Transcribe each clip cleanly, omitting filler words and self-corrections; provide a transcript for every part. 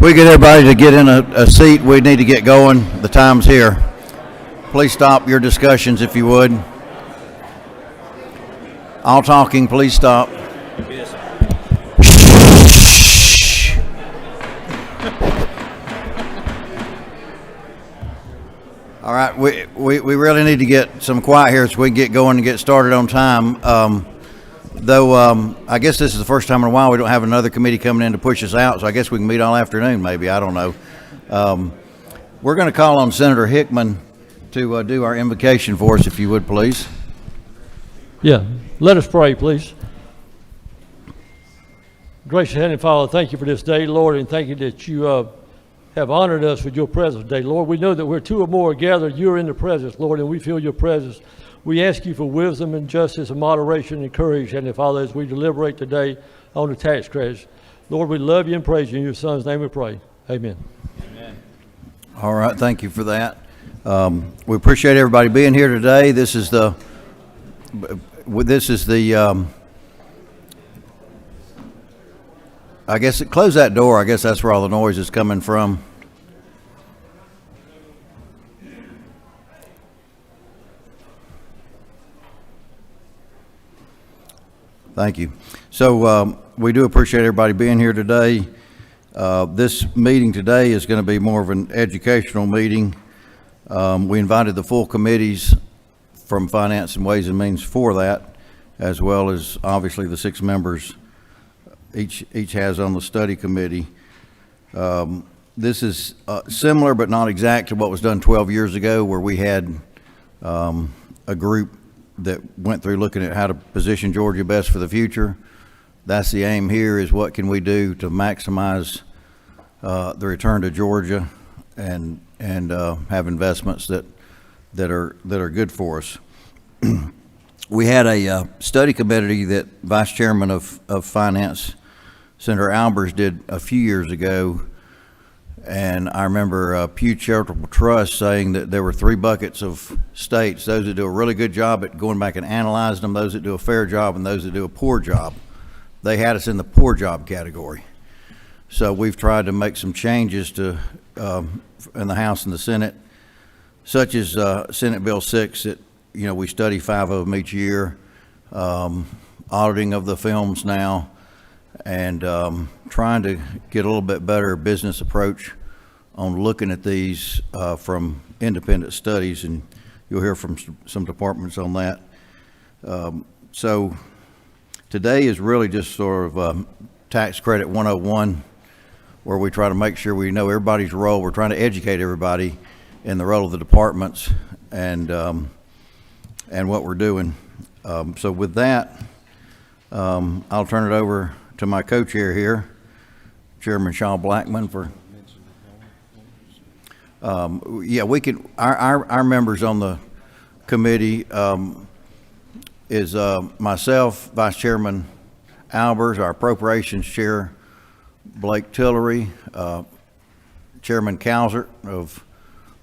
we get everybody to get in a seat, we need to get going. The time's here. Please stop your discussions if you would. All talking, please stop. Yes. All right, we really need to get some quiet here so we can get going and get started on time. Though I guess this is the first time in a while we don't have another committee coming in to push us out, so I guess we can meet all afternoon maybe, I don't know. We're going to call on Senator Hickman to do our invocation for us, if you would, please. Yeah, let us pray, please. Gracious Heavenly Father, thank you for this day, Lord, and thank you that you have honored us with your presence today, Lord. We know that where two or more are gathered, you're in the presence, Lord, and we feel your presence. We ask you for wisdom and justice and moderation and courage, Heavenly Father, as we deliberate today on the tax credits. Lord, we love you and praise you. In your Son's name we pray. Amen. Amen. All right, thank you for that. We appreciate everybody being here today. This is the I guess close that door. I guess that's where all the noise is coming from. Thank you. So we do appreciate everybody being here today. This meeting today is going to be more of an educational meeting. We invited the full committees from Finance and Ways and Means for that, as well as obviously the 6 members each has on the study committee. This is similar but not exact to what was done 12 years ago, where we had a group that went through looking at how to position Georgia best for the future. That's the aim here, is what can we do to maximize the return to Georgia and have investments that are good for us. We had a study committee that Vice Chairman of Finance, Senator Albers, did a few years ago, and I remember Pew Charitable Trust saying that there were 3 buckets of states: those that do a really good job at going back and analyzing them, those that do a fair job, and those that do a poor job. They had us in the poor job category. So we've tried to make some changes to in the House and the Senate, such as Senate Bill 6 that we study 5 of them each year, auditing of the films now, and trying to get a little bit better business approach on looking at these from independent studies, and you'll hear from some departments on that. So today is really just sort of tax credit 101, where we try to make sure we know everybody's role. We're trying to educate everybody in the role of the departments and what we're doing. So with that, I'll turn it over to my co-chair here, Chairman Shaw Blackman. For we can. Our members on the committee is myself, Vice Chairman Albers, our Appropriations Chair Blake Tillery, Chairman Calzert of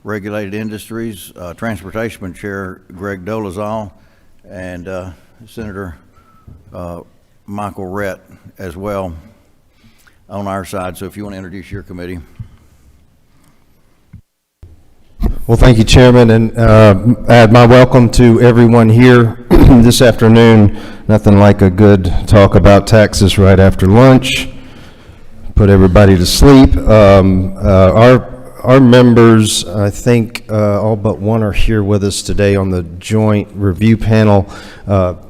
Regulated Industries, Transportation Chair Greg Dolezal, and Senator Michael Rhett as well on our side. So if you want to introduce your committee. Well, thank you, Chairman, and add my welcome to everyone here this afternoon. Nothing like a good talk about taxes right after lunch. Put everybody to sleep. Our members, I think all but one are here with us today on the joint review panel.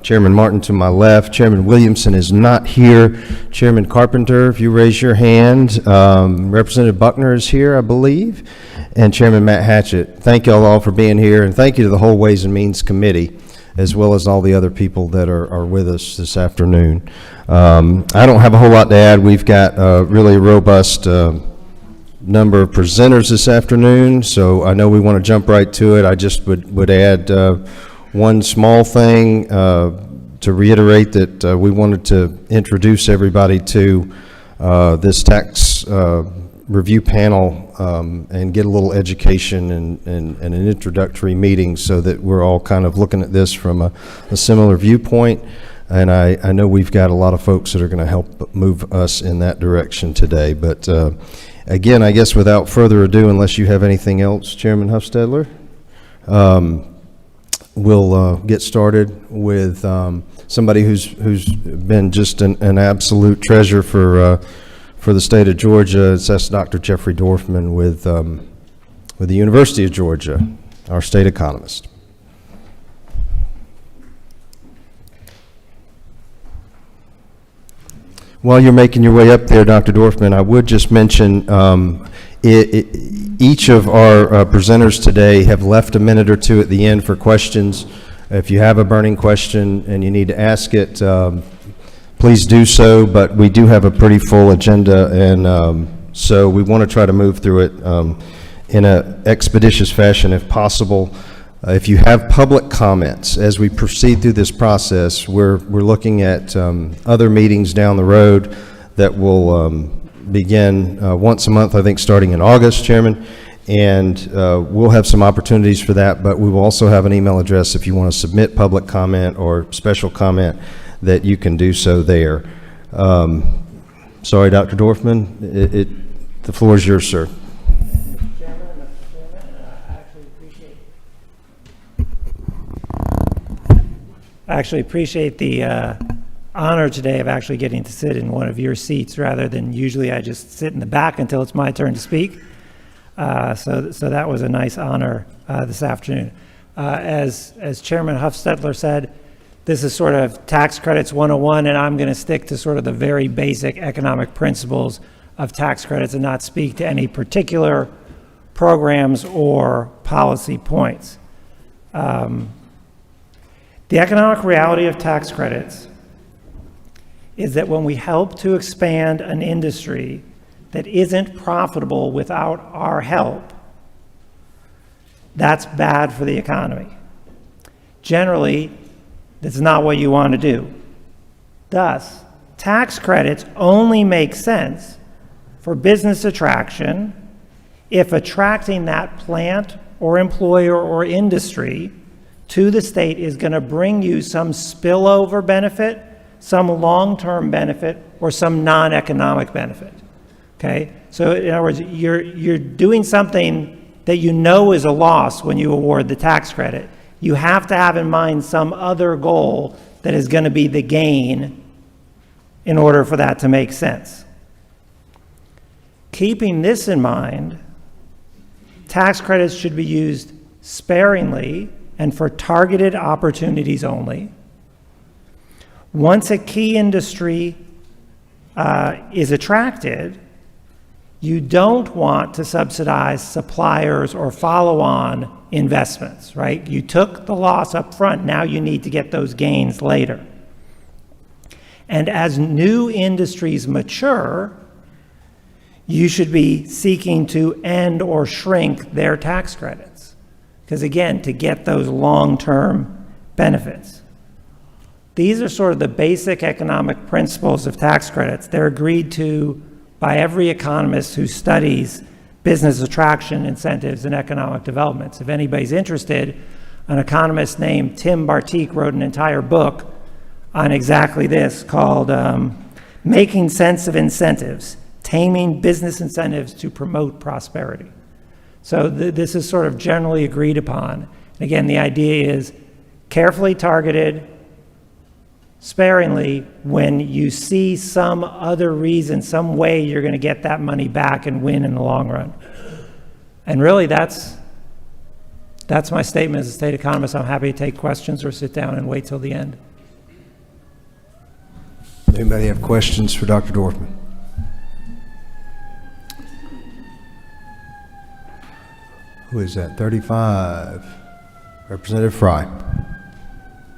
Chairman Martin to my left. Chairman Williamson is not here. Chairman Carpenter, if you raise your hand. Representative Buckner is here, I believe. And Chairman Matt Hatchett. Thank you all for being here, and thank you to the whole Ways and Means Committee, as well as all the other people that are with us this afternoon. I don't have a whole lot to add. We've got a really robust number of presenters this afternoon, so I know we want to jump right to it. I just would add one small thing to reiterate that we wanted to introduce everybody to this tax review panel and get a little education and an introductory meeting so that we're all kind of looking at this from a similar viewpoint. And I know we've got a lot of folks that are going to help move us in that direction today. But Again, I guess without further ado, unless you have anything else, Chairman Huffstedler, we'll get started with somebody who's been just an absolute treasure for the state of Georgia. That's Dr. Jeffrey Dorfman with the University of Georgia, our state economist. While you're making your way up there, Dr. Dorfman, I would just mention each of our presenters today have left a minute or two at the end for questions. If you have a burning question and you need to ask it, please do so, but we do have a pretty full agenda, and so we want to try to move through it in an expeditious fashion if possible. If you have public comments as we proceed through this process, we're looking at other meetings down the road that will begin once a month, I think, starting in August, Chairman, and we'll have some opportunities for that, but we will also have an email address if you want to submit public comment or special comment that you can do so there. Sorry, Dr. Dorfman, the floor is yours, sir. I actually appreciate the honor today of actually getting to sit in one of your seats rather than usually I just sit in the back until it's my turn to speak. So that was a nice honor this afternoon. As Chairman Huffstedler said, this is sort of tax credits 101, and I'm going to stick to sort of the very basic economic principles of tax credits and not speak to any particular programs or policy points. The economic reality of tax credits is that when we help to expand an industry that isn't profitable without our help, that's bad for the economy. Generally, that's not what you want to do. Thus, tax credits only make sense for business attraction if attracting that plant or employer or industry to the state is going to bring you some spillover benefit, some long-term benefit, or some non-economic benefit. Okay? So in other words, you're doing something that you know is a loss when you award the tax credit. You have to have in mind some other goal that is going to be the gain in order for that to make sense. Keeping this in mind, tax credits should be used sparingly and for targeted opportunities only. Once a key industry is attracted, you don't want to subsidize suppliers or follow-on investments, right? You took the loss up front, now you need to get those gains later. And as new industries mature, you should be seeking to end or shrink their tax credits. Because again, to get those long-term benefits. These are sort of the basic economic principles of tax credits. They're agreed to by every economist who studies business attraction, incentives, and economic developments. If anybody's interested, an economist named Tim Bartik wrote an entire book on exactly this called Making Sense of Incentives, Taming Business Incentives to Promote Prosperity. So this is sort of generally agreed upon. And again, the idea is carefully targeted, sparingly, when you see some other reason, some way you're going to get that money back and win in the long run. And really, that's my statement as a state economist. I'm happy to take questions or sit down and wait till the end. Anybody have questions for Dr. Dorfman? Who is that? 35. Representative Fry.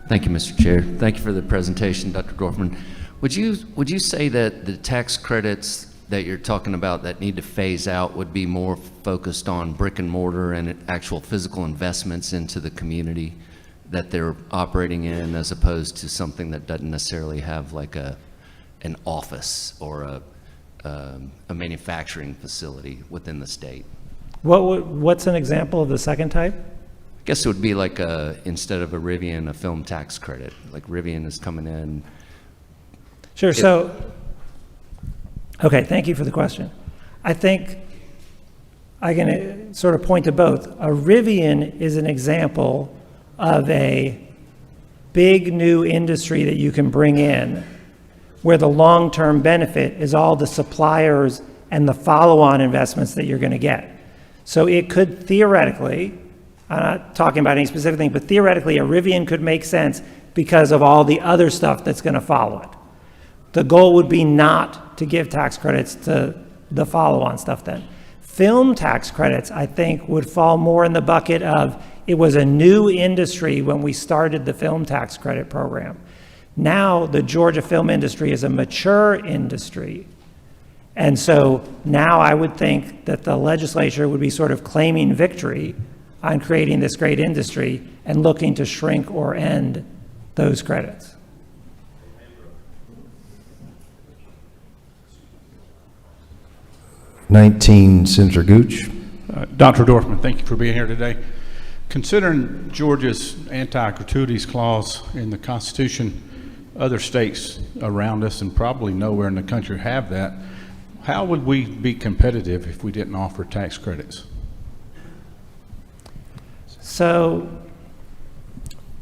Thank you, Mr. Chair. Thank you for the presentation, Dr. Dorfman. Would you say that the tax credits that you're talking about that need to phase out would be more focused on brick and mortar and actual physical investments into the community that they're operating in, as opposed to something that doesn't necessarily have like an office or a manufacturing facility within the state? What's an example of the second type? I guess it would be like instead of a Rivian, a film tax credit. Like Rivian is coming in. Sure. So, okay, thank you for the question. I think I can sort of point to both. A Rivian is an example of a big new industry that you can bring in where the long-term benefit is all the suppliers and the follow-on investments that you're going to get. So it could theoretically, I'm not talking about any specific thing, but theoretically a Rivian could make sense because of all the other stuff that's going to follow it. The goal would be not to give tax credits to the follow-on stuff then. Film tax credits, I think, would fall more in the bucket of it was a new industry when we started the film tax credit program. Now the Georgia film industry is a mature industry. And so now I would think that the legislature would be sort of claiming victory on creating this great industry and looking to shrink or end those credits. Senator Gooch. Dr. Dorfman, thank you for being here today. Considering Georgia's anti-gratuities clause in the Constitution, other states around us and probably nowhere in the country have that, how would we be competitive if we didn't offer tax credits? So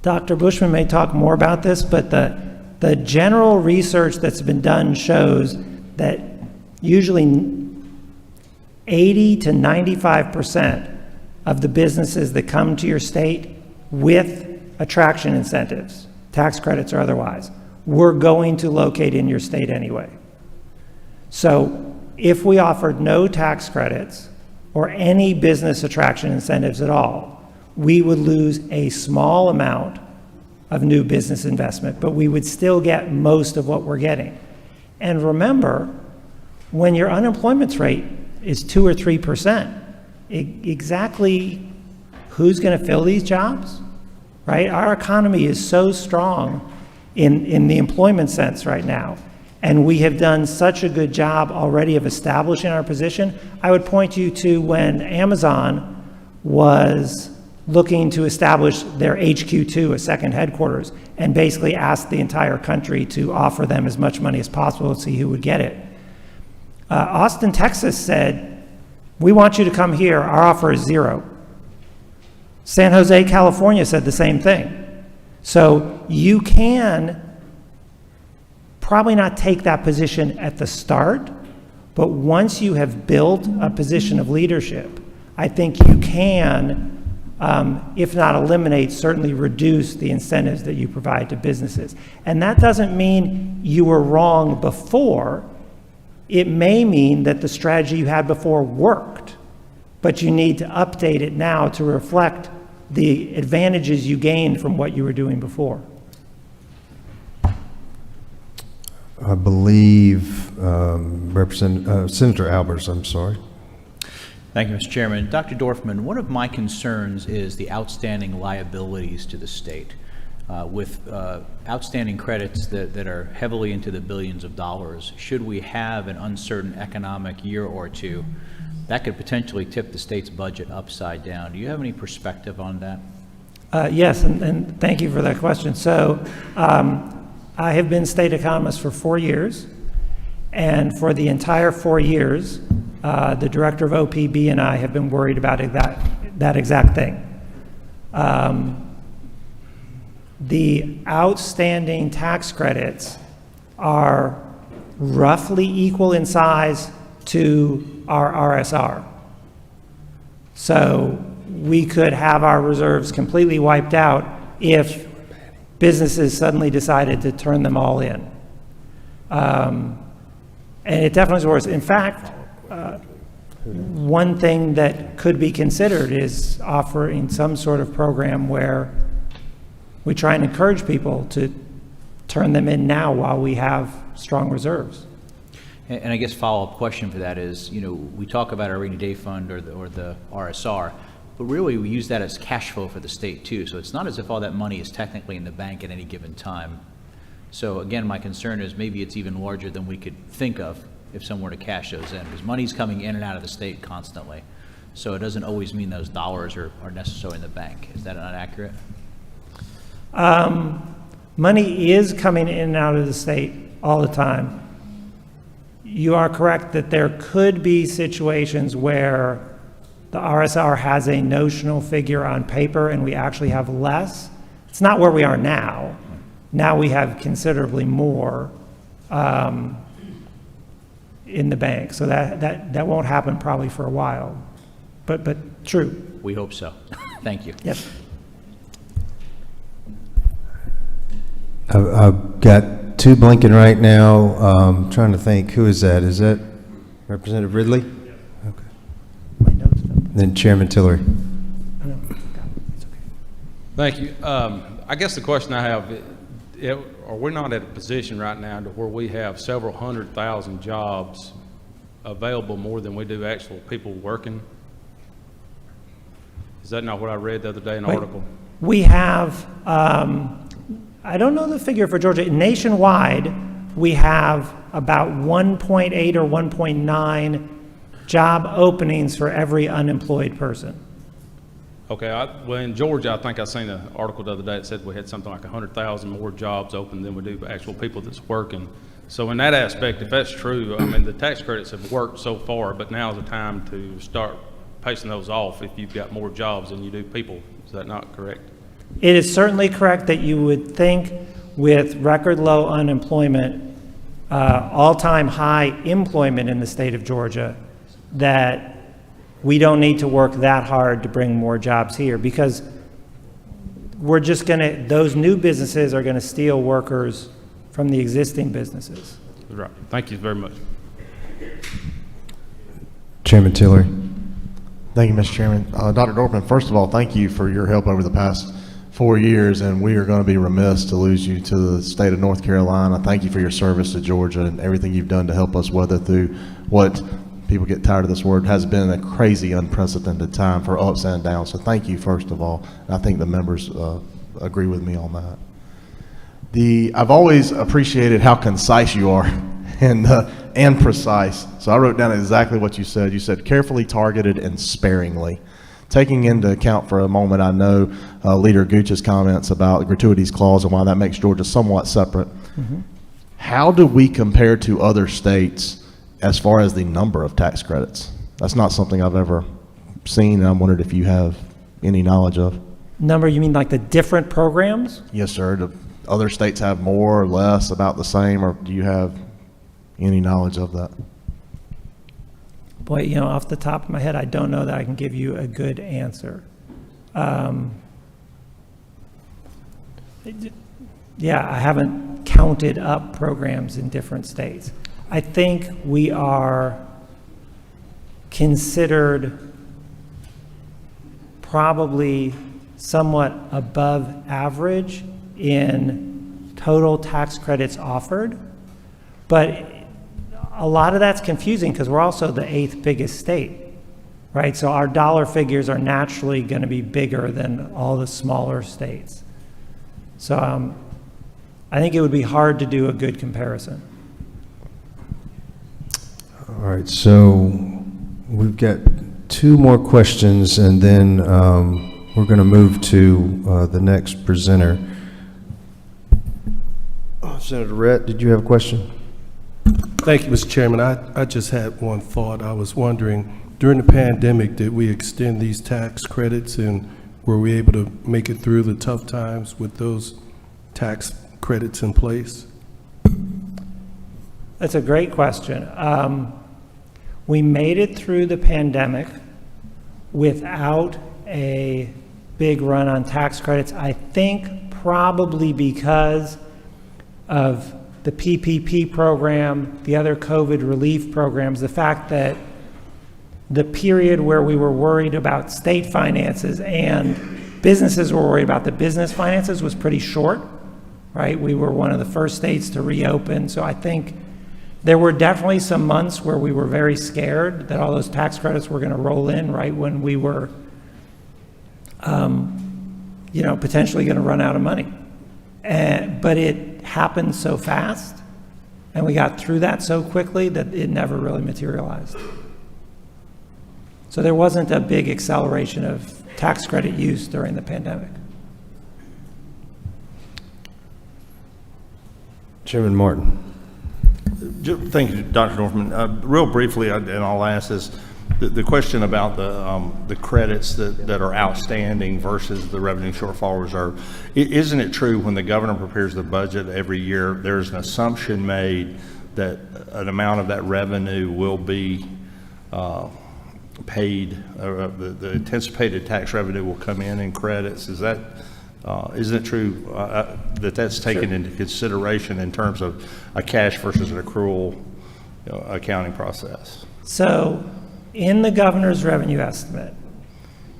Dr. Bushman may talk more about this, but the general research that's been done shows that usually 80 to 95% of the businesses that come to your state with attraction incentives, tax credits or otherwise, we're going to locate in your state anyway. So if we offered no tax credits or any business attraction incentives at all, we would lose a small amount of new business investment, but we would still get most of what we're getting. And remember, when your unemployment rate is 2 or 3%, exactly who's going to fill these jobs, right? Our economy is so strong in the employment sense right now, and we have done such a good job already of establishing our position. I would point you to when Amazon was looking to establish their HQ2, a second headquarters, and basically asked the entire country to offer them as much money as possible to see who would get it. Austin, Texas said, we want you to come here, our offer is 0. San Jose, California said the same thing. So you can probably not take that position at the start, but once you have built a position of leadership, I think you can, if not eliminate, certainly reduce the incentives that you provide to businesses. And that doesn't mean you were wrong before. It may mean that the strategy you had before worked, but you need to update it now to reflect the advantages you gained from what you were doing before. I believe Senator Albers, I'm sorry. Thank you, Mr. Chairman. Dr. Dorfman, one of my concerns is the outstanding liabilities to the state. With outstanding credits that are heavily into the billions of dollars, should we have an uncertain economic year or two, that could potentially tip the state's budget upside down. Do you have any perspective on that? Yes, and thank you for that question. So I have been state economist for 4 years, and for the entire 4 years, the director of OPB and I have been worried about that exact thing. The outstanding tax credits are roughly equal in size to our RSR. So we could have our reserves completely wiped out if businesses suddenly decided to turn them all in. And it definitely is worse. In fact, one thing that could be considered is offering some sort of program where we try and encourage people to turn them in now while we have strong reserves. And I guess follow-up question for that is, you know, we talk about our rainy day fund or the RSR, but really we use that as cash flow for the state too. So it's not as if all that money is technically in the bank at any given time. So again, my concern is maybe it's even larger than we could think of if someone were to cash those in, because money's coming in and out of the state constantly. So it doesn't always mean those dollars are necessarily in the bank. Is that not accurate? Money is coming in and out of the state all the time. you are correct that there could be situations where the RSR has a notional figure on paper and we actually have less. It's not where we are now. Now we have considerably more in the bank. So that won't happen probably for a while. But true. We hope so. Thank you. Yep. I've got two blinking right now. Trying to think, who is that? Is that Representative Ridley? Okay. My notes don't. Then Chairman Tillery. Oh, no, it's okay. Thank you. I guess the question I have, are we not at a position right now to where we have several 100,000 jobs available more than we do actual people working? Is that not what I read the other day in an article? We have, I don't know the figure for Georgia. Nationwide, we have about 1.8 or 1.9 job openings for every unemployed person. Okay, well, in Georgia, I think I seen an article the other day that said we had something like 100,000 more jobs open than we do actual people that's working. So in that aspect, if that's true, I mean, the tax credits have worked so far, but now's the time to start pacing those off if you've got more jobs than you do people. Is that not correct? It is certainly correct that you would think with record low unemployment, all-time high employment in the state of Georgia, that we don't need to work that hard to bring more jobs here, because we're just those new businesses are gonna steal workers from the existing businesses. Right. Thank you very much. Chairman Tillery. Thank you, Mr. Chairman. Dr. Dorfman, first of all, thank you for your help over the past 4 years, and we are going to be remiss to lose you to the state of North Carolina. Thank you for your service to Georgia and everything you've done to help us weather through what, people get tired of this word, has been a crazy, unprecedented time for ups and downs. So thank you, first of all. And I think the members agree with me on that. I've always appreciated how concise you are and precise. So I wrote down exactly what you said. You said carefully targeted and sparingly. Taking into account for a moment, I know Leader Gooch's comments about the gratuities clause and why that makes Georgia somewhat separate. Mm-hmm. How do we compare to other states as far as the number of tax credits? That's not something I've ever seen, and I wondered if you have any knowledge of. Number, you mean like the different programs? Yes, sir. Do other states have more or less, about the same, or do you have any knowledge of that? Boy, off the top of my head, I don't know that I can give you a good answer. Yeah, I haven't counted up programs in different states. I think we are considered probably somewhat above average in total tax credits offered, but a lot of that's confusing because we're also the 8th biggest state, right? So our dollar figures are naturally going to be bigger than all the smaller states. So I think it would be hard to do a good comparison. All right, so we've got two more questions, and then we're going to move to the next presenter. Senator Rhett, did you have a question? Thank you, Mr. Chairman. I just had one thought. I was wondering, during the pandemic, did we extend these tax credits, and were we able to make it through the tough times with those tax credits in place? That's a great question. We made it through the pandemic without a big run on tax credits, I think probably because of the PPP program, the other COVID relief programs, the fact that the period where we were worried about state finances and businesses were worried about the business finances was pretty short, right? We were one of the first states to reopen. So I think there were definitely some months where we were very scared that all those tax credits were going to roll in right when we were, potentially going to run out of money. But it happened so fast, and we got through that so quickly that it never really materialized. So there wasn't a big acceleration of tax credit use during the pandemic. Chairman Martin. Thank you, Dr. Dorfman. Real briefly, and I'll ask this, the question about the credits that are outstanding versus the revenue shortfall reserve. Isn't it true when the governor prepares the budget every year, there's an assumption made that an amount of that revenue will be paid, the anticipated tax revenue will come in credits? Isn't it true that that's taken into consideration in terms of a cash versus an accrual accounting process? So in the governor's revenue estimate,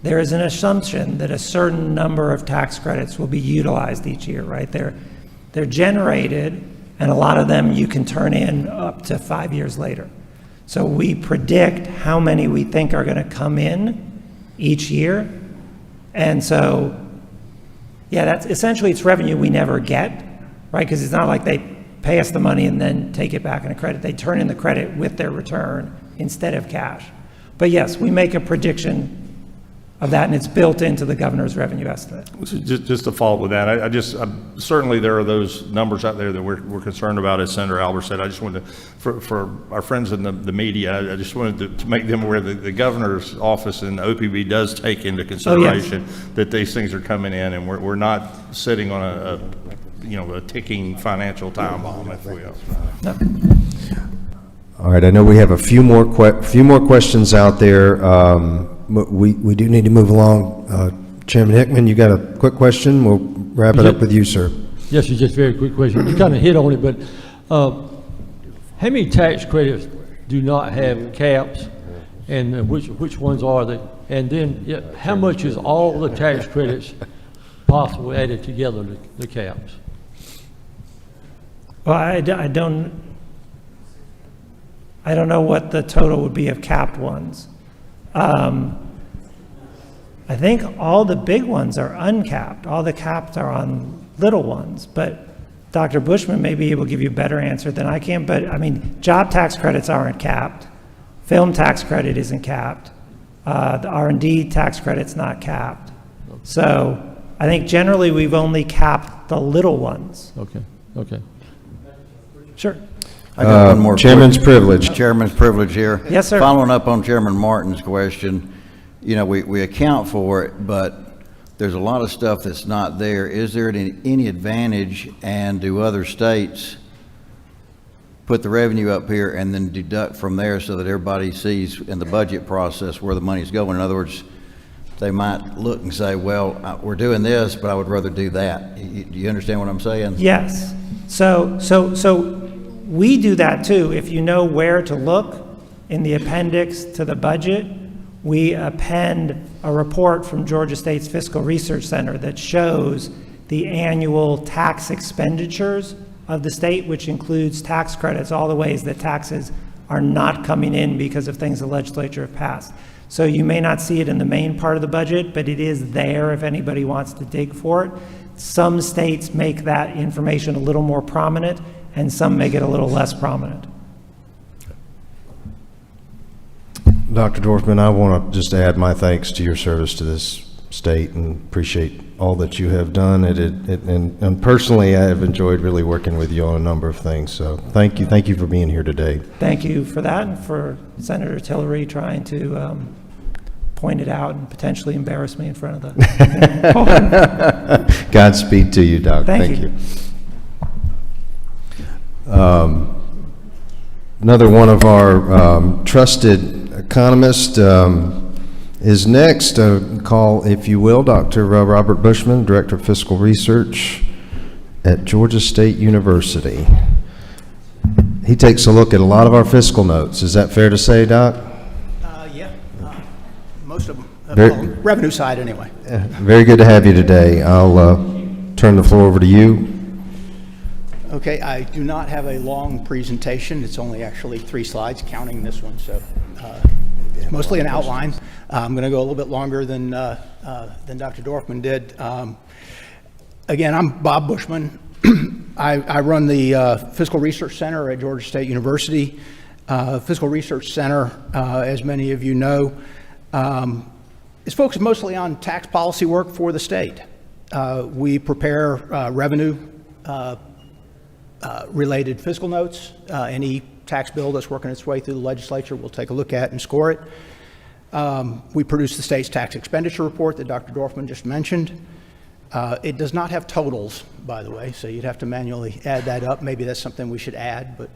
there is an assumption that a certain number of tax credits will be utilized each year, right? They're generated, and a lot of them you can turn in up to 5 years later. So we predict how many we think are going to come in each year. And so, yeah, that's essentially, it's revenue we never get, right? Because it's not like they pay us the money and then take it back in a credit. They turn in the credit with their return instead of cash. But yes, we make a prediction of that, and it's built into the governor's revenue estimate. Just to follow up with that, certainly there are those numbers out there that we're concerned about, as Senator Albert said. I just wanted to, for our friends in the media, I just wanted to make them aware that the governor's office and OPB does take into consideration that these things are coming in, and we're not sitting on a ticking financial time bomb, if we will. No. All right, I know we have a few more questions out there. But we do need to move along. Chairman Hickman, you got a quick question? We'll wrap it up with you, sir. Yes, it's just a very quick question. You kind of hit on it, but how many tax credits do not have caps, and which ones are they? And then how much is all the tax credits possible added together, the caps? Well, I don't know what the total would be of capped ones. I think all the big ones are uncapped. All the caps are on little ones, but Dr. Bushman may be able to give you a better answer than I can. But I mean, job tax credits aren't capped. Film tax credit isn't capped. The R&D tax credit's not capped. So I think generally we've only capped the little ones. Okay. Sure. I got one more. Chairman's privilege. Chairman's privilege here. Yes, sir. Following up on Chairman Martin's question, we account for it, but there's a lot of stuff that's not there. Is there any advantage, and do other states put the revenue up here and then deduct from there so that everybody sees in the budget process where the money's going? In other words, they might look and say, well, we're doing this, but I would rather do that. Do you understand what I'm saying? Yes. So we do that too. If you know where to look in the appendix to the budget, we append a report from Georgia State's Fiscal Research Center that shows the annual tax expenditures of the state, which includes tax credits, all the ways that taxes are not coming in because of things the legislature have passed. So you may not see it in the main part of the budget, but it is there if anybody wants to dig for it. Some states make that information a little more prominent, and some make it a little less prominent. Dr. Dorfman, I want to just add my thanks to your service to this state and appreciate all that you have done. And personally, I have enjoyed really working with you on a number of things. So thank you for being here today. Thank you for that, and for Senator Tillery trying to point it out and potentially embarrass me in front of the Godspeed to you, Doc. Thank you. Another one of our trusted economists is next. Call, if you will, Dr. Robert Bushman, Director of Fiscal Research at Georgia State University. He takes a look at a lot of our fiscal notes. Is that fair to say, Doc? Yeah, most of them. Revenue side, anyway. Very good to have you today. I'll turn the floor over to you. Okay, I do not have a long presentation. It's only actually 3 slides, counting this one, so it's mostly an outline. I'm going to go a little bit longer than Dr. Dorfman did. Again, I'm Bob Bushman. I run the Fiscal Research Center at Georgia State University. Fiscal Research Center, as many of you know, is focused mostly on tax policy work for the state. We prepare revenue related fiscal notes. Any tax bill that's working its way through the legislature, we'll take a look at and score it. We produce the state's tax expenditure report that Dr. Dorfman just mentioned. It does not have totals, by the way, so you'd have to manually add that up. Maybe that's something we should add, but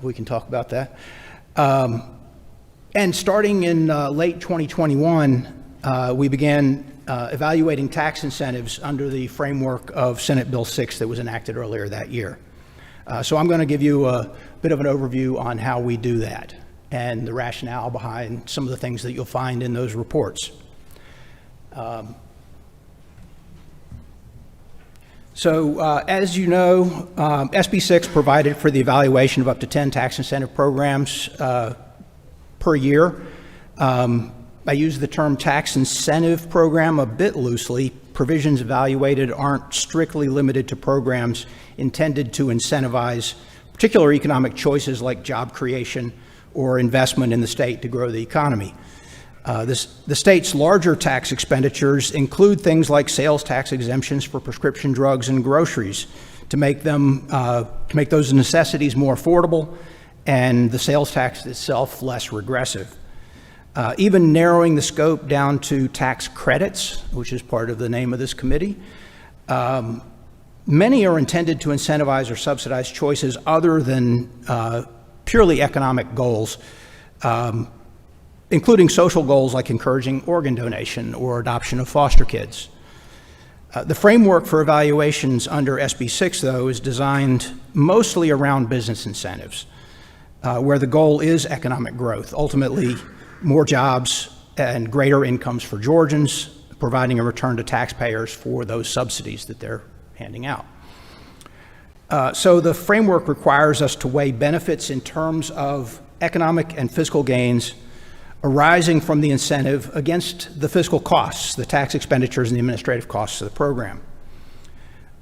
we can talk about that. And starting in late 2021, we began evaluating tax incentives under the framework of Senate Bill 6 that was enacted earlier that year. So I'm going to give you a bit of an overview on how we do that and the rationale behind some of the things that you'll find in those reports. As you know, SB 6 provided for the evaluation of up to 10 tax incentive programs per year. I use the term tax incentive program a bit loosely. Provisions evaluated aren't strictly limited to programs intended to incentivize particular economic choices like job creation or investment in the state to grow the economy. The state's larger tax expenditures include things like sales tax exemptions for prescription drugs and groceries to make those necessities more affordable and the sales tax itself less regressive. Even narrowing the scope down to tax credits, which is part of the name of this committee, many are intended to incentivize or subsidize choices other than purely economic goals, including social goals like encouraging organ donation or adoption of foster kids. The framework for evaluations under SB 6, though, is designed mostly around business incentives, where the goal is economic growth, ultimately more jobs and greater incomes for Georgians, providing a return to taxpayers for those subsidies that they're handing out. So the framework requires us to weigh benefits in terms of economic and fiscal gains arising from the incentive against the fiscal costs, the tax expenditures and the administrative costs of the program.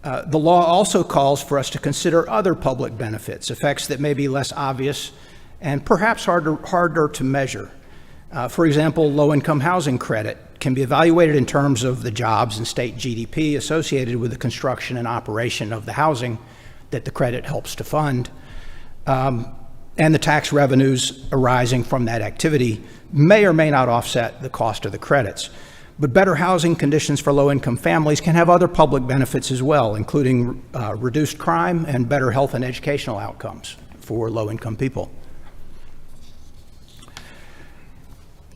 The law also calls for us to consider other public benefits, effects that may be less obvious and perhaps harder to measure. For example, low-income housing credit can be evaluated in terms of the jobs and state GDP associated with the construction and operation of the housing that the credit helps to fund. And the tax revenues arising from that activity may or may not offset the cost of the credits. But better housing conditions for low-income families can have other public benefits as well, including reduced crime and better health and educational outcomes for low-income people.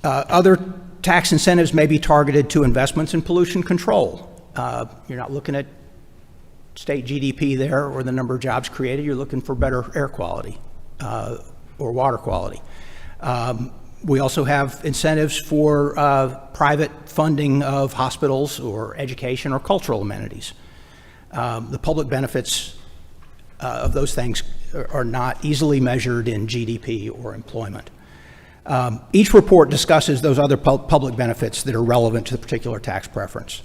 Other tax incentives may be targeted to investments in pollution control. You're not looking at state GDP there or the number of jobs created. You're looking for better air quality or water quality. We also have incentives for private funding of hospitals or education or cultural amenities. The public benefits of those things are not easily measured in GDP or employment. Each report discusses those other public benefits that are relevant to the particular tax preference.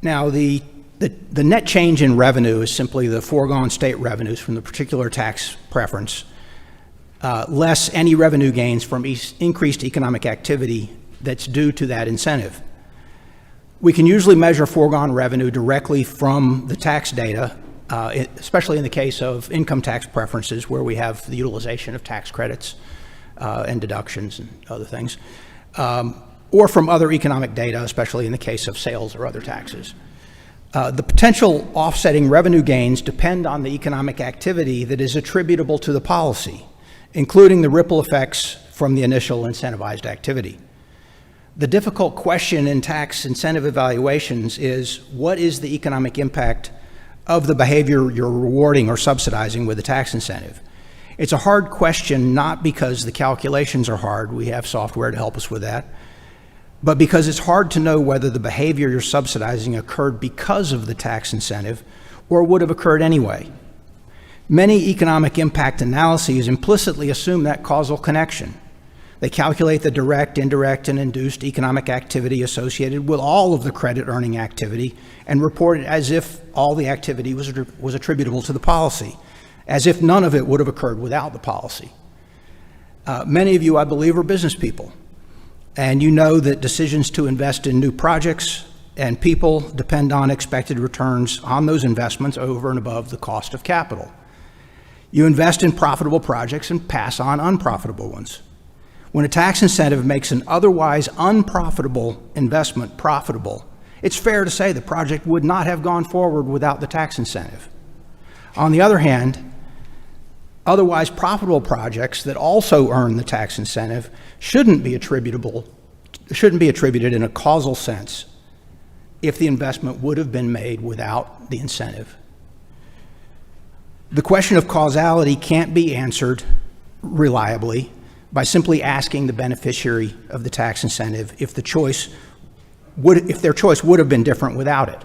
Now, the net change in revenue is simply the foregone state revenues from the particular tax preference, less any revenue gains from increased economic activity that's due to that incentive. We can usually measure foregone revenue directly from the tax data, especially in the case of income tax preferences where we have the utilization of tax credits and deductions and other things, or from other economic data, especially in the case of sales or other taxes. The potential offsetting revenue gains depend on the economic activity that is attributable to the policy, including the ripple effects from the initial incentivized activity. The difficult question in tax incentive evaluations is, what is the economic impact of the behavior you're rewarding or subsidizing with the tax incentive? It's a hard question, not because the calculations are hard, we have software to help us with that, but because it's hard to know whether the behavior you're subsidizing occurred because of the tax incentive or would have occurred anyway. Many economic impact analyses implicitly assume that causal connection. They calculate the direct, indirect, and induced economic activity associated with all of the credit earning activity and report it as if all the activity was attributable to the policy, as if none of it would have occurred without the policy. Many of you, I believe, are business people, and you know that decisions to invest in new projects and people depend on expected returns on those investments over and above the cost of capital. You invest in profitable projects and pass on unprofitable ones. When a tax incentive makes an otherwise unprofitable investment profitable, it's fair to say the project would not have gone forward without the tax incentive. On the other hand, otherwise profitable projects that also earn the tax incentive shouldn't be attributed in a causal sense if the investment would have been made without the incentive. The question of causality can't be answered reliably by simply asking the beneficiary of the tax incentive if their choice would have been different without it.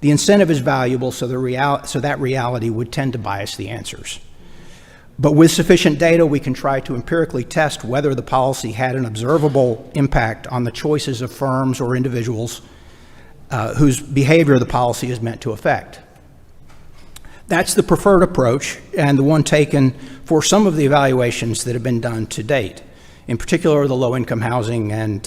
The incentive is valuable, so that reality would tend to bias the answers. But with sufficient data, we can try to empirically test whether the policy had an observable impact on the choices of firms or individuals whose behavior the policy is meant to affect. That's the preferred approach and the one taken for some of the evaluations that have been done to date, in particular the low-income housing and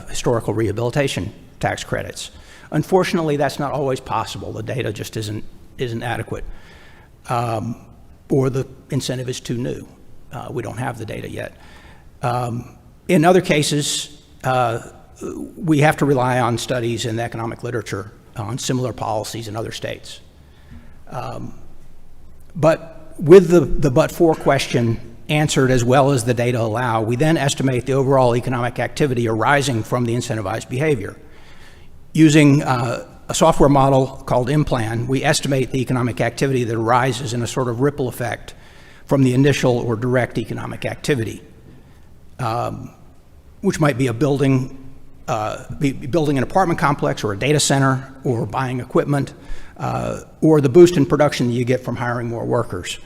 historical rehabilitation tax credits. Unfortunately, that's not always possible. The data just isn't adequate, or the incentive is too new. We don't have the data yet. In other cases, we have to rely on studies in the economic literature on similar policies in other states. But with the but-for question answered as well as the data allow, we then estimate the overall economic activity arising from the incentivized behavior. Using a software model called IMPLAN, we estimate the economic activity that arises in a sort of ripple effect from the initial or direct economic activity, which might be building an apartment complex or a data center or buying equipment, or the boost in production that you get from hiring more workers.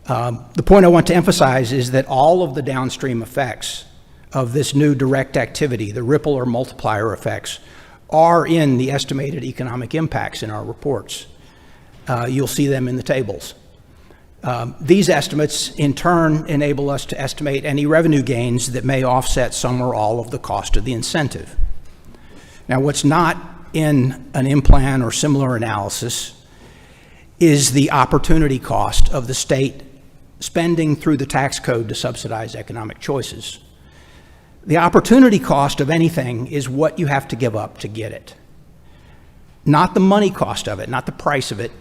The point I want to emphasize is that all of the downstream effects of this new direct activity, the ripple or multiplier effects, are in the estimated economic impacts in our reports. You'll see them in the tables. These estimates, in turn, enable us to estimate any revenue gains that may offset some or all of the cost of the incentive. Now, what's not in an IMPLAN or similar analysis is the opportunity cost of the state spending through the tax code to subsidize economic choices. The opportunity cost of anything is what you have to give up to get it. Not the money cost of it, not the price of it,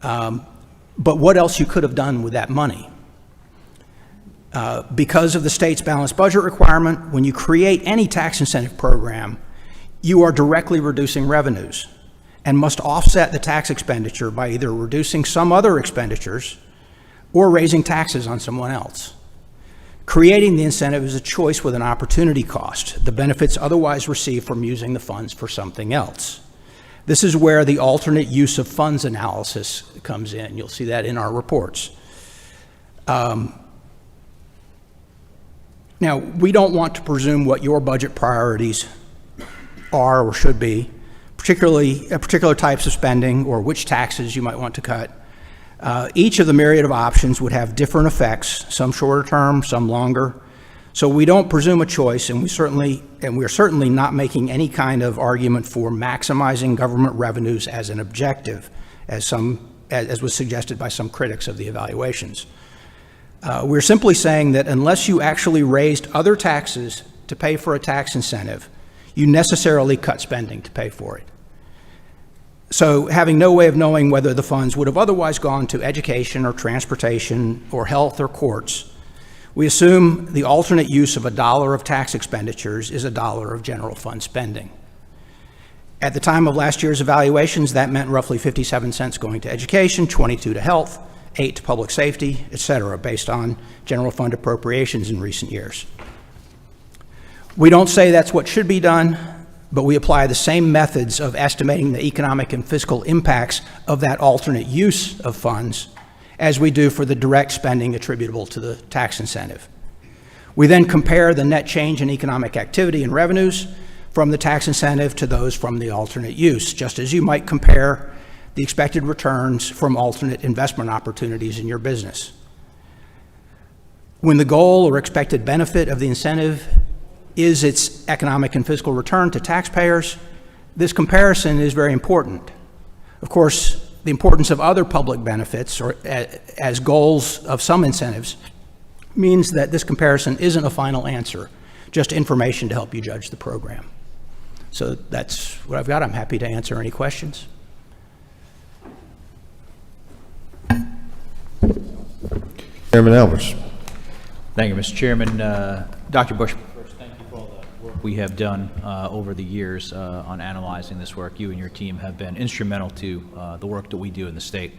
but what else you could have done with that money. Because of the state's balanced budget requirement, when you create any tax incentive program, you are directly reducing revenues and must offset the tax expenditure by either reducing some other expenditures or raising taxes on someone else. Creating the incentive is a choice with an opportunity cost, the benefits otherwise received from using the funds for something else. This is where the alternate use of funds analysis comes in. You'll see that in our reports. Now, we don't want to presume what your budget priorities are or should be, particular types of spending or which taxes you might want to cut. Each of the myriad of options would have different effects, some shorter term, some longer. So we don't presume a choice, and we're certainly not making any kind of argument for maximizing government revenues as an objective, as was suggested by some critics of the evaluations. We're simply saying that unless you actually raised other taxes to pay for a tax incentive, you necessarily cut spending to pay for it. So having no way of knowing whether the funds would have otherwise gone to education or transportation or health or courts, we assume the alternate use of $1 of tax expenditures is $1 of general fund spending. At the time of last year's evaluations, that meant roughly 57 cents going to education, 22 to health, 8 to public safety, et cetera, based on general fund appropriations in recent years. We don't say that's what should be done, but we apply the same methods of estimating the economic and fiscal impacts of that alternate use of funds as we do for the direct spending attributable to the tax incentive. We then compare the net change in economic activity and revenues from the tax incentive to those from the alternate use, just as you might compare the expected returns from alternate investment opportunities in your business. When the goal or expected benefit of the incentive is its economic and fiscal return to taxpayers, this comparison is very important. Of course, the importance of other public benefits or as goals of some incentives means that this comparison isn't a final answer, just information to help you judge the program. So that's what I've got. I'm happy to answer any questions. Chairman Albers. Thank you, Mr. Chairman. Dr. Bush, first, thank you for all the work we have done over the years on analyzing this work. You and your team have been instrumental to the work that we do in the state.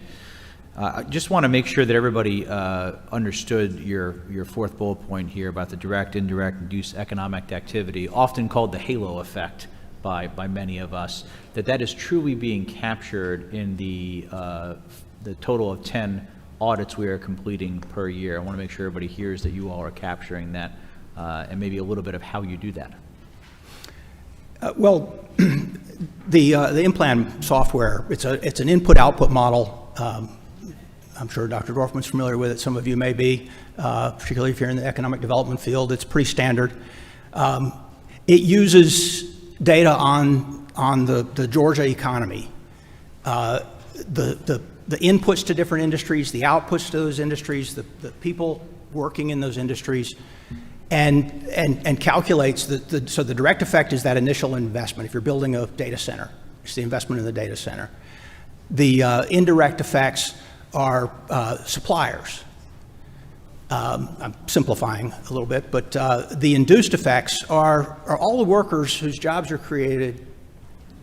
I just want to make sure that everybody understood your fourth bullet point here about the direct, indirect, induced economic activity, often called the halo effect by many of us, that is truly being captured in the total of 10 audits we are completing per year. I want to make sure everybody hears that you all are capturing that and maybe a little bit of how you do that. Well, the Implan software, it's an input-output model. I'm sure Dr. Dorfman's familiar with it. Some of you may be, particularly if you're in the economic development field. It's pretty standard. It uses data on the Georgia economy, the inputs to different industries, the outputs to those industries, the people working in those industries, and calculates so the direct effect is that initial investment. If you're building a data center, it's the investment in the data center. The indirect effects are suppliers. I'm simplifying a little bit, but the induced effects are all the workers whose jobs are created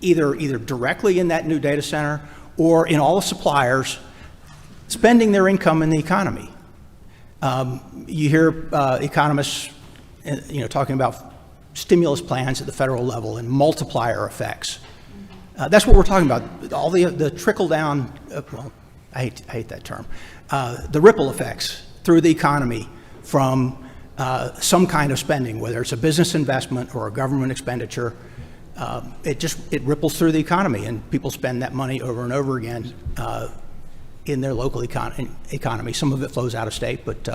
either directly in that new data center or in all the suppliers spending their income in the economy. You hear economists talking about stimulus plans at the federal level and multiplier effects. That's what we're talking about. All the trickle down, well, I hate that term, the ripple effects through the economy from some kind of spending, whether it's a business investment or a government expenditure. It ripples through the economy, and people spend that money over and over again in their local economy. Some of it flows out of state, but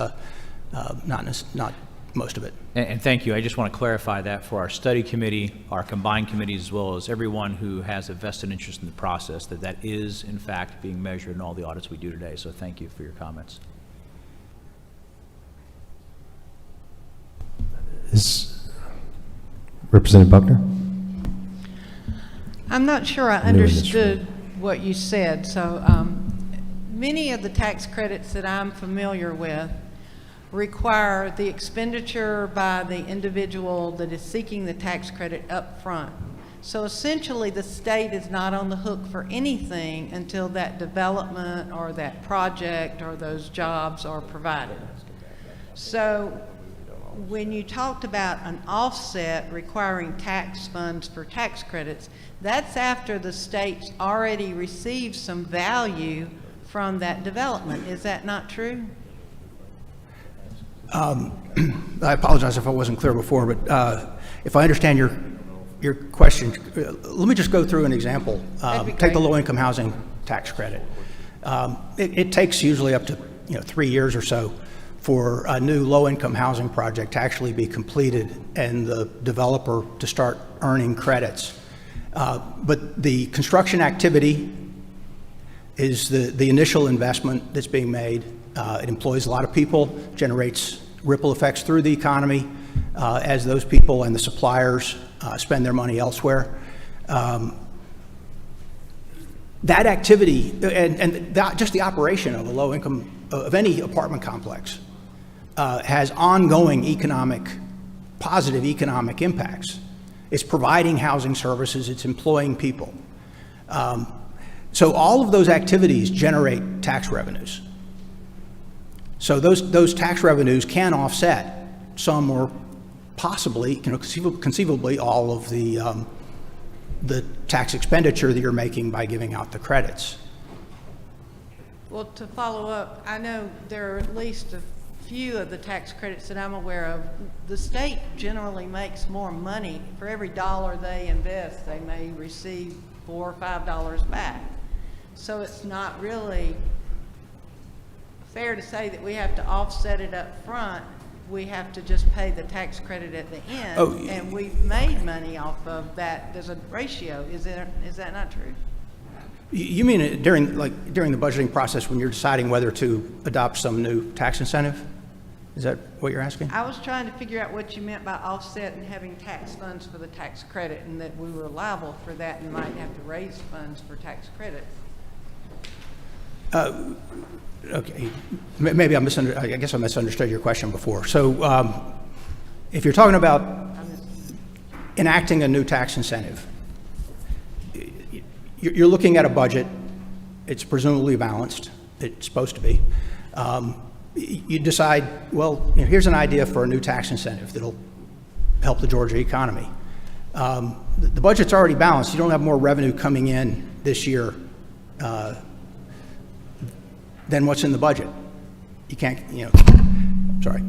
not most of it. And thank you. I just want to clarify that for our study committee, our combined committees, as well as everyone who has a vested interest in the process, that is, in fact, being measured in all the audits we do today. So thank you for your comments. Is Representative Buckner? I'm not sure I understood what you said. So many of the tax credits that I'm familiar with require the expenditure by the individual that is seeking the tax credit up front. So essentially the state is not on the hook for anything until that development or that project or those jobs are provided. So when you talked about an offset requiring tax funds for tax credits, that's after the state's already received some value from that development. Is that not true? I apologize if I wasn't clear before, but if I understand your question, let me just go through an example. Take the low-income housing tax credit. It takes usually up to 3 years or so for a new low-income housing project to actually be completed and the developer to start earning credits. But the construction activity is the initial investment that's being made. It employs a lot of people, generates ripple effects through the economy as those people and the suppliers spend their money elsewhere. That activity and just the operation of a low-income, of any apartment complex has ongoing positive economic impacts. It's providing housing services, it's employing people. So all of those activities generate tax revenues. So those tax revenues can offset some or possibly, conceivably all of the tax expenditure that you're making by giving out the credits. Well, to follow up, I know there are at least a few of the tax credits that I'm aware of. The state generally makes more money. For every dollar they invest, they may receive $4 or $5 back. So it's not really fair to say that we have to offset it up front we have to just pay the tax credit at the end. Oh, And we've made money off of that. There's a ratio. Is that not true? You mean it during the budgeting process when you're deciding whether to adopt some new tax incentive? Is that what you're asking? I was trying to figure out what you meant by offset and having tax funds for the tax credit, and that we were liable for that and might have to raise funds for tax credit. Okay, maybe I guess I misunderstood your question before. So if you're talking about enacting a new tax incentive, you're looking at a budget. It's presumably balanced. It's supposed to be. You decide, well, here's an idea for a new tax incentive that'll help the Georgia economy. The budget's already balanced. You don't have more revenue coming in this year than what's in the budget. You can't, sorry.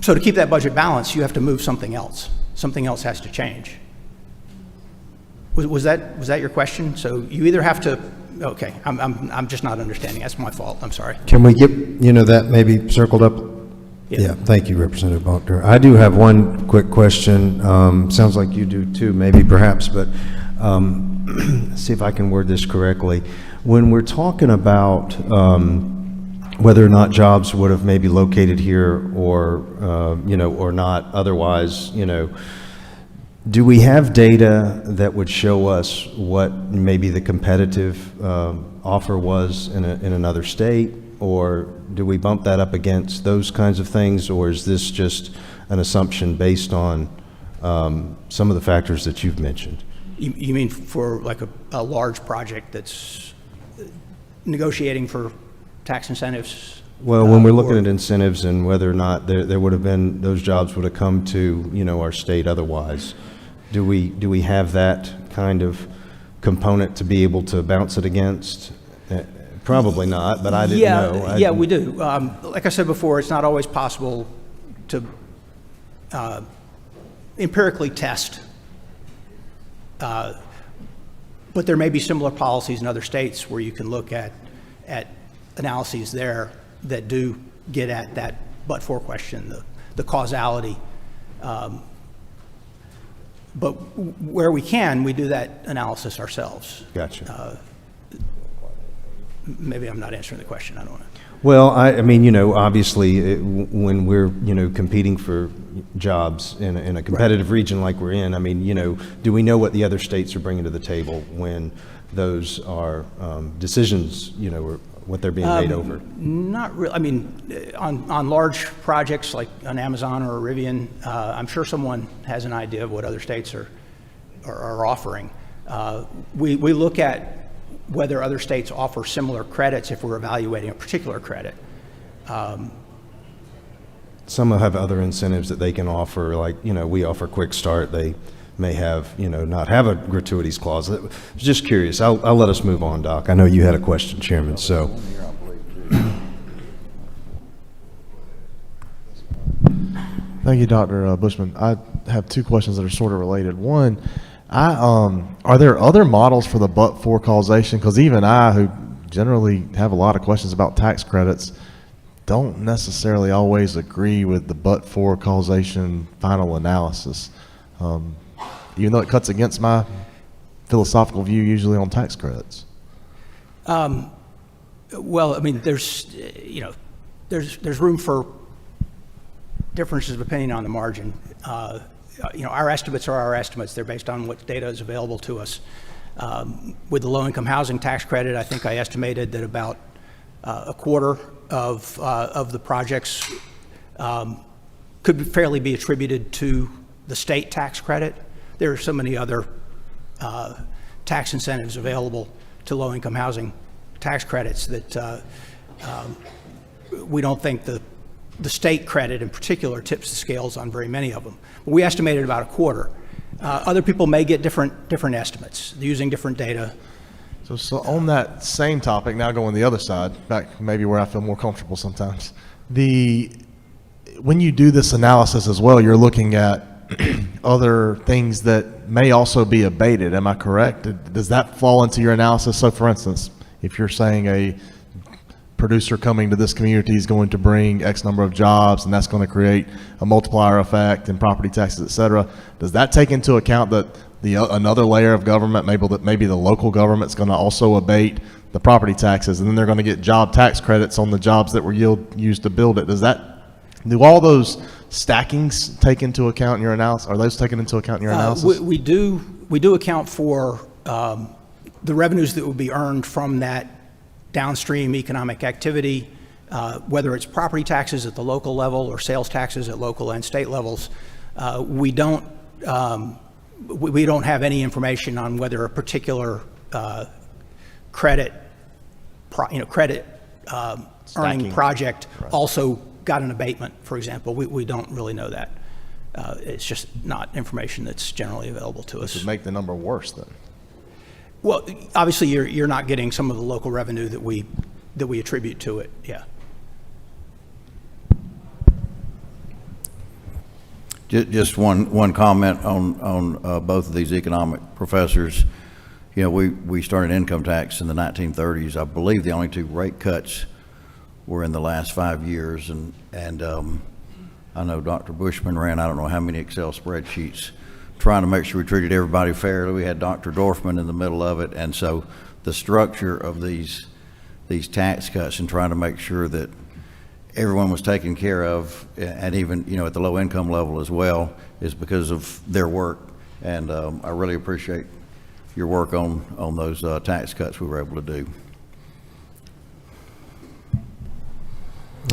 So to keep that budget balanced, you have to move something else. Something else has to change. Was that your question? So you either have to, okay, I'm just not understanding. That's my fault. I'm sorry. Can we get, that maybe circled up? Yeah, thank you, Representative Buckner. I do have one quick question. Sounds like you do too, maybe perhaps, but see if I can word this correctly. When we're talking about whether or not jobs would have maybe located here or, or not otherwise, do we have data that would show us what maybe the competitive offer was in another state? Or do we bump that up against those kinds of things? Or is this just an assumption based on some of the factors that you've mentioned? You mean for like a large project that's negotiating for tax incentives? Well, when we're looking at incentives and whether or not there would have been, those jobs would have come to, our state otherwise, do we have that kind of component to be able to bounce it against? Probably not, but I didn't know. Yeah, we do. Like I said before, it's not always possible to empirically test, but there may be similar policies in other states where you can look at analyses there that do get at that but-for question, the causality. But where we can, we do that analysis ourselves. Gotcha. Maybe I'm not answering the question. I don't know. Well, I mean, obviously, when we're, competing for jobs in a competitive region like we're in, I mean, do we know what the other states are bringing to the table when those are decisions, or what they're being made over? Not really. I mean, on large projects like on Amazon or Rivian, I'm sure someone has an idea of what other states are offering. We look at whether other states offer similar credits if we're evaluating a particular credit. Some have other incentives that they can offer, like, we offer Quick Start. They may have, not have a gratuities clause. Just curious. I'll let us move on, Doc. I know you had a question, Chairman, so. Thank you, Dr. Bushman. I have two questions that are sort of related. One, are there other models for the but-for causation? Because even I, who generally have a lot of questions about tax credits, don't necessarily always agree with the but-for causation final analysis, even though it cuts against my philosophical view usually on tax credits. Well, I mean, there's room for differences of opinion on the margin. Our estimates are our estimates. They're based on what data is available to us. With the low-income housing tax credit, I think I estimated that about a quarter of the projects could fairly be attributed to the state tax credit. There are so many other tax incentives available to low-income housing tax credits that we don't think the state credit in particular tips the scales on very many of them. But we estimated about a quarter. Other people may get different estimates using different data. So on that same topic, now going the other side, back maybe where I feel more comfortable sometimes. When you do this analysis as well, you're looking at other things that may also be abated. Am I correct? Does that fall into your analysis? So for instance, if you're saying a producer coming to this community is going to bring X number of jobs, and that's going to create a multiplier effect in property taxes, et cetera. Does that take into account that another layer of government, maybe the local government's going to also abate the property taxes, and then they're going to get job tax credits on the jobs that were used to build it? Do all those stackings take into account in your analysis? Are those taken into account in your analysis? We do account for the revenues that would be earned from that downstream economic activity, whether it's property taxes at the local level or sales taxes at local and state levels. We don't have any information on whether a particular credit earning project also got an abatement, for example. We don't really know that. It's just not information that's generally available to us. This would make the number worse then. Well, obviously, you're not getting some of the local revenue that we attribute to it. Yeah. Just one comment on both of these economic professors. You know, we started income tax in the 1930s. I believe the only two rate cuts were in the last 5 years, and I know Dr. Bushman ran I don't know how many Excel spreadsheets trying to make sure we treated everybody fairly. We had Dr. Dorfman in the middle of it, and so the structure of these tax cuts and trying to make sure that everyone was taken care of, and even, you know, at the low income level as well, is because of their work. And I really appreciate your work on those tax cuts we were able to do.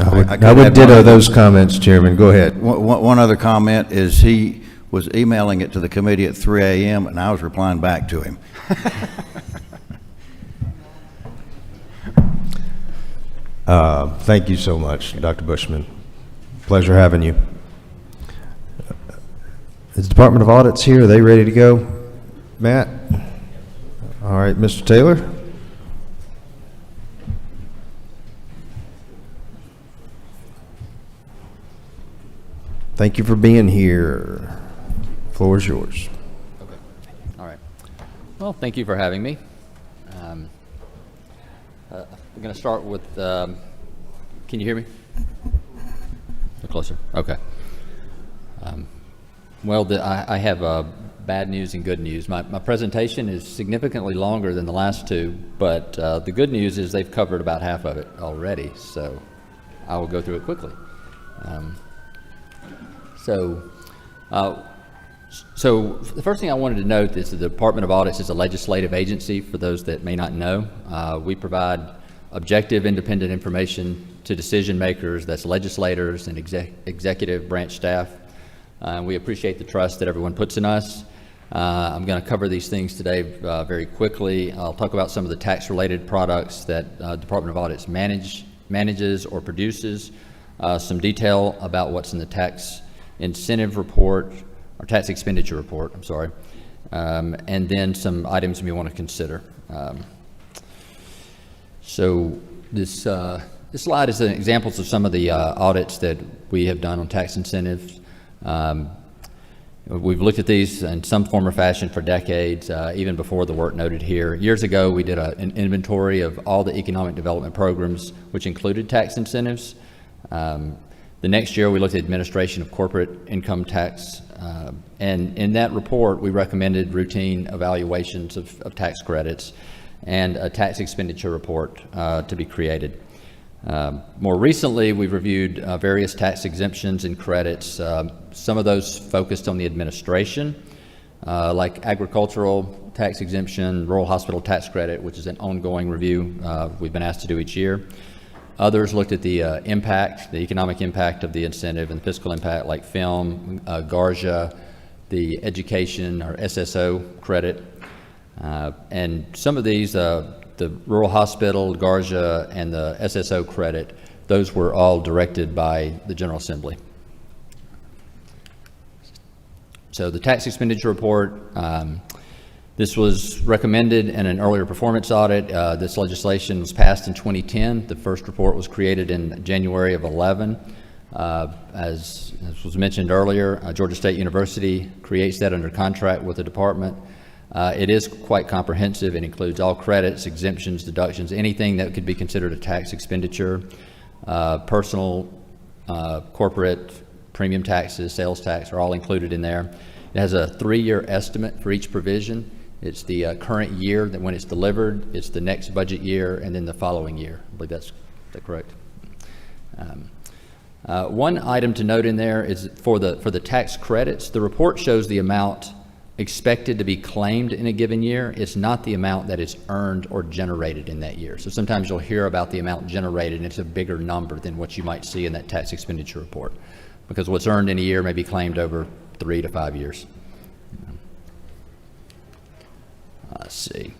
I would ditto those comments, Chairman. Go ahead. One other comment is he was emailing it to the committee at 3 a.m. and I was replying back to him. Thank you so much, Dr. Bushman. Pleasure having you. Is the Department of Audits here? Are they ready to go? Matt? All right, Mr. Taylor? Thank you for being here. Floor is yours. Okay. All right. Well, thank you for having me. I'm going to start with, can you hear me? A closer. Okay. I have bad news and good news. My presentation is significantly longer than the last two, but the good news is they've covered about half of it already, so I will go through it quickly. So the first thing I wanted to note is that the Department of Audits is a legislative agency, for those that may not know. We provide objective, independent information to decision makers, that's legislators and executive branch staff. We appreciate the trust that everyone puts in us. I'm going to cover these things today very quickly. I'll talk about some of the tax-related products that Department of Audits manages or produces, some detail about what's in the tax incentive report, or tax expenditure report, I'm sorry, and then some items we want to consider. So this slide is examples of some of the audits that we have done on tax incentives. We've looked at these in some form or fashion for decades, even before the work noted here. Years ago, we did an inventory of all the economic development programs, which included tax incentives. The next year, we looked at administration of corporate income tax, and in that report, we recommended routine evaluations of tax credits and a tax expenditure report to be created. More recently, we've reviewed various tax exemptions and credits. Some of those focused on the administration, like agricultural tax exemption, rural hospital tax credit, which is an ongoing review we've been asked to do each year. Others looked at the impact, the economic impact of the incentive and the fiscal impact, like film, GARJA, the education or SSO credit. And some of these, the rural hospital, GARJA, and the SSO credit, those were all directed by the General Assembly. So the tax expenditure report, this was recommended in an earlier performance audit. This legislation was passed in 2010. The first report was created in January of 11. As was mentioned earlier, Georgia State University creates that under contract with the department. It is quite comprehensive. It includes all credits, exemptions, deductions, anything that could be considered a tax expenditure, personal, corporate, premium taxes, sales tax are all included in there. It has a 3-year estimate for each provision. It's the current year that when it's delivered, it's the next budget year, and then the following year. I believe is that correct? One item to note in there is for the tax credits, the report shows the amount expected to be claimed in a given year. It's not the amount that is earned or generated in that year. So sometimes you'll hear about the amount generated, and it's a bigger number than what you might see in that tax expenditure report, because what's earned in a year may be claimed over 3 to 5 years. Let's see.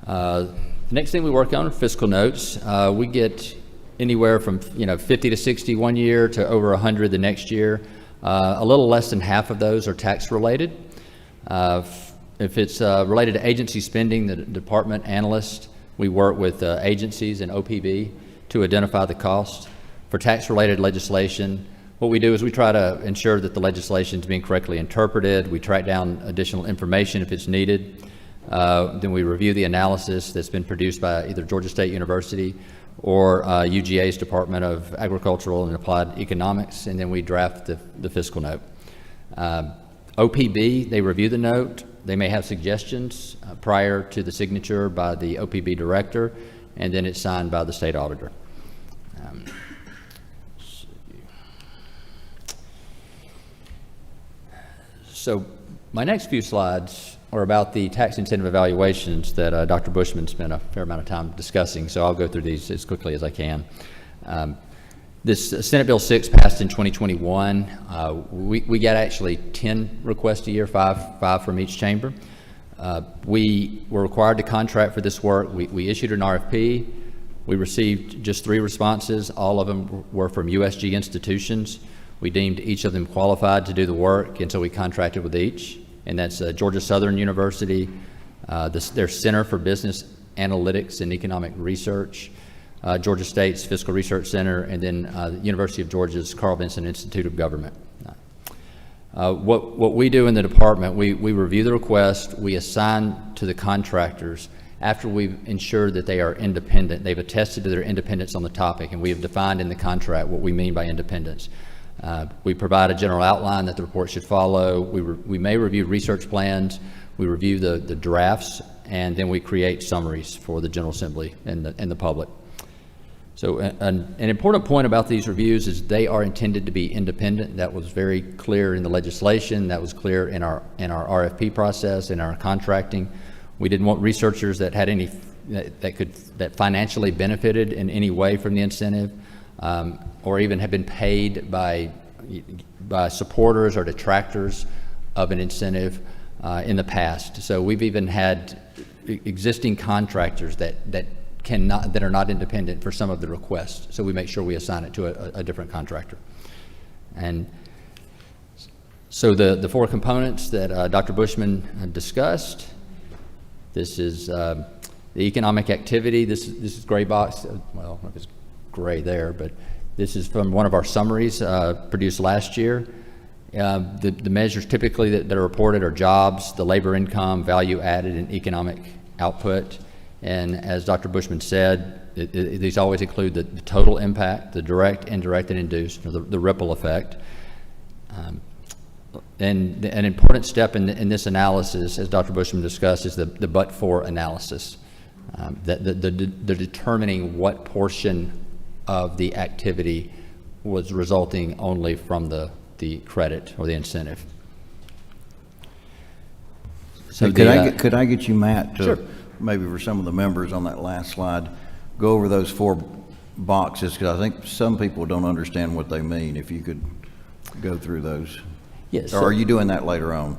The next thing we work on are fiscal notes. We get anywhere from 50 to 60 one year to over 100 the next year. A little less than half of those are tax related. If it's related to agency spending, the department analyst, we work with agencies and OPB to identify the cost. For tax related legislation, what we do is we try to ensure that the legislation is being correctly interpreted. We track down additional information if it's needed. Then we review the analysis that's been produced by either Georgia State University or UGA's Department of Agricultural and Applied Economics, and then we draft the fiscal note. OPB, they review the note. They may have suggestions prior to the signature by the OPB director, and then it's signed by the state auditor. So my next few slides are about the tax incentive evaluations that Dr. Bushman spent a fair amount of time discussing, so I'll go through these as quickly as I can. This Senate Bill 6 passed in 2021. We get actually 10 requests a year, five from each chamber. We were required to contract for this work. We issued an RFP. We received just 3 responses. All of them were from USG institutions. We deemed each of them qualified to do the work, and so we contracted with each. And that's Georgia Southern University, their Center for Business Analytics and Economic Research, Georgia State's Fiscal Research Center, and then the University of Georgia's Carl Vinson Institute of Government. What we do in the department, we review the request, we assign to the contractors after we've ensured that they are independent. They've attested to their independence on the topic, and we have defined in the contract what we mean by independence. We provide a general outline that the report should follow. We may review research plans, we review the drafts, and then we create summaries for the General Assembly and the public. So an important point about these reviews is they are intended to be independent. That was very clear in the legislation. That was clear in our RFP process, in our contracting. We didn't want researchers that had any that financially benefited in any way from the incentive, or even have been paid by supporters or detractors of an incentive in the past. So we've even had existing contractors that are not independent for some of the requests. So we make sure we assign it to a different contractor. And so the 4 components that Dr. Bushman discussed. This is the economic activity. This is gray box. Well, it's gray there, but this is from one of our summaries produced last year. The measures typically that are reported are jobs, the labor income, value added, and economic output. And as Dr. Bushman said, these always include the total impact, the direct, indirect, and induced, or the ripple effect. And an important step in this analysis, as Dr. Bushman discussed, is the but-for analysis, the determining what portion of the activity was resulting only from the credit or the incentive. So could I get you, Matt, to Sure. maybe for some of the members on that last slide, go over those 4 boxes, because I think some people don't understand what they mean. If you could go through those. Yes. Or are you doing that later on?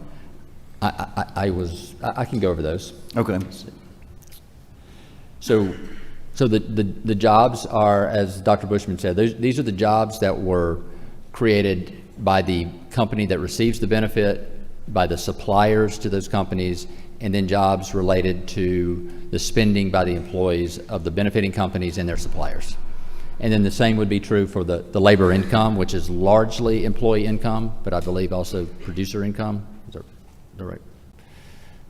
I can go over those. Okay. So the jobs are, as Dr. Bushman said, these are the jobs that were created by the company that receives the benefit, by the suppliers to those companies, and then jobs related to the spending by the employees of the benefiting companies and their suppliers. And then the same would be true for the labor income, which is largely employee income, but I believe also producer income. Is that right?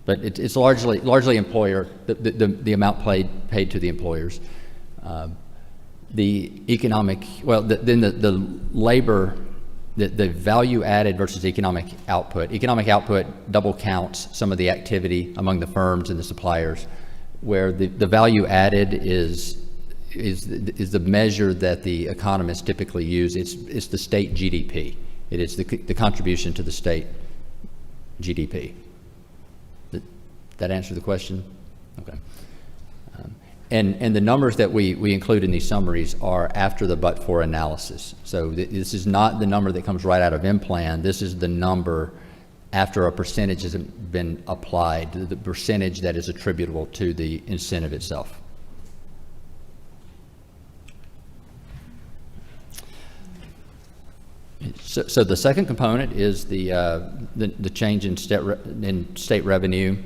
But it's largely employer, the amount paid to the employers. The economic, well, then the labor, the value added versus economic output. Economic output double counts some of the activity among the firms and the suppliers, where the value added is the measure that the economists typically use. It's the state GDP. It is the contribution to the state GDP. That answer the question? Okay. And the numbers that we include in these summaries are after the but-for analysis. So this is not the number that comes right out of M-Plan. This is the number after a percentage has been applied, the percentage that is attributable to the incentive itself. So the second component is the change in state revenue.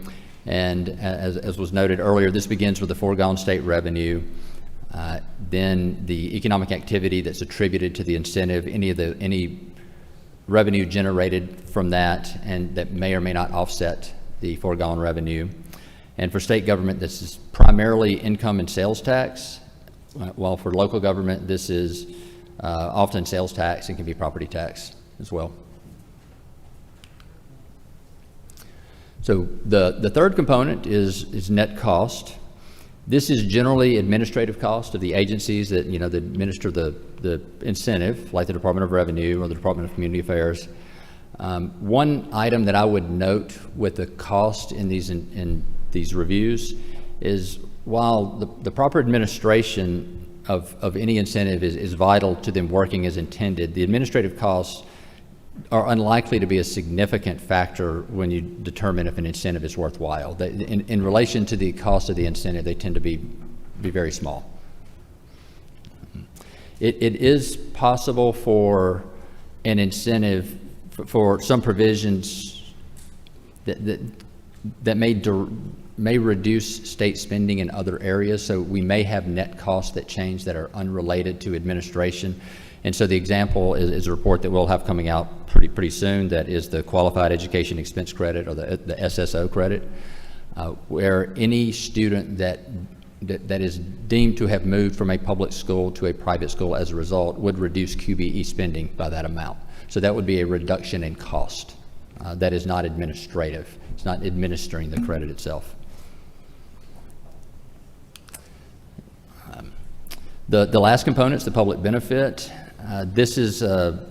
And as was noted earlier, this begins with the foregone state revenue, then the economic activity that's attributed to the incentive, any revenue generated from that, and that may or may not offset the foregone revenue. And for state government, this is primarily income and sales tax, while for local government, this is often sales tax and can be property tax as well. So the third component is net cost. This is generally administrative cost of the agencies that that administer the incentive, like the Department of Revenue or the Department of Community Affairs. One item that I would note with the cost in these reviews is while the proper administration of any incentive is vital to them working as intended, the administrative costs are unlikely to be a significant factor when you determine if an incentive is worthwhile. In relation to the cost of the incentive, they tend to be very small. It is possible for an incentive, for some provisions that may reduce state spending in other areas, so we may have net costs that change that are unrelated to administration. And so the example is a report that we'll have coming out pretty soon, that is the Qualified Education Expense Credit, or the SSO credit, where any student that is deemed to have moved from a public school to a private school as a result would reduce QBE spending by that amount. So that would be a reduction in cost. That is not administrative. It's not administering the credit itself. The last component is the public benefit. This is a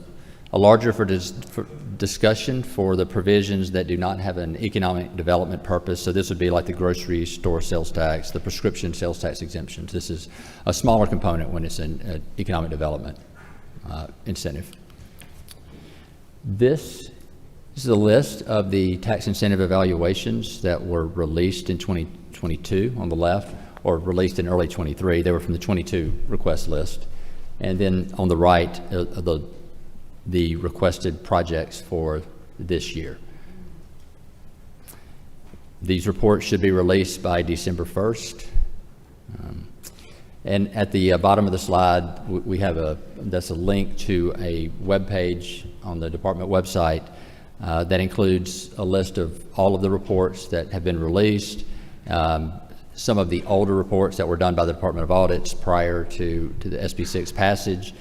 larger for discussion for the provisions that do not have an economic development purpose. So this would be like the grocery store sales tax, the prescription sales tax exemptions. This is a smaller component when it's an economic development incentive. This is a list of the tax incentive evaluations that were released in 2022 on the left, or released in early 23. They were from the 22 request list. And then on the right, the requested projects for this year. These reports should be released by December 1st. And at the bottom of the slide, we have that's a link to a web page on the department website that includes a list of all of the reports that have been released, some of the older reports that were done by the Department of Audits prior to the SB 6 passage.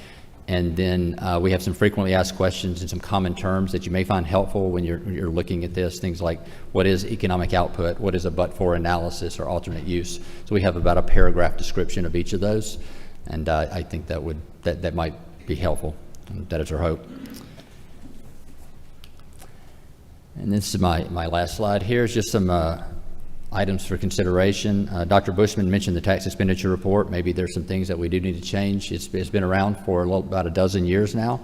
And then we have some frequently asked questions and some common terms that you may find helpful when you're looking at this. Things like, what is economic output? What is a but-for analysis or alternate use? So we have about a paragraph description of each of those. And I think that might be helpful. And that is our hope. And this is my last slide here. Is just some items for consideration. Dr. Bushman mentioned the tax expenditure report. Maybe there's some things that we do need to change. It's been around for about a dozen years now.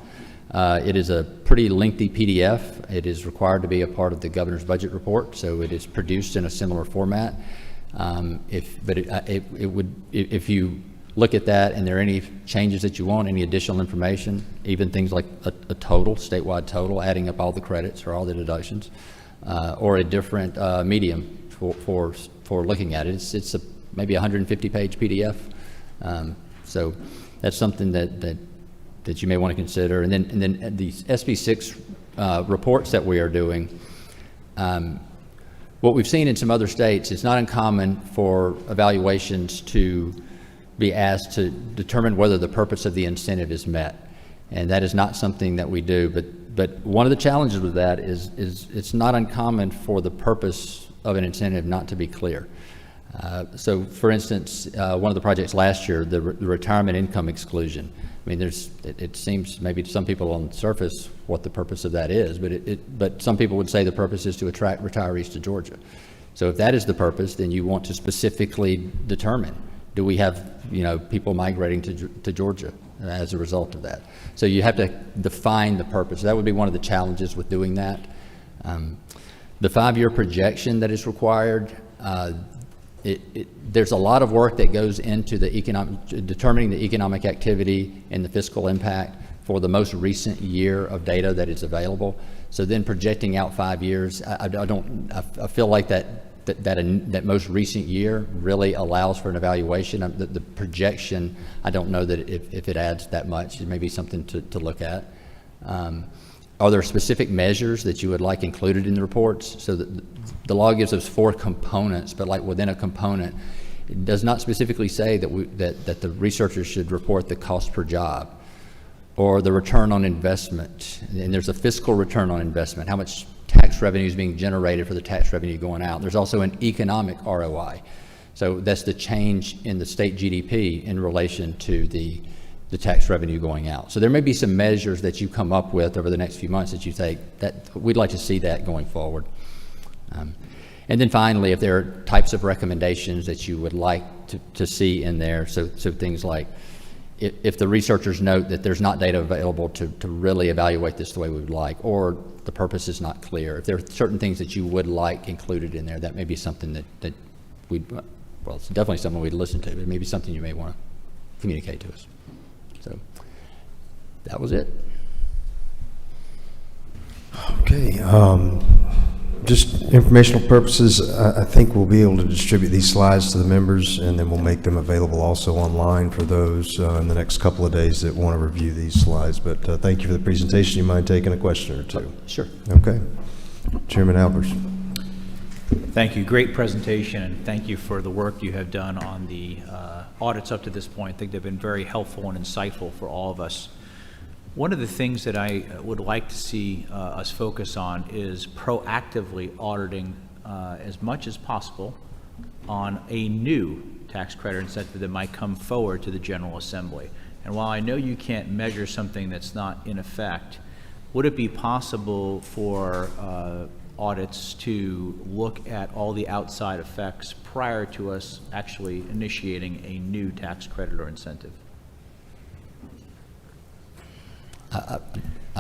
It is a pretty lengthy PDF. It is required to be a part of the governor's budget report, so it is produced in a similar format. If you look at that and there are any changes that you want, any additional information, even things like a total, statewide total, adding up all the credits or all the deductions, or a different medium for looking at it. It's maybe a 150-page PDF. So that's something that you may want to consider. And then the SB 6 reports that we are doing, what we've seen in some other states, it's not uncommon for evaluations to be asked to determine whether the purpose of the incentive is met. And that is not something that we do. But one of the challenges with that is it's not uncommon for the purpose of an incentive not to be clear. So, for instance, one of the projects last year, the retirement income exclusion. I mean, it seems maybe to some people on the surface what the purpose of that is, but some people would say the purpose is to attract retirees to Georgia. So if that is the purpose, then you want to specifically determine, do we have, people migrating to Georgia as a result of that? So you have to define the purpose. That would be one of the challenges with doing that. The 5-year projection that is required, there's a lot of work that goes into determining the economic activity and the fiscal impact for the most recent year of data that is available. So then projecting out 5 years, I feel like that most recent year really allows for an evaluation. The projection, I don't know that if it adds that much. It may be something to look at. Are there specific measures that you would like included in the reports? So the law gives us 4 components, but like within a component, it does not specifically say that the researchers should report the cost per job or the return on investment. And there's a fiscal return on investment, how much tax revenue is being generated for the tax revenue going out. There's also an economic ROI. So that's the change in the state GDP in relation to the tax revenue going out. So there may be some measures that you come up with over the next few months that you think that we'd like to see that going forward. And then finally, if there are types of recommendations that you would like to see in there, so things like if the researchers note that there's not data available to really evaluate this the way we would like, or the purpose is not clear, if there are certain things that you would like included in there, that may be something that it's definitely something we'd listen to, but it may be something you may want to communicate to us. So that was it. Okay. Just informational purposes, I think we'll be able to distribute these slides to the members, and then we'll make them available also online for those in the next couple of days that want to review these slides. But thank you for the presentation. You mind taking a question or two? Sure. Okay. Chairman Albers. Thank you. Great presentation, and thank you for the work you have done on the audits up to this point. I think they've been very helpful and insightful for all of us. One of the things that I would like to see us focus on is proactively auditing as much as possible on a new tax credit incentive that might come forward to the General Assembly. And while I know you can't measure something that's not in effect, would it be possible for audits to look at all the outside effects prior to us actually initiating a new tax credit or incentive?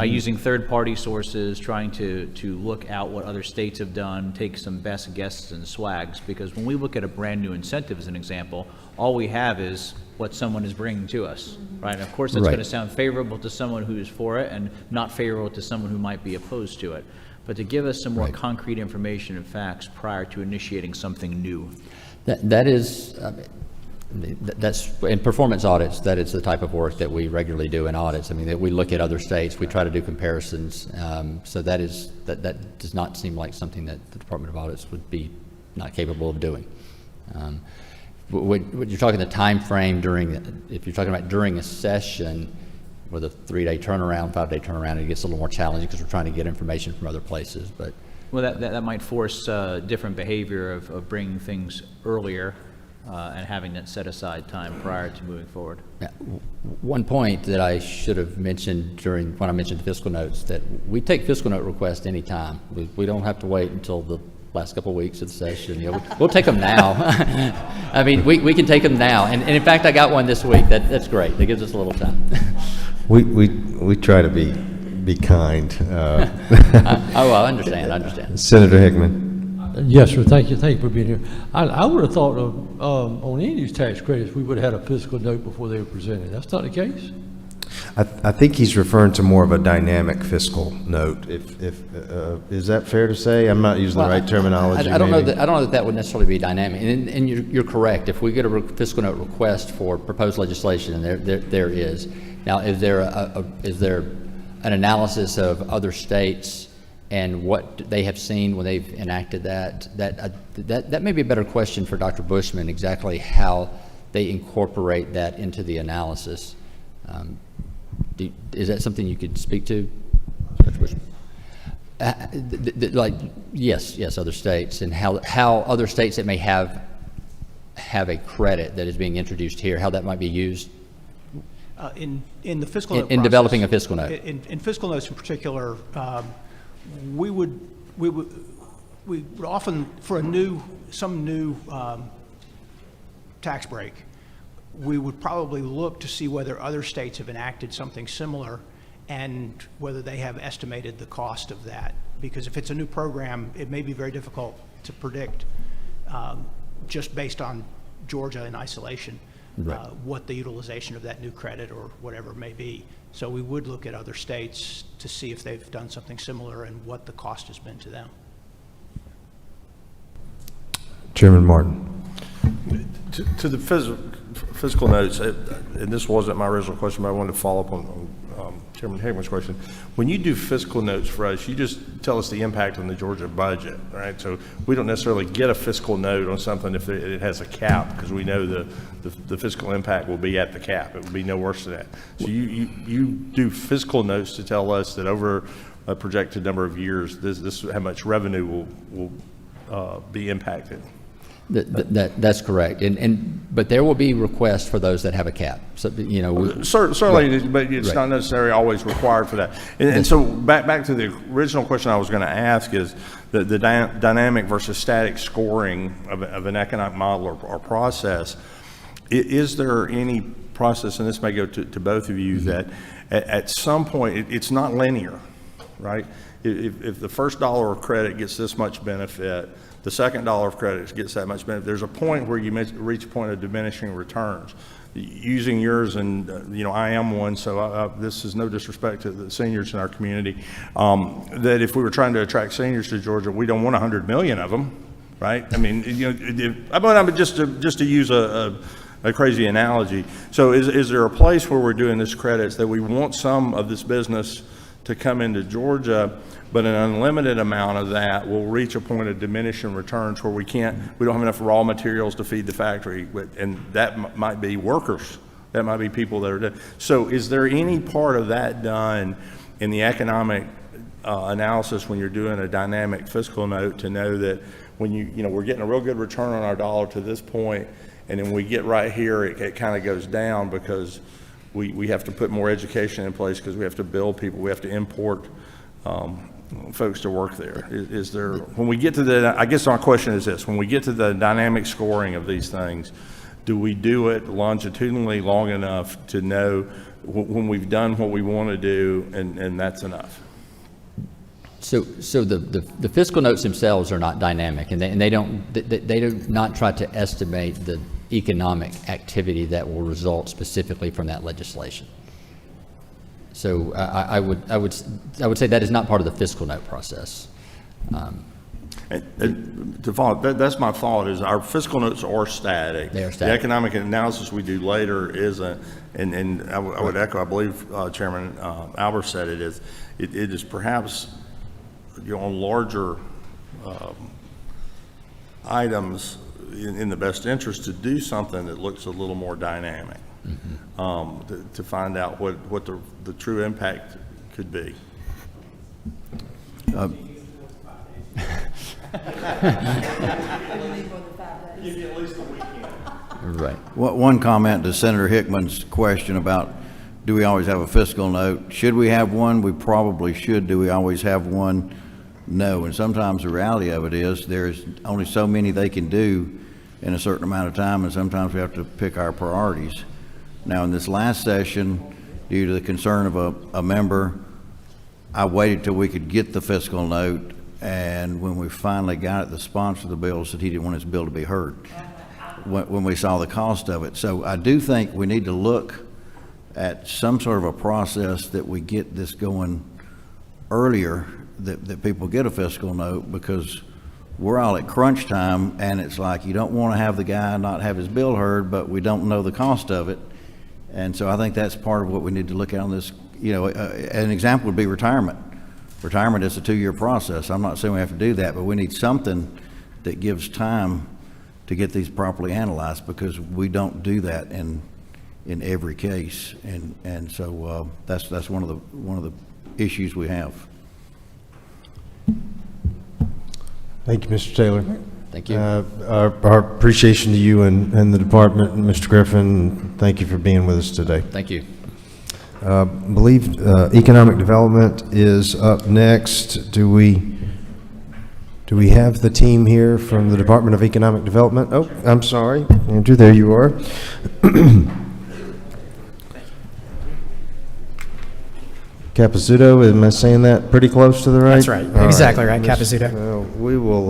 Using third-party sources, trying to look out what other states have done, take some best guesses and swags, because when we look at a brand new incentive as an example, all we have is what someone is bringing to us, right? And of course, that's going to sound favorable to someone who is for it and not favorable to someone who might be opposed to it. But to give us some more concrete information and facts prior to initiating something new. That is, that's in performance audits. That is the type of work that we regularly do in audits. I mean, that we look at other states, we try to do comparisons. So that does not seem like something that the Department of Audits would be not capable of doing. When you're talking the time frame if you're talking about during a session with a 3-day turnaround, 5-day turnaround, it gets a little more challenging because we're trying to get information from other places. But well, that might force different behavior of bringing things earlier. And having that set aside time prior to moving forward. Yeah. One point that I should have mentioned when I mentioned the fiscal notes, that we take fiscal note requests anytime. We don't have to wait until the last couple of weeks of the session. We'll take them now. I mean, we can take them now. And in fact, I got one this week. That's great. That gives us a little time. We try to be kind. I understand. Senator Hickman. Yes, sir. Thank you for being here. I would have thought on any of these tax credits, we would have had a fiscal note before they were presented. That's not the case? I think he's referring to more of a dynamic fiscal note. Is that fair to say? I'm not using the right terminology. I don't know that would necessarily be dynamic. And you're correct. If we get a fiscal note request for proposed legislation, and there is. Now, is there an analysis of other states and what they have seen when they've enacted that may be a better question for Dr. Bushman, exactly how they incorporate that into the analysis. Is that something you could speak to, Dr. Bushman? Like, yes, other states, and how other states that may have a credit that is being introduced here, how that might be used In the fiscal note in process, developing a fiscal note. In fiscal notes in particular, we would often, for some new tax break, we would probably look to see whether other states have enacted something similar and whether they have estimated the cost of that. Because if it's a new program, it may be very difficult to predict, just based on Georgia in isolation, Right. What the utilization of that new credit or whatever may be. So we would look at other states to see if they've done something similar and what the cost has been to them. Chairman Martin. To the fiscal notes, and this wasn't my original question, but I wanted to follow up on Chairman Hickman's question. When you do fiscal notes for us, you just tell us the impact on the Georgia budget, right? So we don't necessarily get a fiscal note on something if it has a cap, because we know the fiscal impact will be at the cap. It will be no worse than that. So you do fiscal notes to tell us that over a projected number of years, this how much revenue will be impacted. That's correct, but there will be requests for those that have a cap. So Certainly, but it's not necessarily always required for that. And so back to the original question I was going to ask is the dynamic versus static scoring of an economic model or process. Is there any process, and this may go to both of you, that at some point it's not linear, right? If the first dollar of credit gets this much benefit, the second dollar of credit gets that much benefit. There's a point where you reach a point of diminishing returns. Using yours, and I am one, so this is no disrespect to the seniors in our community, that if we were trying to attract seniors to Georgia, we don't want 100 million of them, right? I mean, just to use a crazy analogy. So is there a place where we're doing this credits that we want some of this business to come into Georgia, but an unlimited amount of that will reach a point of diminishing returns where we don't have enough raw materials to feed the factory, and that might be workers, that might be people that are dead. So is there any part of that done in the economic analysis when you're doing a dynamic fiscal note to know that when we're getting a real good return on our dollar to this point, and then we get right here, it kind of goes down because we have to put more education in place because we have to build people, we have to import folks to work there. Is there, when we get to I guess my question is this, when we get to the dynamic scoring of these things, do we do it longitudinally long enough to know when we've done what we want to do and that's enough? So the fiscal notes themselves are not dynamic, and they do not try to estimate the economic activity that will result specifically from that legislation. So I would say that is not part of the fiscal note process. And to follow, that's my thought, is our fiscal notes are static. They are static. The economic analysis we do later isn't, and I would echo, I believe Chairman Albert said it is perhaps on larger items in the best interest to do something that looks a little more dynamic, to find out what the true impact could be. Right. One comment to Senator Hickman's question about, do we always have a fiscal note? Should we have one? We probably should. Do we always have one? No. And sometimes the reality of it is there's only so many they can do in a certain amount of time, and sometimes we have to pick our priorities. Now, in this last session, due to the concern of a member, I waited till we could get the fiscal note, and when we finally got it, the sponsor of the bill said he didn't want his bill to be heard when we saw the cost of it. So I do think we need to look at some sort of a process that we get this going earlier, that people get a fiscal note, because we're all at crunch time, and it's like you don't want to have the guy not have his bill heard, but we don't know the cost of it. And so I think that's part of what we need to look at on this. An example would be retirement. retirement is a 2-year process. I'm not saying we have to do that, but we need something that gives time to get these properly analyzed, because we don't do that in every case. And so that's one of the issues we have. Thank you, Mr. Taylor. Thank you. Our appreciation to you and the department, and Mr. Griffin. Thank you for being with us today. Thank you. Believe economic development is up next. Do we have the team here from the Department of Economic Development? Oh, I'm sorry, Andrew, there you are. Capizzuto, am I saying that pretty close to the right? That's right. All Exactly right, Capizzuto. Well, we will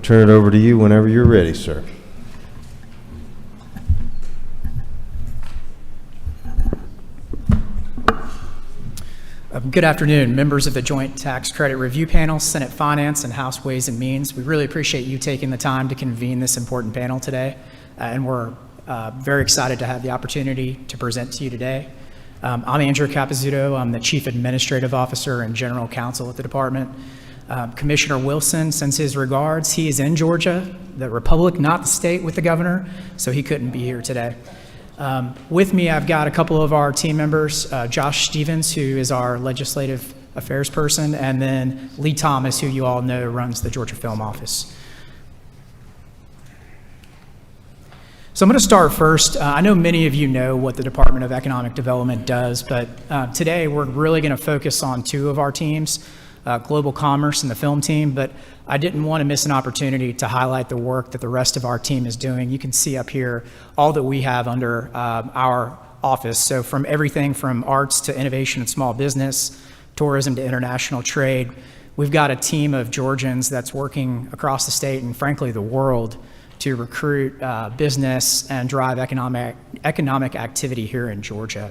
turn it over to you whenever you're ready, sir. Good afternoon, members of the Joint Tax Credit Review Panel, Senate Finance, and House Ways and Means. We really appreciate you taking the time to convene this important panel today, and we're very excited to have the opportunity to present to you today. I'm Andrew Capizzuto. I'm the Chief Administrative Officer and General Counsel at the department. Commissioner Wilson sends his regards. He is in Georgia, the Republic, not the state, with the governor, so he couldn't be here today. With me, I've got a couple of our team members, Josh Stevens, who is our legislative affairs person, and then Lee Thomas, who you all know runs the Georgia Film Office. So I'm going to start first. I know many of you know what the Department of Economic Development does, but today we're really going to focus on two of our teams, Global Commerce and the film team, but I didn't want to miss an opportunity to highlight the work that the rest of our team is doing. You can see up here all that we have under our office. So from everything from arts to innovation and small business, tourism to international trade, we've got a team of Georgians that's working across the state and frankly the world to recruit business and drive economic activity here in Georgia.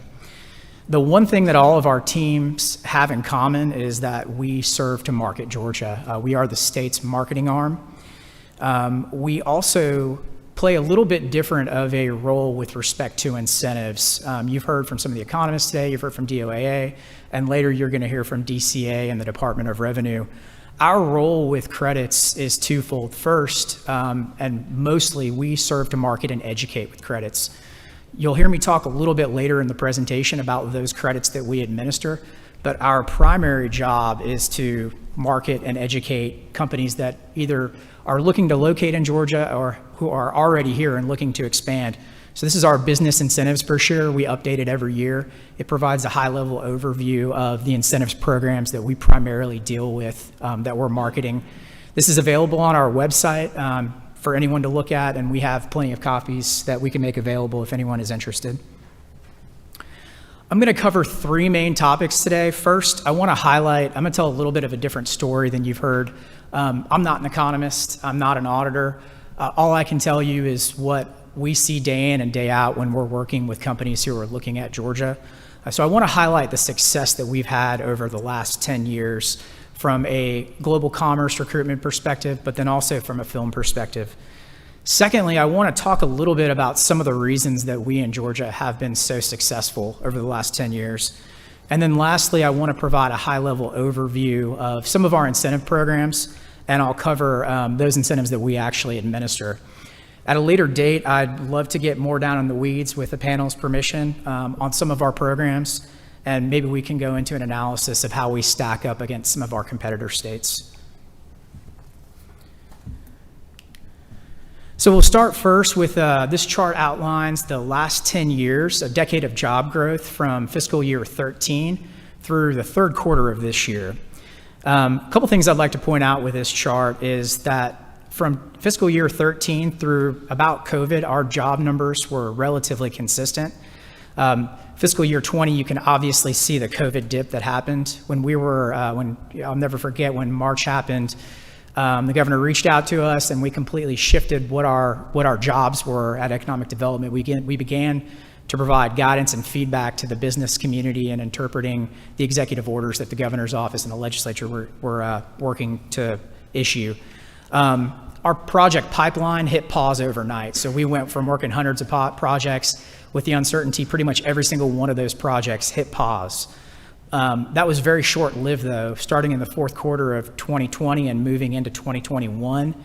The one thing that all of our teams have in common is that we serve to market Georgia. We are the state's marketing arm. We also play a little bit different of a role with respect to incentives. You've heard from some of the economists today, you've heard from DOAA, and later you're going to hear from DCA and the Department of Revenue. Our role with credits is twofold. First, and mostly, we serve to market and educate with credits. You'll hear me talk a little bit later in the presentation about those credits that we administer, but our primary job is to market and educate companies that either are looking to locate in Georgia or who are already here and looking to expand. So this is our business incentives brochure. We update it every year. It provides a high-level overview of the incentives programs that we primarily deal with that we're marketing. This is available on our website for anyone to look at, and we have plenty of copies that we can make available if anyone is interested. I'm going to cover three main topics today. First, I'm going to tell a little bit of a different story than you've heard. I'm not an economist. I'm not an auditor. All I can tell you is what we see day in and day out when we're working with companies who are looking at Georgia. So I want to highlight the success that we've had over the last 10 years from a global commerce recruitment perspective, but then also from a film perspective. Secondly, I want to talk a little bit about some of the reasons that we in Georgia have been so successful over the last 10 years. And then lastly, I want to provide a high-level overview of some of our incentive programs, and I'll cover those incentives that we actually administer. At a later date, I'd love to get more down in the weeds with the panel's permission on some of our programs, and maybe we can go into an analysis of how we stack up against some of our competitor states. So we'll start first with this chart outlines the last 10 years, a decade of job growth from fiscal year 13 through the third quarter of this year. A couple things I'd like to point out with this chart is that from fiscal year 13 through about COVID, our job numbers were relatively consistent. Fiscal year 20, you can obviously see the COVID dip that happened when I'll never forget when March happened. The governor reached out to us and we completely shifted what our jobs were at economic development. We began to provide guidance and feedback to the business community in interpreting the executive orders that the governor's office and the legislature were working to issue. Our project pipeline hit pause overnight. So we went from working hundreds of projects with the uncertainty, pretty much every single one of those projects hit pause. That was very short-lived, though, starting in the fourth quarter of 2020 and moving into 2021.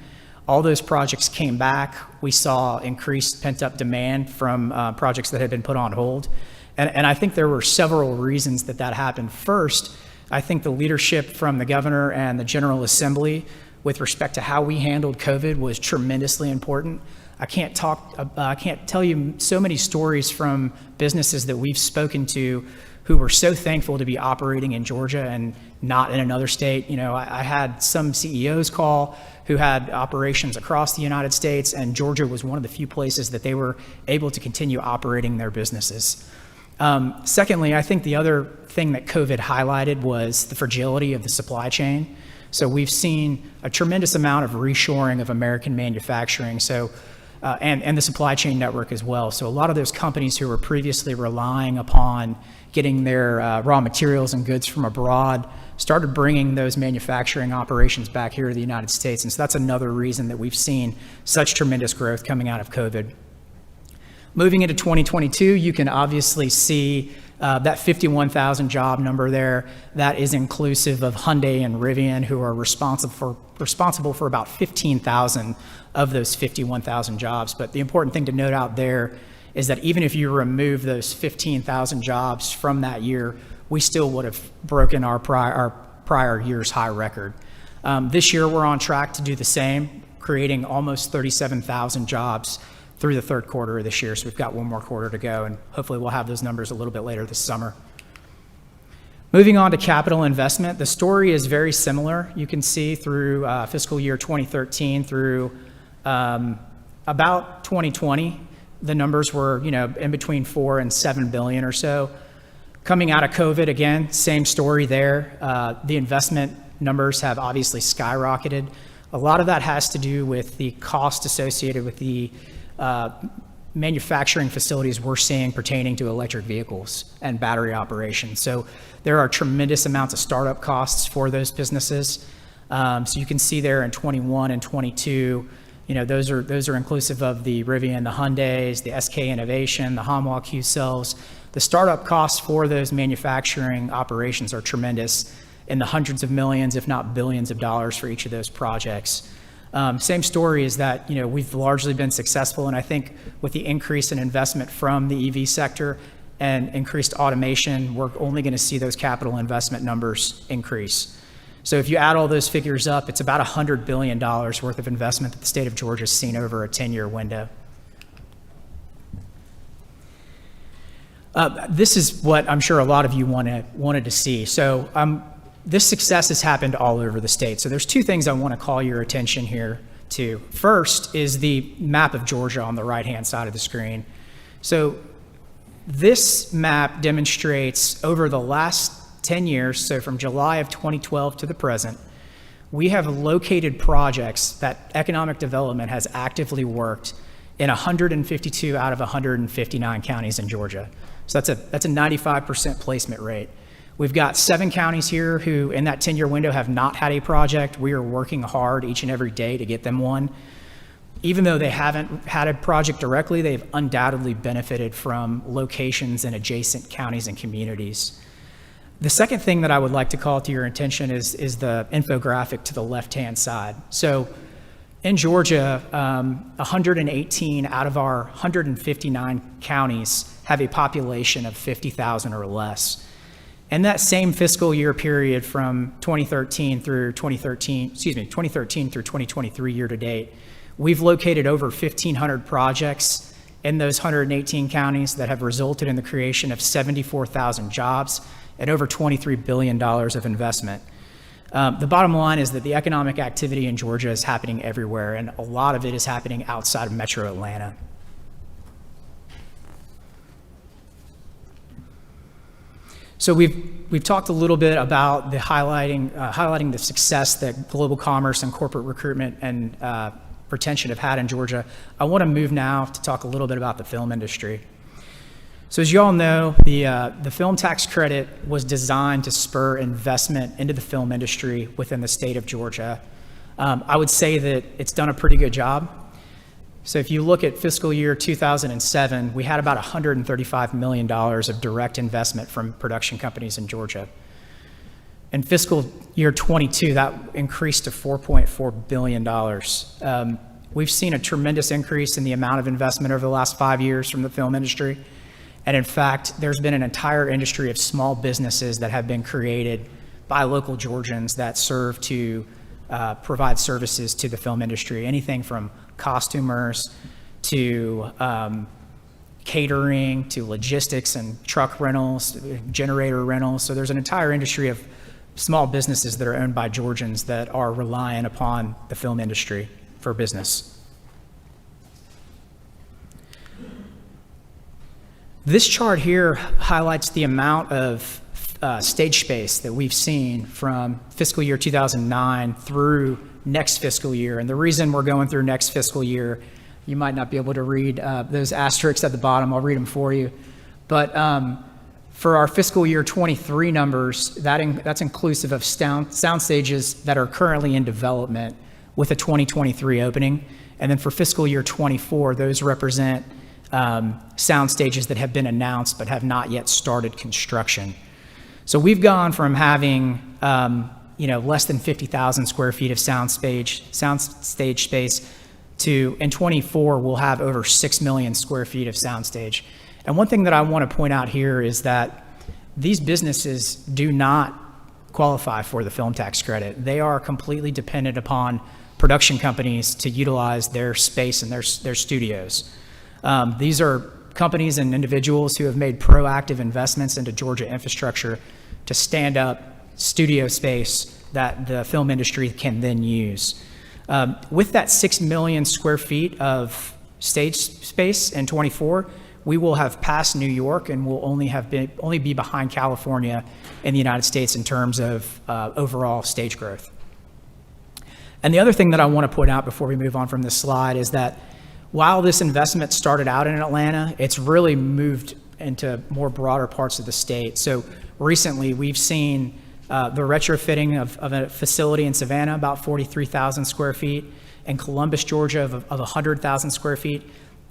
All those projects came back. We saw increased pent-up demand from projects that had been put on hold. And I think there were several reasons that happened. First, I think the leadership from the governor and the General Assembly with respect to how we handled COVID was tremendously important. I can't tell you so many stories from businesses that we've spoken to who were so thankful to be operating in Georgia and not in another state. You know, I had some CEOs call who had operations across the United States, and Georgia was one of the few places that they were able to continue operating their businesses. Secondly, I think the other thing that COVID highlighted was the fragility of the supply chain. So we've seen a tremendous amount of reshoring of American manufacturing. So and the supply chain network as well. So a lot of those companies who were previously relying upon getting their raw materials and goods from abroad started bringing those manufacturing operations back here to the United States. And so that's another reason that we've seen such tremendous growth coming out of COVID. Moving into 2022, you can obviously see that 51,000 job number there. That is inclusive of Hyundai and Rivian, who are responsible for about 15,000 of those 51,000 jobs. But the important thing to note out there is that even if you remove those 15,000 jobs from that year, we still would have broken our prior year's high record. This year, we're on track to do the same, creating almost 37,000 jobs through the third quarter of this year. So we've got one more quarter to go, and hopefully we'll have those numbers a little bit later this summer. Moving on to capital investment, the story is very similar. You can see through fiscal year 2013 through about 2020, the numbers were, you know, in between 4 and 7 billion or so. Coming out of COVID, again, same story there. The investment numbers have obviously skyrocketed. A lot of that has to do with the cost associated with the manufacturing facilities we're seeing pertaining to electric vehicles and battery operations. So there are tremendous amounts of startup costs for those businesses. So you can see there in 21 and 22, you know, those are inclusive of the Rivian, the Hyundais, the SK Innovation, the Hanwha Q-Cells. The startup costs for those manufacturing operations are tremendous, in the hundreds of millions, if not billions of dollars for each of those projects. Same story is that, you know, we've largely been successful, and I think with the increase in investment from the EV sector and increased automation, we're only going to see those capital investment numbers increase. So if you add all those figures up, it's about $100 billion worth of investment that the state of Georgia has seen over a 10-year window. This is what I'm sure a lot of you wanted to see. So this success has happened all over the state. So there's two things I want to call your attention here to. First is the map of Georgia on the right-hand side of the screen. So this map demonstrates over the last 10 years, so from July of 2012 to the present, we have located projects that economic development has actively worked in 152 out of 159 counties in Georgia. So that's a 95% placement rate. We've got 7 counties here who, in that 10-year window, have not had a project. We are working hard each and every day to get them one. Even though they haven't had a project directly, they've undoubtedly benefited from locations in adjacent counties and communities. The second thing that I would like to call to your attention is the infographic to the left-hand side. So in Georgia, 118 out of our 159 counties have a population of 50,000 or less. In that same fiscal year period from 2013 through 2023 year to date, we've located over 1,500 projects in those 118 counties that have resulted in the creation of 74,000 jobs and over $23 billion of investment. The bottom line is that the economic activity in Georgia is happening everywhere, and a lot of it is happening outside of Metro Atlanta. So we've talked a little bit about the highlighting the success that global commerce and corporate recruitment and retention have had in Georgia. I want to move now to talk a little bit about the film industry. So as you all know, the film tax credit was designed to spur investment into the film industry within the state of Georgia. I would say that it's done a pretty good job. So if you look at fiscal year 2007, we had about $135 million of direct investment from production companies in Georgia. In fiscal year 22, that increased to $4.4 billion. We've seen a tremendous increase in the amount of investment over the last 5 years from the film industry. And in fact, there's been an entire industry of small businesses that have been created by local Georgians that serve to provide services to the film industry. Anything from costumers to catering to logistics and truck rentals, generator rentals. So there's an entire industry of small businesses that are owned by Georgians that are reliant upon the film industry for business. This chart here highlights the amount of stage space that we've seen from fiscal year 2009 through next fiscal year. And the reason we're going through next fiscal year, you might not be able to read those asterisks at the bottom. I'll read them for you. But for our fiscal year 23 numbers, that's inclusive of sound stages that are currently in development with a 2023 opening. And then for fiscal year 24, those represent sound stages that have been announced but have not yet started construction. So we've gone from having less than 50,000 square feet of sound stage space to, in 24, we'll have over 6 million square feet of sound stage. And one thing that I want to point out here is that these businesses do not qualify for the film tax credit. They are completely dependent upon production companies to utilize their space and their studios. These are companies and individuals who have made proactive investments into Georgia infrastructure to stand up studio space that the film industry can then use. With that 6 million square feet of stage space in 24, we will have passed New York and will only be behind California in the United States in terms of overall stage growth. And the other thing that I want to point out before we move on from this slide is that while this investment started out in Atlanta, it's really moved into more broader parts of the state. So recently we've seen the retrofitting of a facility in Savannah, about 43,000 square feet, in Columbus, Georgia, of 100,000 square feet.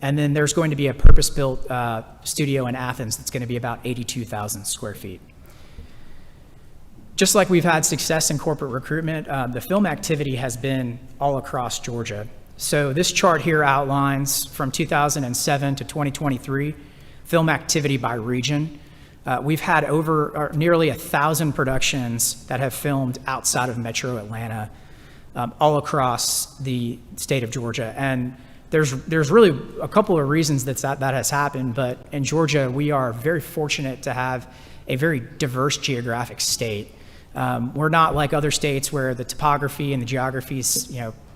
And then there's going to be a purpose-built studio in Athens that's going to be about 82,000 square feet. Just like we've had success in corporate recruitment, the film activity has been all across Georgia. So this chart here outlines from 2007 to 2023, film activity by region. We've had nearly 1,000 productions that have filmed outside of Metro Atlanta, all across the state of Georgia. And there's really a couple of reasons that has happened, but in Georgia, we are very fortunate to have a very diverse geographic state. We're not like other states where the topography and the geography is,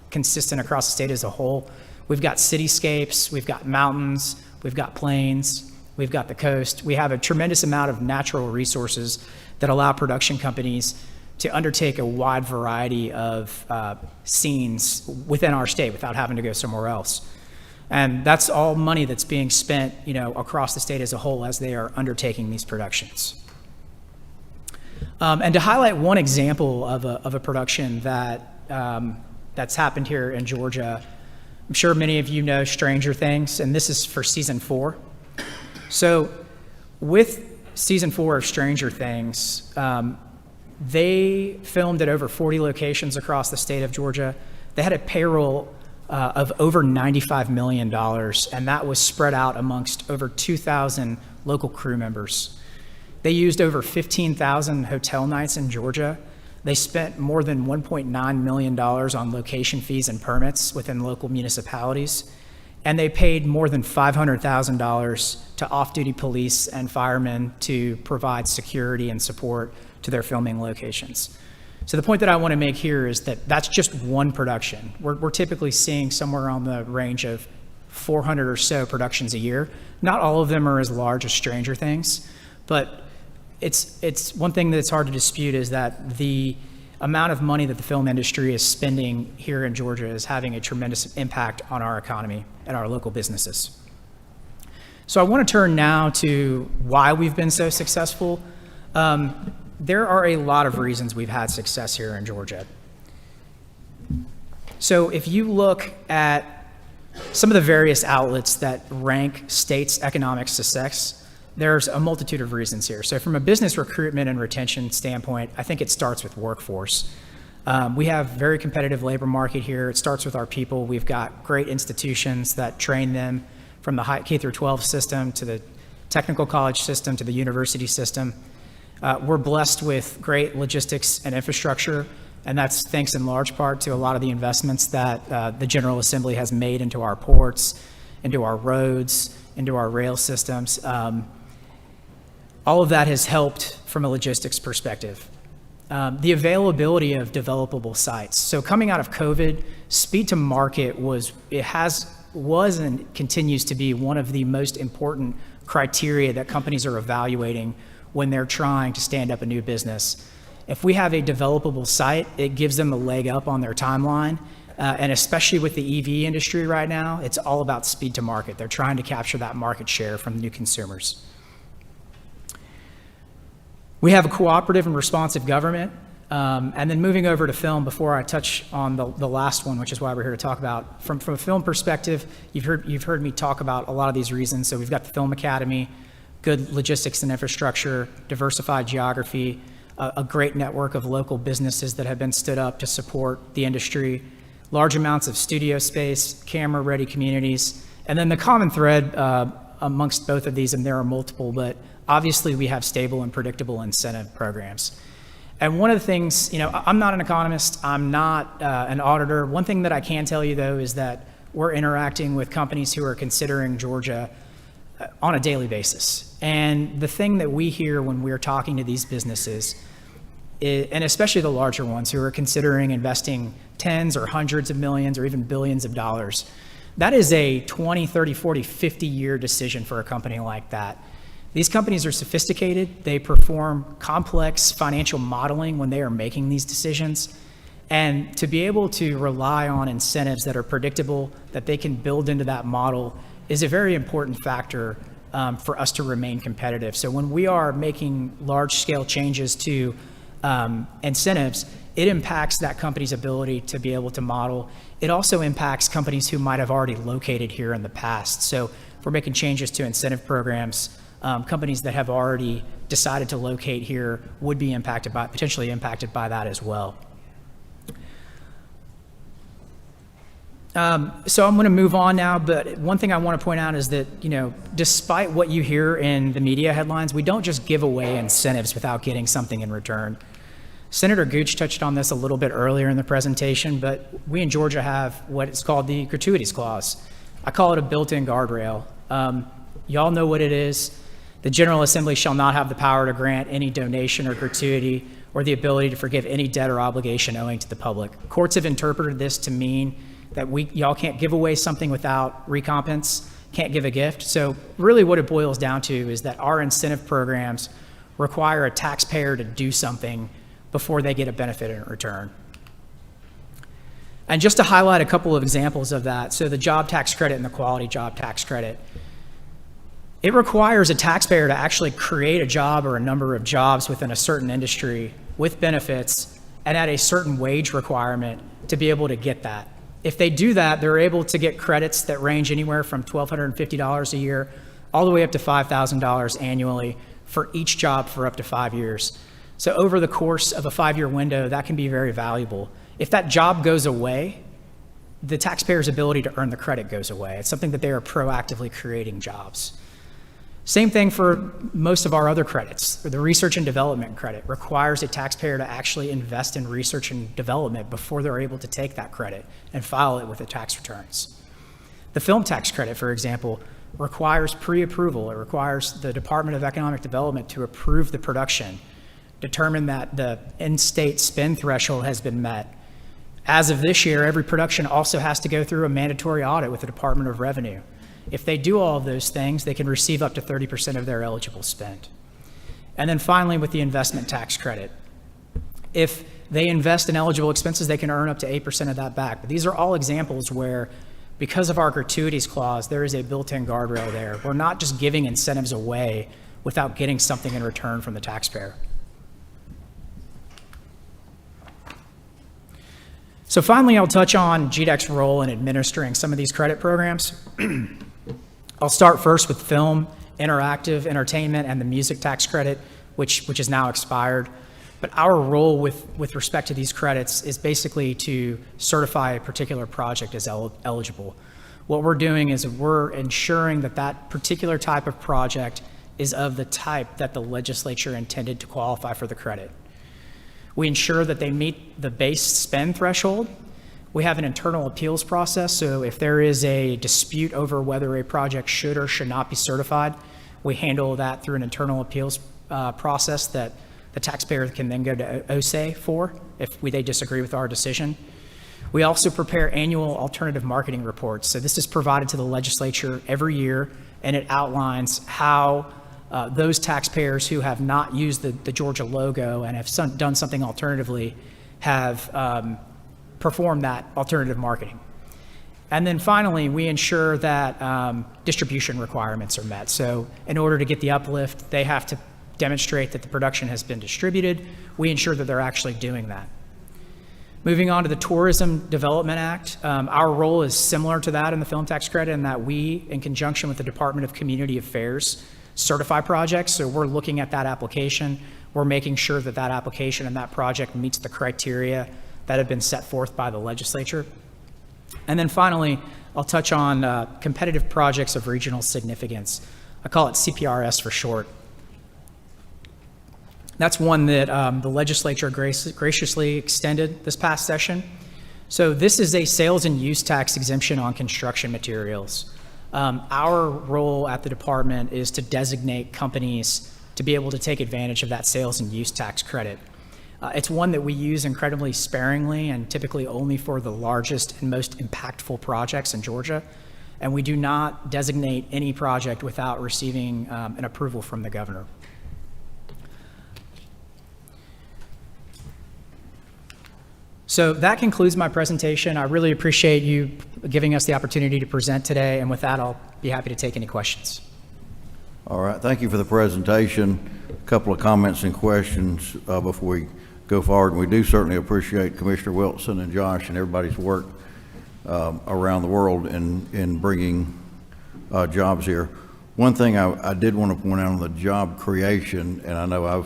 consistent across the state as a whole. We've got cityscapes, we've got mountains, we've got plains, we've got the coast. We have a tremendous amount of natural resources that allow production companies to undertake a wide variety of scenes within our state without having to go somewhere else. And that's all money that's being spent, across the state as a whole as they are undertaking these productions. And to highlight one example of a production that's happened here in Georgia, I'm sure many of you know Stranger Things, and this is for season 4. So with season 4 of Stranger Things, they filmed at over 40 locations across the state of Georgia. They had a payroll of over $95 million, and that was spread out amongst over 2,000 local crew members. They used over 15,000 hotel nights in Georgia. They spent more than $1.9 million on location fees and permits within local municipalities. And they paid more than $500,000 to off-duty police and firemen to provide security and support to their filming locations. So the point that I want to make here is that that's just one production. We're typically seeing somewhere on the range of 400 or so productions a year. Not all of them are as large as Stranger Things, but it's one thing that's hard to dispute is that the amount of money that the film industry is spending here in Georgia is having a tremendous impact on our economy and our local businesses. So I want to turn now to why we've been so successful. There are a lot of reasons we've had success here in Georgia. So if you look at some of the various outlets that rank states' economic success, there's a multitude of reasons here. So from a business recruitment and retention standpoint, I think it starts with workforce. We have very competitive labor market here. It starts with our people. We've got great institutions that train them from the K through 12 system to the technical college system to the university system. We're blessed with great logistics and infrastructure, and that's thanks in large part to a lot of the investments that the General Assembly has made into our ports, into our roads, into our rail systems. All of that has helped from a logistics perspective. The availability of developable sites. So coming out of COVID, speed to market was and continues to be one of the most important criteria that companies are evaluating when they're trying to stand up a new business. If we have a developable site, it gives them a leg up on their timeline. And especially with the EV industry right now, it's all about speed to market. They're trying to capture that market share from new consumers. We have a cooperative and responsive government. And then moving over to film, before I touch on the last one, which is why we're here to talk about, from a film perspective, you've heard me talk about a lot of these reasons. So we've got the Film Academy, good logistics and infrastructure, diversified geography, a great network of local businesses that have been stood up to support the industry, large amounts of studio space, camera-ready communities, and then the common thread amongst both of these, and there are multiple, but obviously we have stable and predictable incentive programs. And one of the things, I'm not an economist, I'm not an auditor. One thing that I can tell you though is that we're interacting with companies who are considering Georgia on a daily basis. And the thing that we hear when we're talking to these businesses, and especially the larger ones who are considering investing tens or hundreds of millions or even billions of dollars, that is a 20, 30, 40, 50-year decision for a company like that. These companies are sophisticated. They perform complex financial modeling when they are making these decisions. And to be able to rely on incentives that are predictable, that they can build into that model, is a very important factor for us to remain competitive. So when we are making large-scale changes to incentives, it impacts that company's ability to be able to model. It also impacts companies who might have already located here in the past. So if we're making changes to incentive programs, companies that have already decided to locate here would be potentially impacted by that as well. So I'm going to move on now, but one thing I want to point out is that, despite what you hear in the media headlines, we don't just give away incentives without getting something in return. Senator Gooch touched on this a little bit earlier in the presentation, but we in Georgia have what is called the gratuities clause. I call it a built-in guardrail. Y'all know what it is. The General Assembly shall not have the power to grant any donation or gratuity or the ability to forgive any debt or obligation owing to the public. Courts have interpreted this to mean that y'all can't give away something without recompense, can't give a gift. So really what it boils down to is that our incentive programs require a taxpayer to do something before they get a benefit in return. And just to highlight a couple of examples of that, so the job tax credit and the quality job tax credit, it requires a taxpayer to actually create a job or a number of jobs within a certain industry with benefits and at a certain wage requirement to be able to get that. If they do that, they're able to get credits that range anywhere from $1,250 a year all the way up to $5,000 annually for each job for up to 5 years. So over the course of a 5-year window, that can be very valuable. If that job goes away, the taxpayer's ability to earn the credit goes away. It's something that they are proactively creating jobs. Same thing for most of our other credits. The research and development credit requires a taxpayer to actually invest in research and development before they're able to take that credit and file it with the tax returns. The film tax credit, for example, requires pre-approval. It requires the Department of Economic Development to approve the production, determine that the in-state spend threshold has been met. As of this year, every production also has to go through a mandatory audit with the Department of Revenue. If they do all of those things, they can receive up to 30% of their eligible spend. And then finally, with the investment tax credit, if they invest in eligible expenses, they can earn up to 8% of that back. But these are all examples where, because of our gratuities clause, there is a built-in guardrail there. We're not just giving incentives away without getting something in return from the taxpayer. So finally, I'll touch on GDEC's role in administering some of these credit programs. I'll start first with film, interactive entertainment, and the music tax credit, which is now expired. But our role with respect to these credits is basically to certify a particular project as eligible. What we're doing is we're ensuring that that particular type of project is of the type that the legislature intended to qualify for the credit. We ensure that they meet the base spend threshold. We have an internal appeals process, so if there is a dispute over whether a project should or should not be certified, we handle that through an internal appeals process that the taxpayer can then go to OSE for if they disagree with our decision. We also prepare annual alternative marketing reports. So this is provided to the legislature every year, and it outlines how those taxpayers who have not used the Georgia logo and have done something alternatively have performed that alternative marketing. And then finally, we ensure that distribution requirements are met. So in order to get the uplift, they have to demonstrate that the production has been distributed. We ensure that they're actually doing that. Moving on to the Tourism Development Act, our role is similar to that in the film tax credit in that we, in conjunction with the Department of Community Affairs, certify projects. So we're looking at that application. We're making sure that that application and that project meets the criteria that have been set forth by the legislature. And then finally, I'll touch on competitive projects of regional significance. I call it CPRS for short. That's one that the legislature graciously extended this past session. So this is a sales and use tax exemption on construction materials. Our role at the department is to designate companies to be able to take advantage of that sales and use tax credit. It's one that we use incredibly sparingly and typically only for the largest and most impactful projects in Georgia. And we do not designate any project without receiving an approval from the governor. So that concludes my presentation. I really appreciate you giving us the opportunity to present today. And with that, I'll be happy to take any questions. All right, thank you for the presentation. A couple of comments and questions before we go forward. We do certainly appreciate Commissioner Wilson and Josh and everybody's work around the world in bringing jobs here. One thing I did want to point out on the job creation, and I know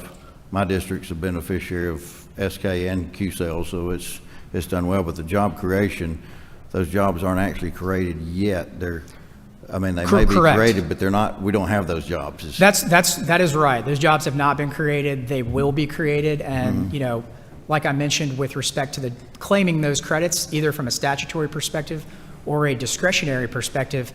my district's a beneficiary of SK and QCell, so it's done well, but the job creation, those jobs aren't actually created yet. They may be created, but they're not, we don't have those jobs. That is right. Those jobs have not been created. They will be created. And, you know, like I mentioned with respect to the claiming those credits, either from a statutory perspective or a discretionary perspective,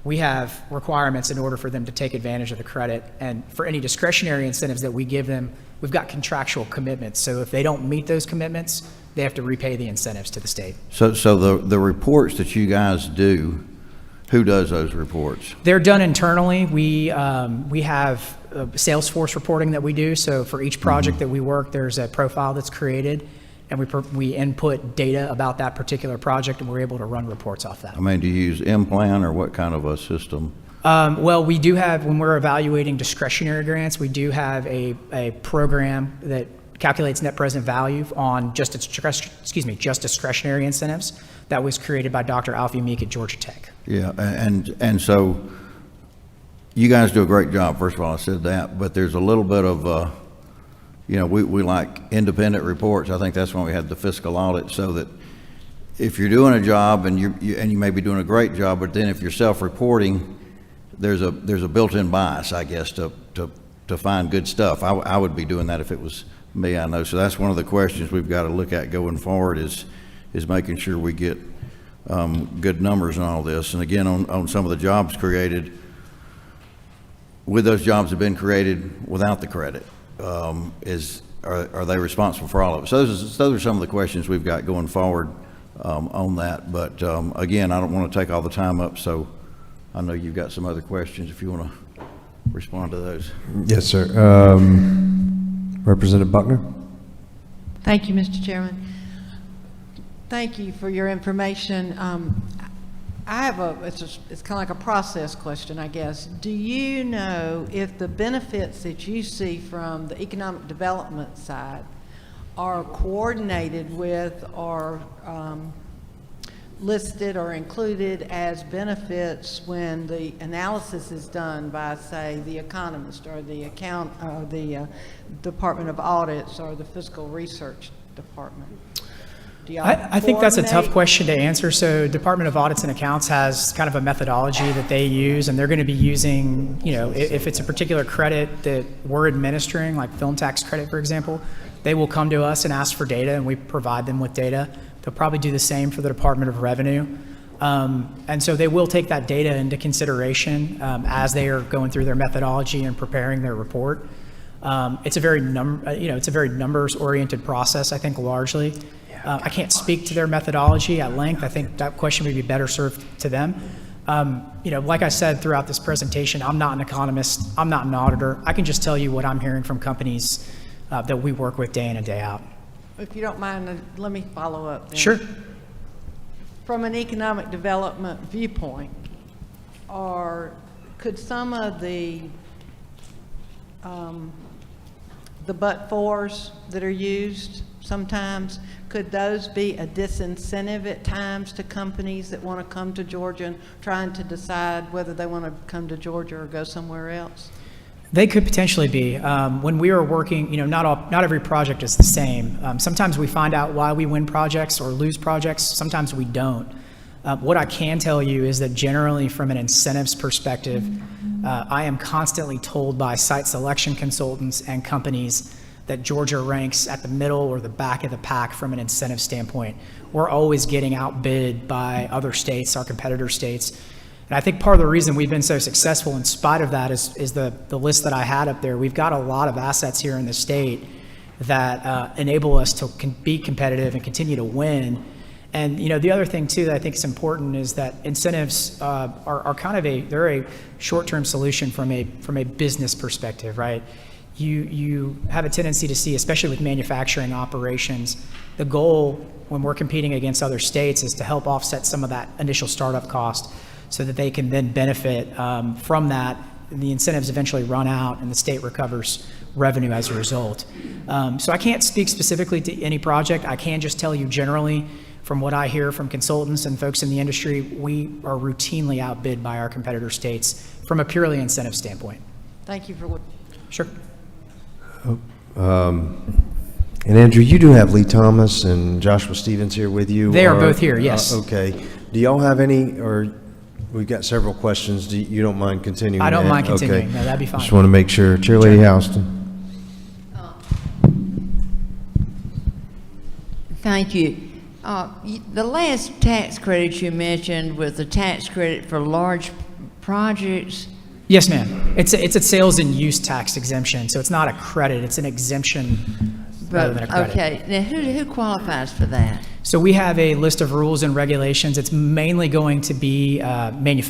we have requirements in order for them to take advantage of the credit. And for any discretionary incentives that we give them, we've got contractual commitments. So if they don't meet those commitments, they have to repay the incentives to the state. So the reports that you guys do, who does those reports? They're done internally. We have Salesforce reporting that we do. So for each project that we work, there's a profile that's created, and we input data about that particular project, and we're able to run reports off that. I mean, do you use M-Plan or what kind of a system? Well, we do have, when we're evaluating discretionary grants, we do have a program that calculates net present value on just discretionary incentives that was created by Dr. Alfie Meek at Georgia Tech. Yeah, and so you guys do a great job, first of all, I said that, but there's a little bit of, you know, we like independent reports. I think that's when we had the fiscal audit, so that if you're doing a job and you may be doing a great job, but then if you're self-reporting, there's a built-in bias, I guess, to find good stuff. I would be doing that if it was me, I know. So that's one of the questions we've got to look at going forward is making sure we get good numbers on all this. And again, on some of the jobs created, would those jobs have been created without the credit? Are they responsible for all of it? So those are some of the questions we've got going forward on that. But again, I don't want to take all the time up, so I know you've got some other questions if you want to respond to those. Yes, sir. Representative Buckner. Thank you, Mr. Chairman. Thank you for your information. I have it's kind of like a process question, I guess. Do you know if the benefits that you see from the economic development side are coordinated with or listed or included as benefits when the analysis is done by, say, the economist or the Department of Audits or the Fiscal Research Department? Do y'all I think that's a tough coordinate? question to answer. So Department of Audits and Accounts has kind of a methodology that they use, and they're going to be using, you know, if it's a particular credit that we're administering, like film tax credit, for example, they will come to us and ask for data, and we provide them with data. They'll probably do the same for the Department of Revenue. And so they will take that data into consideration as they are going through their methodology and preparing their report. It's a very numbers-oriented process, I think, largely. I can't speak to their methodology at length. I think that question would be better served to them. You know, like I said throughout this presentation, I'm not an economist. I'm not an auditor. I can just tell you what I'm hearing from companies that we work with day in and day out. If you don't mind, let me follow up then. Sure. From an economic development viewpoint, could some of the but-fors that are used sometimes, could those be a disincentive at times to companies that want to come to Georgia and trying to decide whether they want to come to Georgia or go somewhere else? They could potentially be. When we are working, you know, not every project is the same. Sometimes we find out why we win projects or lose projects. Sometimes we don't. What I can tell you is that generally from an incentives perspective, I am constantly told by site selection consultants and companies that Georgia ranks at the middle or the back of the pack from an incentive standpoint. We're always getting outbid by other states, our competitor states. And I think part of the reason we've been so successful in spite of that is the list that I had up there. We've got a lot of assets here in the state that enable us to be competitive and continue to win. And you know, the other thing too that I think is important is that incentives are kind of they're a short-term solution from a business perspective, right? You have a tendency to see, especially with manufacturing operations, the goal when we're competing against other states is to help offset some of that initial startup cost so that they can then benefit from that. The incentives eventually run out and the state recovers revenue as a result. So I can't speak specifically to any project. I can just tell you generally from what I hear from consultants and folks in the industry, we are routinely outbid by our competitor states from a purely incentive standpoint. Thank you for what. Sure. And Andrew, you do have Lee Thomas and Joshua Stevens here with you? They are both here, yes. Okay. Do y'all have any, or we've got several questions. You don't mind continuing? I don't mind continuing. Okay. No, that'd be fine. Just want to make sure. Chair Lady Houston. Thank you. The last tax credit you mentioned was the tax credit for large projects. Yes, ma'am. It's a sales and use tax exemption, so it's not a credit, it's an exemption rather than a credit. Okay, now who qualifies for that? So we have a list of rules and regulations. It's mainly going to be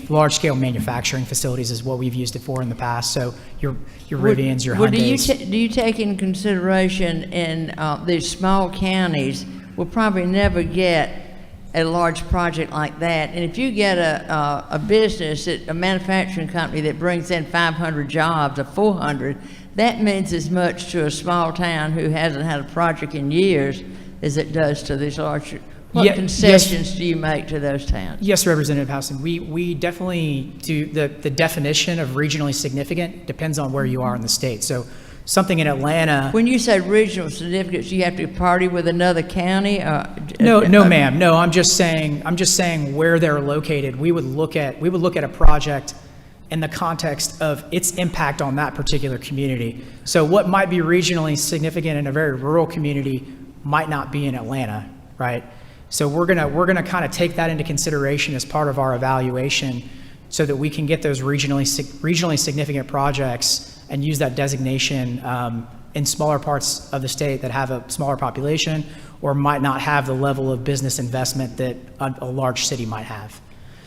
large-scale manufacturing facilities is what we've used it for in the past. So your Rivians, your Hyundais. Do you take in consideration in these small counties will probably never get a large project like that? And if you get a business, a manufacturing company that brings in 500 jobs or 400, that means as much to a small town who hasn't had a project in years as it does to these large. What concessions do you make to those towns? Yes, Representative Houston. We definitely do. The definition of regionally significant depends on where you are in the state. So something in Atlanta. When you say regional significance, you have to party with another county? No, ma'am. No, I'm just saying where they're located. We would look at a project in the context of its impact on that particular community. So what might be regionally significant in a very rural community might not be in Atlanta, right? So we're gonna kind of take that into consideration as part of our evaluation, so that we can get those regionally significant projects and use that designation in smaller parts of the state that have a smaller population or might not have the level of business investment that a large city might have.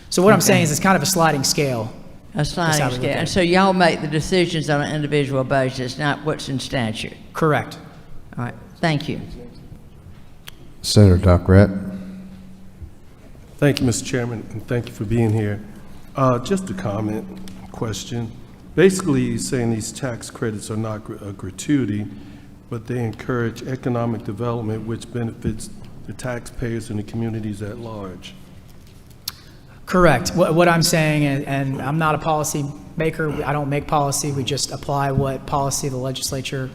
So what I'm saying is it's kind of a sliding scale. A sliding scale. And so y'all make the decisions on an individual basis, not what's in statute? Correct. All right. Thank you. Senator Doc Rett. Thank you, Mr. Chairman, and thank you for being here. Just a comment, question. Basically, you're saying these tax credits are not a gratuity. but they encourage economic development which benefits the taxpayers and the communities at large. Correct. What I'm saying, and I'm not a policy maker, I don't make policy, we just apply what policy the legislature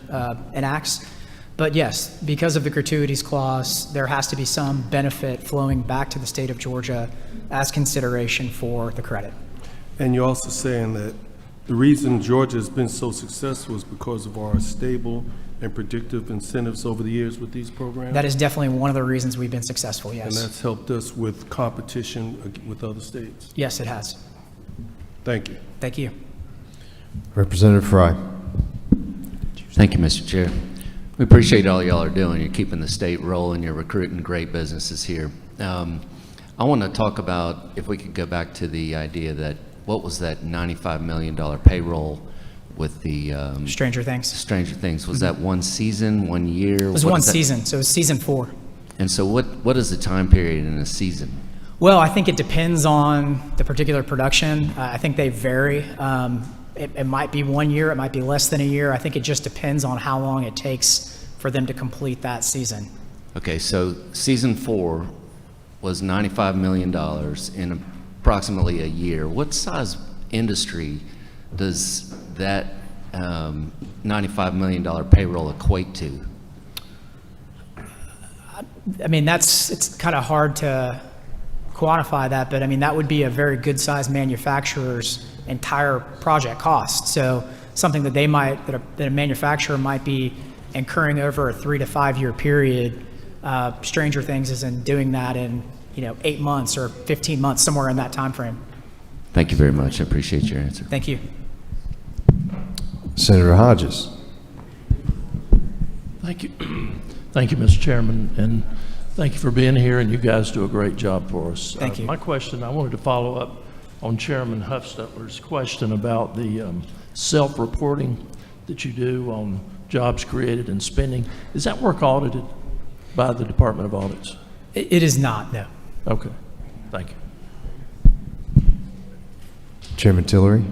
enacts. But yes, because of the gratuities clause, there has to be some benefit flowing back to the state of Georgia as consideration for the credit. And you're also saying that the reason Georgia has been so successful is because of our stable and predictive incentives over the years with these programs? That is definitely one of the reasons we've been successful, yes. And that's helped us with competition with other states? Yes, it has. Thank you. Thank you. Representative Fry. Thank you, Mr. Chair. We appreciate all y'all are doing. You're keeping the state rolling. You're recruiting great businesses here. I want to talk about, if we could go back to the idea that, what was that $95 million payroll with the Stranger Things. Stranger Things? Was that one season, 1 year? It was one season, so it was season 4. And so what is the time period in a season? Well, I think it depends on the particular production. I think they vary. It might be 1 year, it might be less than a year. I think it just depends on how long it takes for them to complete that season. Okay, so season 4 was $95 million in approximately a year. What size industry does that $95 million payroll equate to? I mean, it's kind of hard to quantify that, but I mean, that would be a very good sized manufacturer's entire project cost. So something that that a manufacturer might be incurring over a 3 to 5 year period. Stranger Things isn't doing that in 8 months or 15 months, somewhere in that time frame. Thank you very much. I appreciate your answer. Thank you. Senator Hodges. Thank you. Thank you, Mr. Chairman, and thank you for being here, and you guys do a great job for us. Thank you. My question, I wanted to follow up on Chairman Huffstetler's question about the self-reporting that you do on jobs created and spending. Is that work audited by the Department of Audits? It is not, no. Okay, thank you. Chairman Tillery.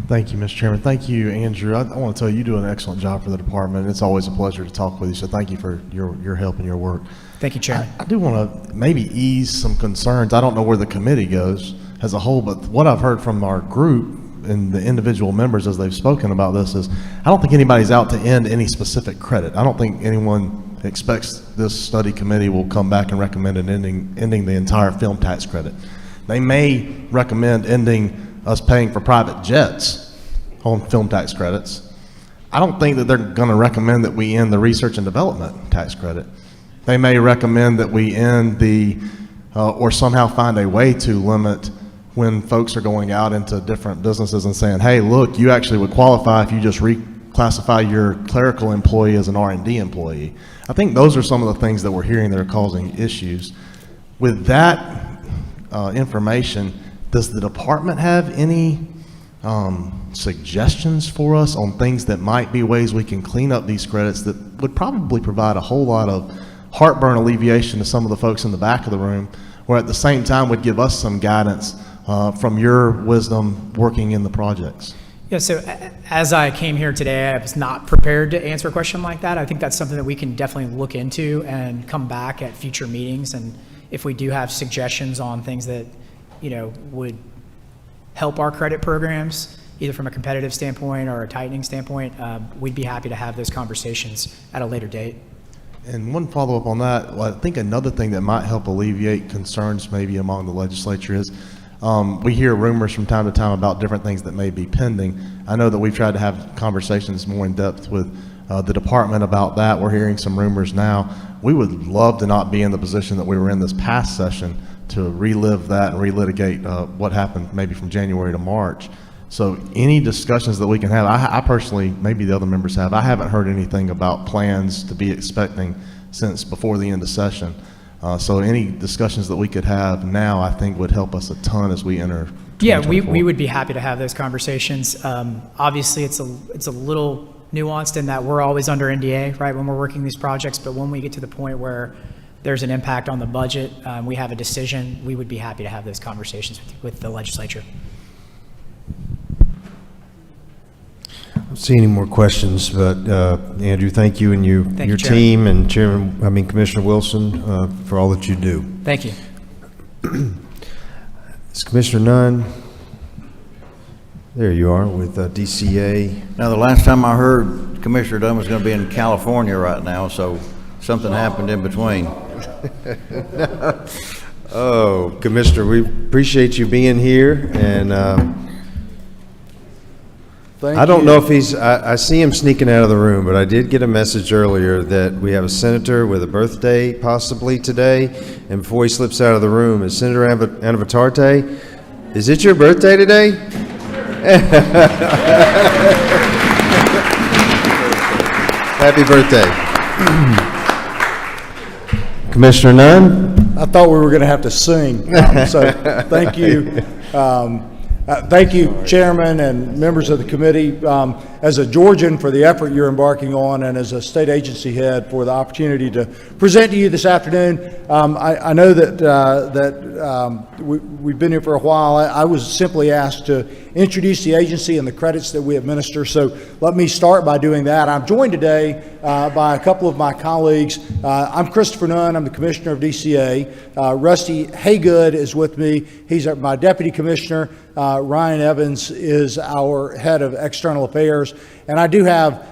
Thank you, Mr. Chairman. Thank you, Andrew. I want to tell you do an excellent job for the department. It's always a pleasure to talk with you, so thank you for your help and your work. Thank you, Chairman. I do want to maybe ease some concerns. I don't know where the committee goes as a whole, but what I've heard from our group and the individual members as they've spoken about this is I don't think anybody's out to end any specific credit. I don't think anyone expects this study committee will come back and recommend ending the entire film tax credit. They may recommend ending us paying for private jets on film tax credits. I don't think that they're going to recommend that we end the research and development tax credit. They may recommend that we end or somehow find a way to limit when folks are going out into different businesses and saying, hey, look, you actually would qualify if you just reclassify your clerical employee as an R&D employee. I think those are some of the things that we're hearing that are causing issues. With that information, does the department have any suggestions for us on things that might be ways we can clean up these credits that would probably provide a whole lot of heartburn alleviation to some of the folks in the back of the room, or at the same time would give us some guidance from your wisdom working in the projects? Yeah, so as I came here today, I was not prepared to answer a question like that. I think that's something that we can definitely look into and come back at future meetings. And if we do have suggestions on things that, would help our credit programs, either from a competitive standpoint or a tightening standpoint, we'd be happy to have those conversations at a later date. And one follow-up on that, well, I think another thing that might help alleviate concerns maybe among the legislature is we hear rumors from time to time about different things that may be pending. I know that we've tried to have conversations more in depth with the department about that. We're hearing some rumors now. We would love to not be in the position that we were in this past session to relive that and relitigate what happened maybe from January to March. So any discussions that we can have, I personally, maybe the other members have, I haven't heard anything about plans to be expecting since before the end of session. So any discussions that we could have now, I think would help us a ton as we enter 2024. Yeah, we would be happy to have those conversations. Obviously, it's a little nuanced in that we're always under NDA, right, when we're working these projects, but when we get to the point where there's an impact on the budget, we have a decision, we would be happy to have those conversations with the legislature. see any more questions, but Andrew, thank you and your Chairman. team and Commissioner Wilson for all that you do. Thank you. Is Commissioner Nunn? There you are with DCA. Now, the last time I heard, Commissioner Dunn was going to be in California right now, so something happened in between. Oh, Commissioner, we appreciate you being here, and I don't know if he's, I see him sneaking out of the room, but I did get a message earlier that we have a senator with a birthday possibly today, and before he slips out of the room, is Senator Anavatarte, is it your birthday today? Happy birthday. Commissioner Nunn? I thought we were going to have to sing, so thank you. Thank you, Chairman and members of the committee, as a Georgian for the effort you're embarking on, and as a state agency head for the opportunity to present to you this afternoon. I know that we've been here for a while. I was simply asked to introduce the agency and the credits that we administer, so let me start by doing that. I'm joined today by a couple of my colleagues. I'm Christopher Nunn. I'm the Commissioner of DCA. Rusty Haygood is with me. He's my Deputy Commissioner. Ryan Evans is our Head of External Affairs. And I do have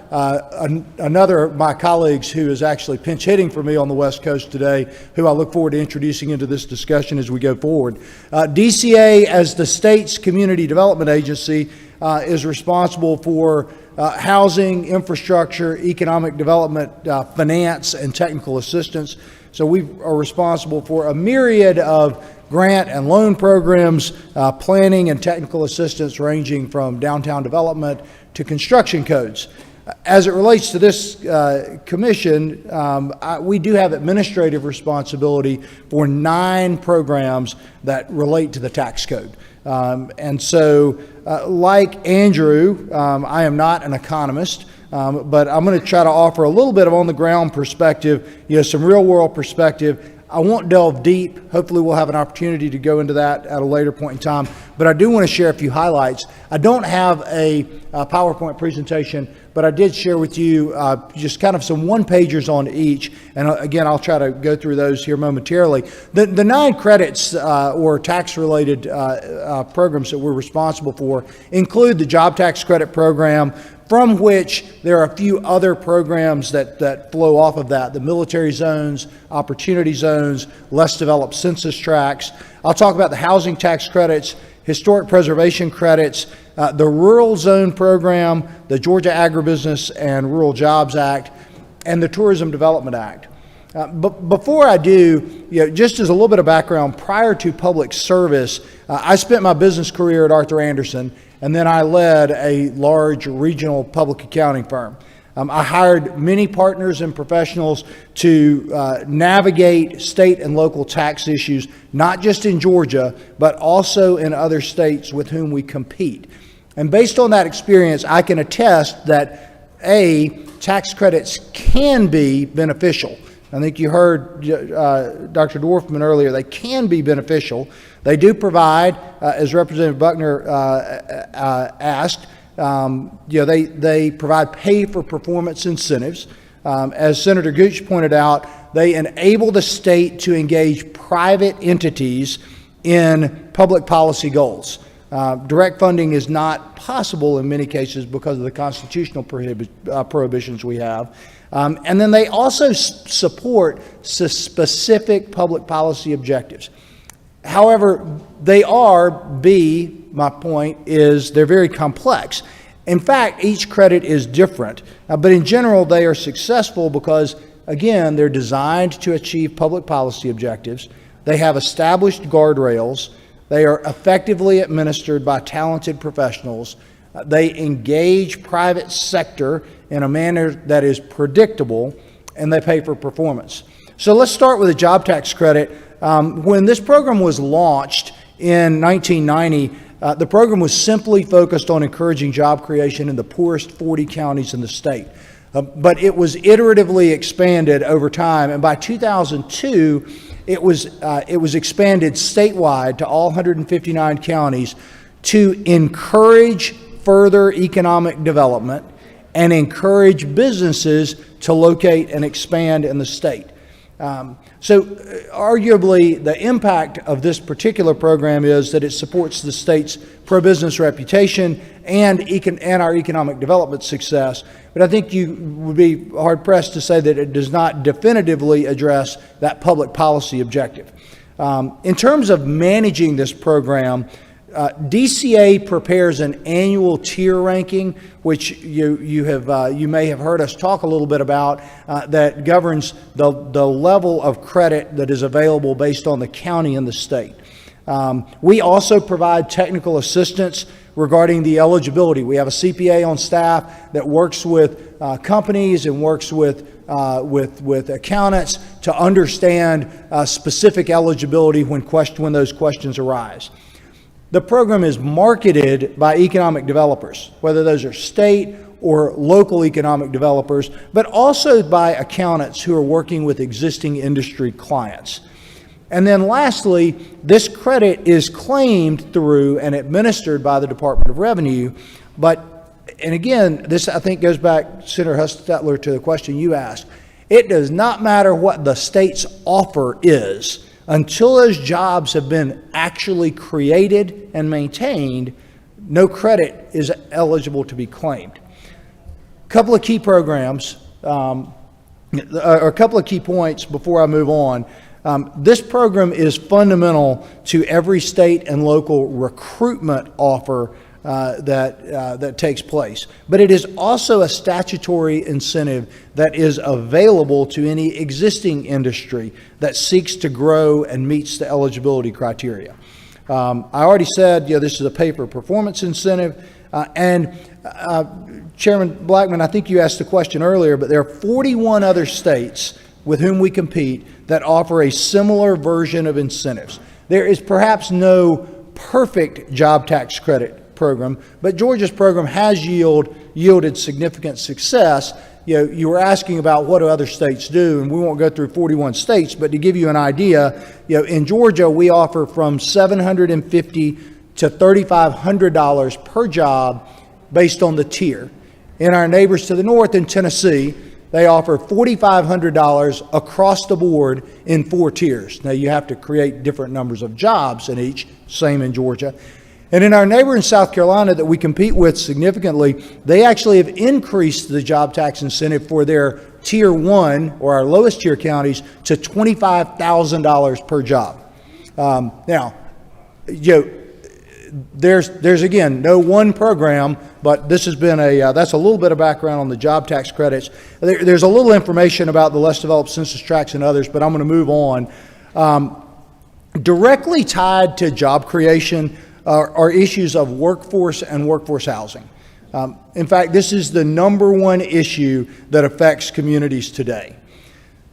another of my colleagues who is actually pinch hitting for me on the West Coast today, who I look forward to introducing into this discussion as we go forward. DCA, as the state's community development agency, is responsible for housing, infrastructure, economic development, finance, and technical assistance. So we are responsible for a myriad of grant and loan programs, planning and technical assistance ranging from downtown development to construction codes. As it relates to this commission, we do have administrative responsibility for 9 programs that relate to the tax code. And so, like Andrew, I am not an economist, but I'm going to try to offer a little bit of on-the-ground perspective, some real-world perspective. I won't delve deep. Hopefully we'll have an opportunity to go into that at a later point in time. But I do want to share a few highlights. I don't have a PowerPoint presentation, but I did share with you just kind of some one-pagers on each. And again, I'll try to go through those here momentarily. The 9 credits or tax-related programs that we're responsible for include the Job Tax Credit Program, from which there are a few other programs that flow off of that: the military zones, opportunity zones, less developed census tracts. I'll talk about the housing tax credits, historic preservation credits, the rural zone program, the Georgia Agribusiness and Rural Jobs Act, and the Tourism Development Act. But before I do, just as a little bit of background, prior to public service, I spent my business career at Arthur Andersen, and then I led a large regional public accounting firm. I hired many partners and professionals to navigate state and local tax issues, not just in Georgia, but also in other states with whom we compete. And based on that experience, I can attest that, tax credits can be beneficial. I think you heard Dr. Dorfman earlier. They can be beneficial. They do provide, as Representative Buckner asked, they provide pay-for-performance incentives. As Senator Gooch pointed out, they enable the state to engage private entities in public policy goals. Direct funding is not possible in many cases because of the constitutional prohibitions we have. And then they also support specific public policy objectives. However, my point is they're very complex. In fact, each credit is different, but in general, they are successful because, again, they're designed to achieve public policy objectives. They have established guardrails. They are effectively administered by talented professionals. They engage private sector in a manner that is predictable, and they pay for performance. So let's start with the job tax credit. When this program was launched in 1990, the program was simply focused on encouraging job creation in the poorest 40 counties in the state. But it was iteratively expanded over time, and by 2002, it was expanded statewide to all 159 counties to encourage further economic development and encourage businesses to locate and expand in the state. So arguably, the impact of this particular program is that it supports the state's pro-business reputation and our economic development success. But I think you would be hard-pressed to say that it does not definitively address that public policy objective. In terms of managing this program, DCA prepares an annual tier ranking, which you may have heard us talk a little bit about, that governs the level of credit that is available based on the county and the state. We also provide technical assistance regarding the eligibility. We have a CPA on staff that works with companies and works with accountants to understand specific eligibility when those questions arise. The program is marketed by economic developers, whether those are state or local economic developers, but also by accountants who are working with existing industry clients. And then lastly, this credit is claimed through and administered by the Department of Revenue. And again, this I think goes back, Senator Hustetler, to the question you asked. It does not matter what the state's offer is. Until those jobs have been actually created and maintained, no credit is eligible to be claimed. A couple of key programs, or a couple of key points before I move on. This program is fundamental to every state and local recruitment offer that takes place. But it is also a statutory incentive that is available to any existing industry that seeks to grow and meets the eligibility criteria. I already said, this is a pay-for-performance incentive. Chairman Blackman, I think you asked the question earlier, but there are 41 other states with whom we compete that offer a similar version of incentives. There is perhaps no perfect job tax credit program, but Georgia's program has yielded significant success. You were asking about what do other states do, and we won't go through 41 states, but to give you an idea, in Georgia we offer from $750 to $3,500 per job based on the tier. In our neighbors to the north in Tennessee, they offer $4,500 across the board in 4 tiers. Now you have to create different numbers of jobs in each, same in Georgia. And in our neighbor in South Carolina that we compete with significantly, they actually have increased the job tax incentive for their Tier 1, or our lowest tier counties, to $25,000 per job. Now, there's again, no one program, but this has been that's a little bit of background on the job tax credits. There's a little information about the less developed census tracts and others, but I'm going to move on. Directly tied to job creation are issues of workforce and workforce housing. In fact, this is the #1 issue that affects communities today.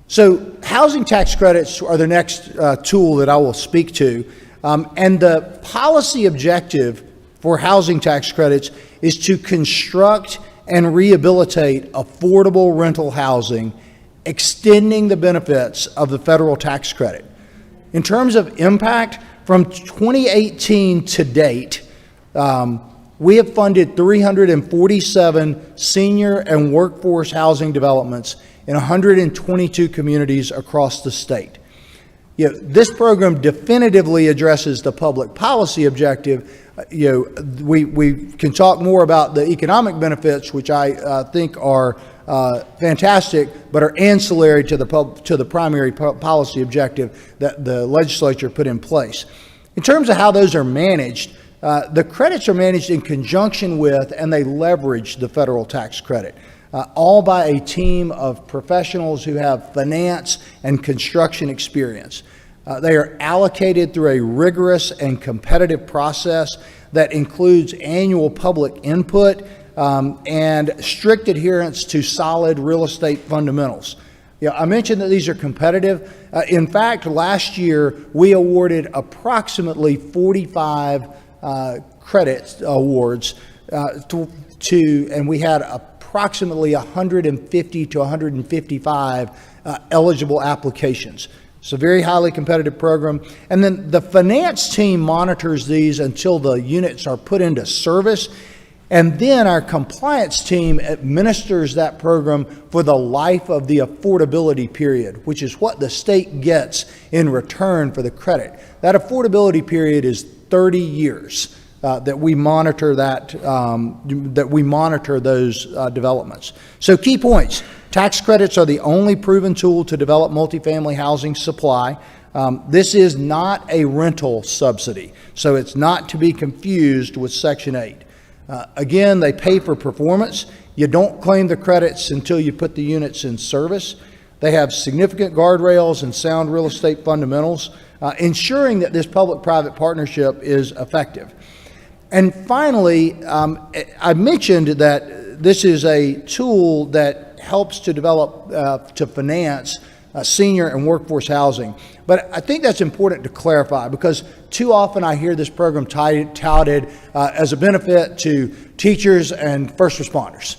So housing tax credits are the next tool that I will speak to. And the policy objective for housing tax credits is to construct and rehabilitate affordable rental housing, extending the benefits of the federal tax credit. In terms of impact, from 2018 to date, we have funded 347 senior and workforce housing developments in 122 communities across the state. This program definitively addresses the public policy objective. We can talk more about the economic benefits, which I think are fantastic, but are ancillary to the primary policy objective that the legislature put in place. In terms of how those are managed, the credits are managed in conjunction with and they leverage the federal tax credit, all by a team of professionals who have finance and construction experience. They are allocated through a rigorous and competitive process that includes annual public input and strict adherence to solid real estate fundamentals. I mentioned that these are competitive. In fact, last year we awarded approximately 45 credit awards and we had approximately 150 to 155 eligible applications. It's a very highly competitive program. And then the finance team monitors these until the units are put into service. And then our compliance team administers that program for the life of the affordability period, which is what the state gets in return for the credit. That affordability period is 30 years that we monitor those developments. So key points: tax credits are the only proven tool to develop multifamily housing supply. This is not a rental subsidy, so it's not to be confused with Section 8. Again, they pay for performance. You don't claim the credits until you put the units in service. They have significant guardrails and sound real estate fundamentals, ensuring that this public-private partnership is effective. And finally, I mentioned that this is a tool that helps to develop, to finance senior and workforce housing. But I think that's important to clarify, because too often I hear this program touted as a benefit to teachers and first responders,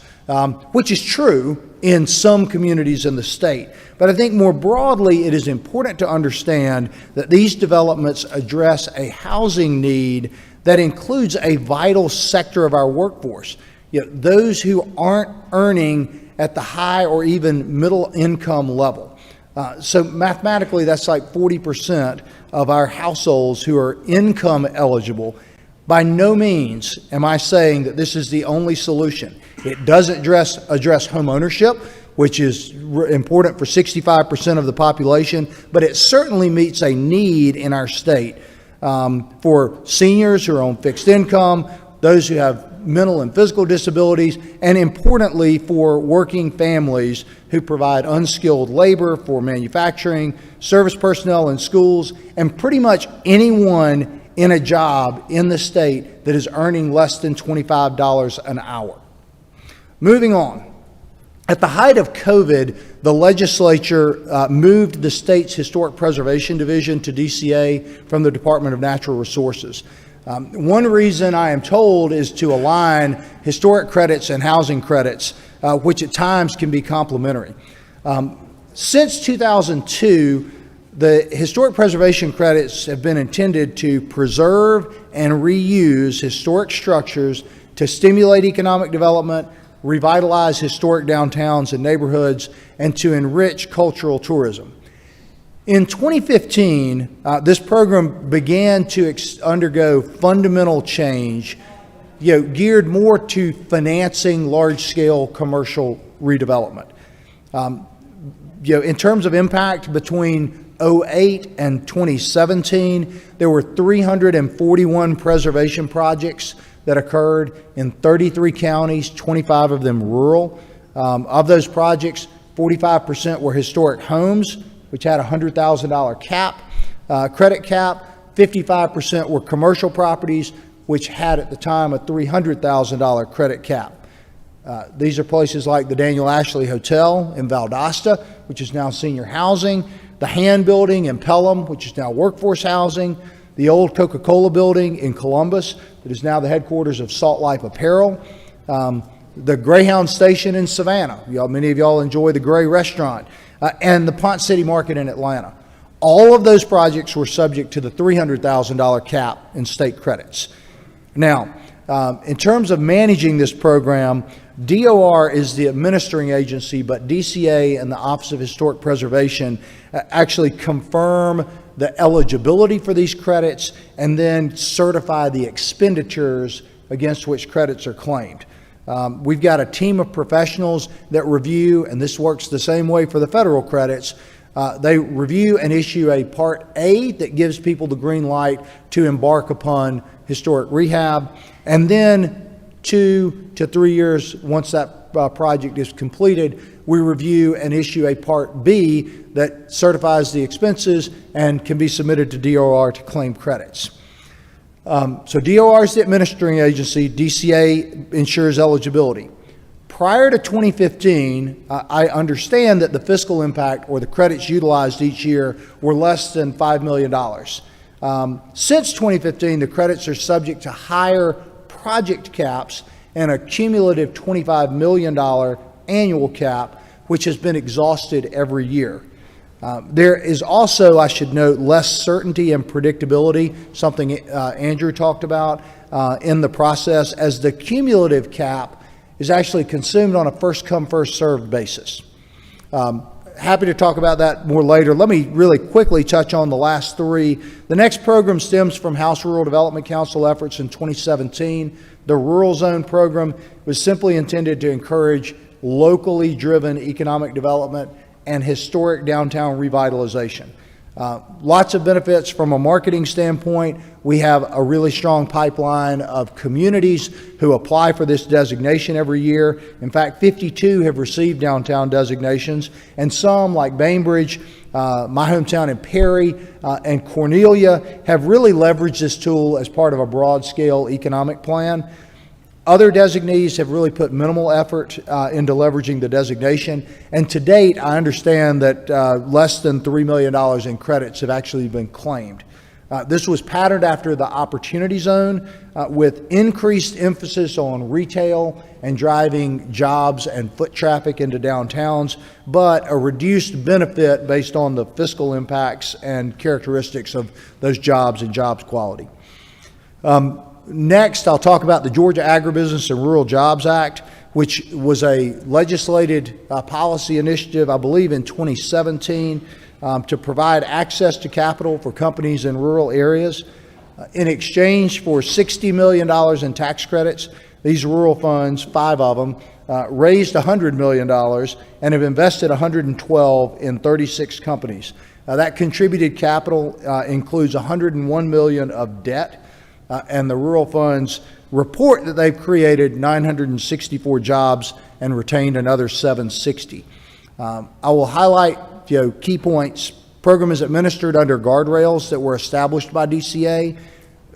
which is true in some communities in the state. But I think more broadly, it is important to understand that these developments address a housing need that includes a vital sector of our workforce. Those who aren't earning at the high or even middle income level. So mathematically, that's like 40% of our households who are income eligible. By no means am I saying that this is the only solution. It doesn't address home ownership, which is important for 65% of the population, but it certainly meets a need in our state for seniors who are on fixed income, those who have mental and physical disabilities, and importantly for working families who provide unskilled labor for manufacturing, service personnel in schools, and pretty much anyone in a job in the state that is earning less than $25 an hour. Moving on. At the height of COVID, the legislature moved the state's Historic Preservation Division to DCA from the Department of Natural Resources. One reason I am told is to align historic credits and housing credits, which at times can be complementary. Since 2002, the historic preservation credits have been intended to preserve and reuse historic structures to stimulate economic development, revitalize historic downtowns and neighborhoods, and to enrich cultural tourism. In 2015, this program began to undergo fundamental change, geared more to financing large-scale commercial redevelopment. In terms of impact, between 2008 and 2017, there were 341 preservation projects that occurred in 33 counties, 25 of them rural. Of those projects, 45% were historic homes, which had a $100,000 credit cap. 55% were commercial properties, which had at the time a $300,000 credit cap. These are places like the Daniel Ashley Hotel in Valdosta, which is now senior housing, the Han Building in Pelham, which is now workforce housing, the old Coca-Cola building in Columbus, that is now the headquarters of Salt Life Apparel, the Greyhound Station in Savannah. Many of y'all enjoy the Gray Restaurant, and the Ponce City Market in Atlanta. All of those projects were subject to the $300,000 cap in state credits. Now, in terms of managing this program, DOR is the administering agency, but DCA and the Office of Historic Preservation actually confirm the eligibility for these credits and then certify the expenditures against which credits are claimed. We've got a team of professionals that review, and this works the same way for the federal credits. They review and issue a Part A that gives people the green light to embark upon historic rehab, and then 2 to 3 years once that project is completed, we review and issue a Part B that certifies the expenses and can be submitted to DOR to claim credits. So DOR is the administering agency. DCA ensures eligibility. Prior to 2015, I understand that the fiscal impact or the credits utilized each year were less than $5 million. Since 2015, the credits are subject to higher project caps and a cumulative $25 million annual cap, which has been exhausted every year. There is also, I should note, less certainty and predictability, something Andrew talked about in the process, as the cumulative cap is actually consumed on a first-come, first-served basis. Happy to talk about that more later. Let me really quickly touch on the last three. The next program stems from House Rural Development Council efforts in 2017. The Rural Zone program was simply intended to encourage locally driven economic development and historic downtown revitalization. Lots of benefits from a marketing standpoint. We have a really strong pipeline of communities who apply for this designation every year. In fact, 52 have received downtown designations, and some, like Bainbridge, my hometown in Perry, and Cornelia, have really leveraged this tool as part of a broad-scale economic plan. Other designees have really put minimal effort into leveraging the designation, and to date, I understand that less than $3 million in credits have actually been claimed. This was patterned after the Opportunity Zone with increased emphasis on retail and driving jobs and foot traffic into downtowns, but a reduced benefit based on the fiscal impacts and characteristics of those jobs and jobs quality. Next, I'll talk about the Georgia Agribusiness and Rural Jobs Act, which was a legislated policy initiative, I believe, in 2017 to provide access to capital for companies in rural areas. In exchange for $60 million in tax credits, these rural funds, 5 of them, raised $100 million and have invested $112 in 36 companies. That contributed capital includes $101 million of debt. And the rural funds report that they've created 964 jobs and retained another 760. I will highlight key points. Program is administered under guardrails that were established by DCA,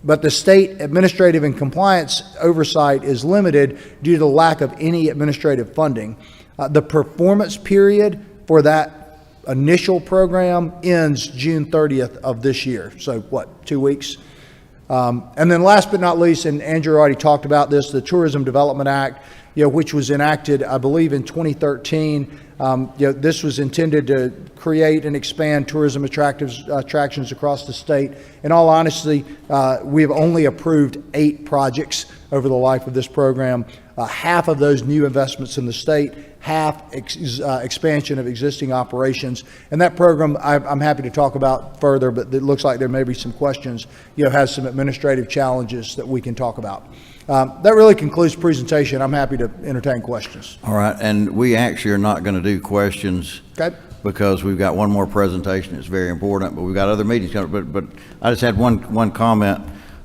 but the state administrative and compliance oversight is limited due to the lack of any administrative funding. The performance period for that initial program ends June 30th of this year. So what, 2 weeks? And then last but not least, and Andrew already talked about this, the Tourism Development Act, which was enacted, I believe, in 2013. This was intended to create and expand tourism attractions across the state. In all honesty, we have only approved 8 projects over the life of this program. Half of those new investments in the state, half expansion of existing operations. And that program, I'm happy to talk about further, but it looks like there may be some questions, has some administrative challenges that we can talk about. That really concludes the presentation. I'm happy to entertain questions. All right, and we actually are not going to do questions. Okay. Because we've got one more presentation that's very important, but we've got other meetings coming. But I just had one comment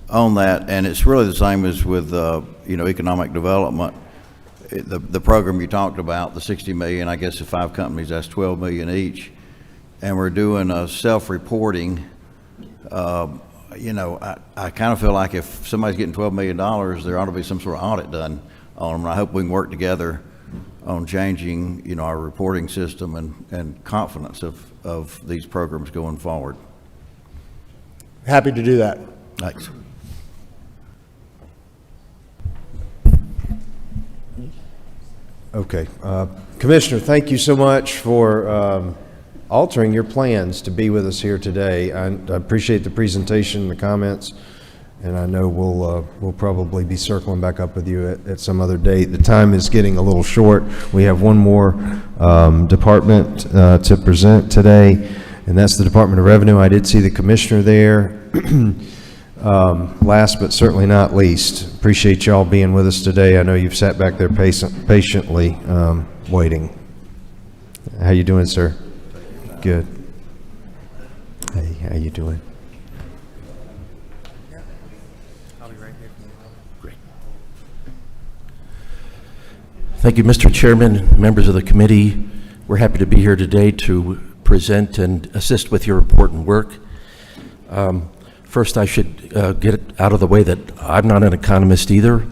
on that, and it's really the same as with economic development. The program you talked about, the 60 million, I guess the 5 companies, that's 12 million each, and we're doing a self-reporting. I kind of feel like if somebody's getting $12 million, there ought to be some sort of audit done on them. And I hope we can work together on changing, our reporting system and confidence of these programs going forward. Happy to do that. Thanks. Okay. Commissioner, thank you so much for altering your plans to be with us here today. I appreciate the presentation, the comments, and I know we'll probably be circling back up with you at some other date. The time is getting a little short. We have one more department to present today, and that's the Department of Revenue. I did see the commissioner there. Last but certainly not least, appreciate y'all being with us today. I know you've sat back there patiently waiting. How you doing, sir? Good. Hey, how you doing? I'll be right here. Great. Thank you, Mr. Chairman, members of the committee. We're happy to be here today to present and assist with your important work. First, I should get it out of the way that I'm not an economist either,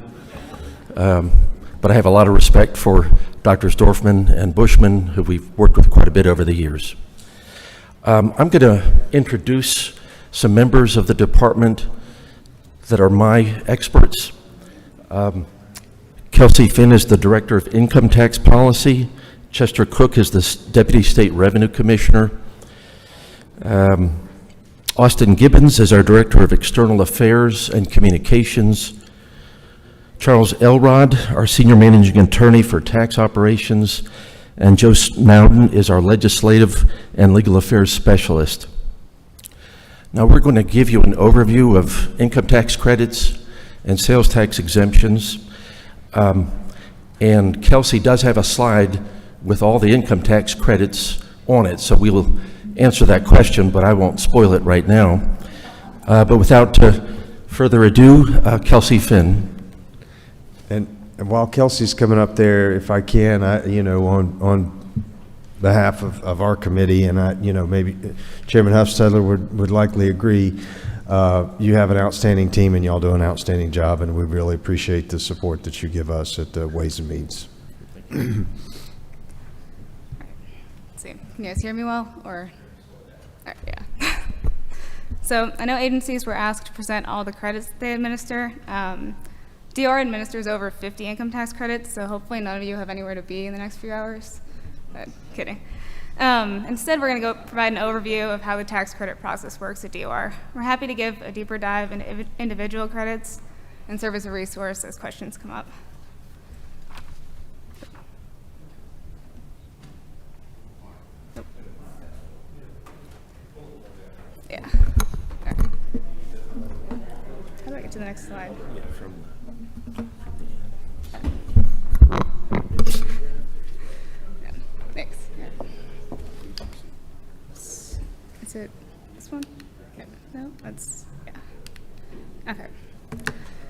but I have a lot of respect for Drs. Dorfman and Bushman, who we've worked with quite a bit over the years. I'm going to introduce some members of the department that are my experts. Kelsey Finn is the Director of Income Tax Policy. Chester Cook is the Deputy State Revenue Commissioner. Austin Gibbons is our Director of External Affairs and Communications. Charles Elrod, our Senior Managing Attorney for Tax Operations, and Joe Snowden is our Legislative and Legal Affairs Specialist. Now we're going to give you an overview of income tax credits and sales tax exemptions. And Kelsey does have a slide with all the income tax credits on it, so we will answer that question, but I won't spoil it right now. But without further ado, Kelsey Finn. And while Kelsey's coming up there, if I can, on behalf of our committee, and maybe Chairman Huffstedler would likely agree, you have an outstanding team and y'all do an outstanding job, and we really appreciate the support that you give us at the Ways and Means. Let's see, can you guys hear me well, or? All right, yeah. So I know agencies were asked to present all the credits that they administer. DOR administers over 50 income tax credits, so hopefully none of you have anywhere to be in the next few hours. But kidding. Instead, we're going to go provide an overview of how the tax credit process works at DOR. We're happy to give a deeper dive into individual credits and serve as a resource as questions come up. Yeah. Okay. How do I get to the next slide? Yeah, thanks. Is it this one? Okay. No, that's, yeah. Okay.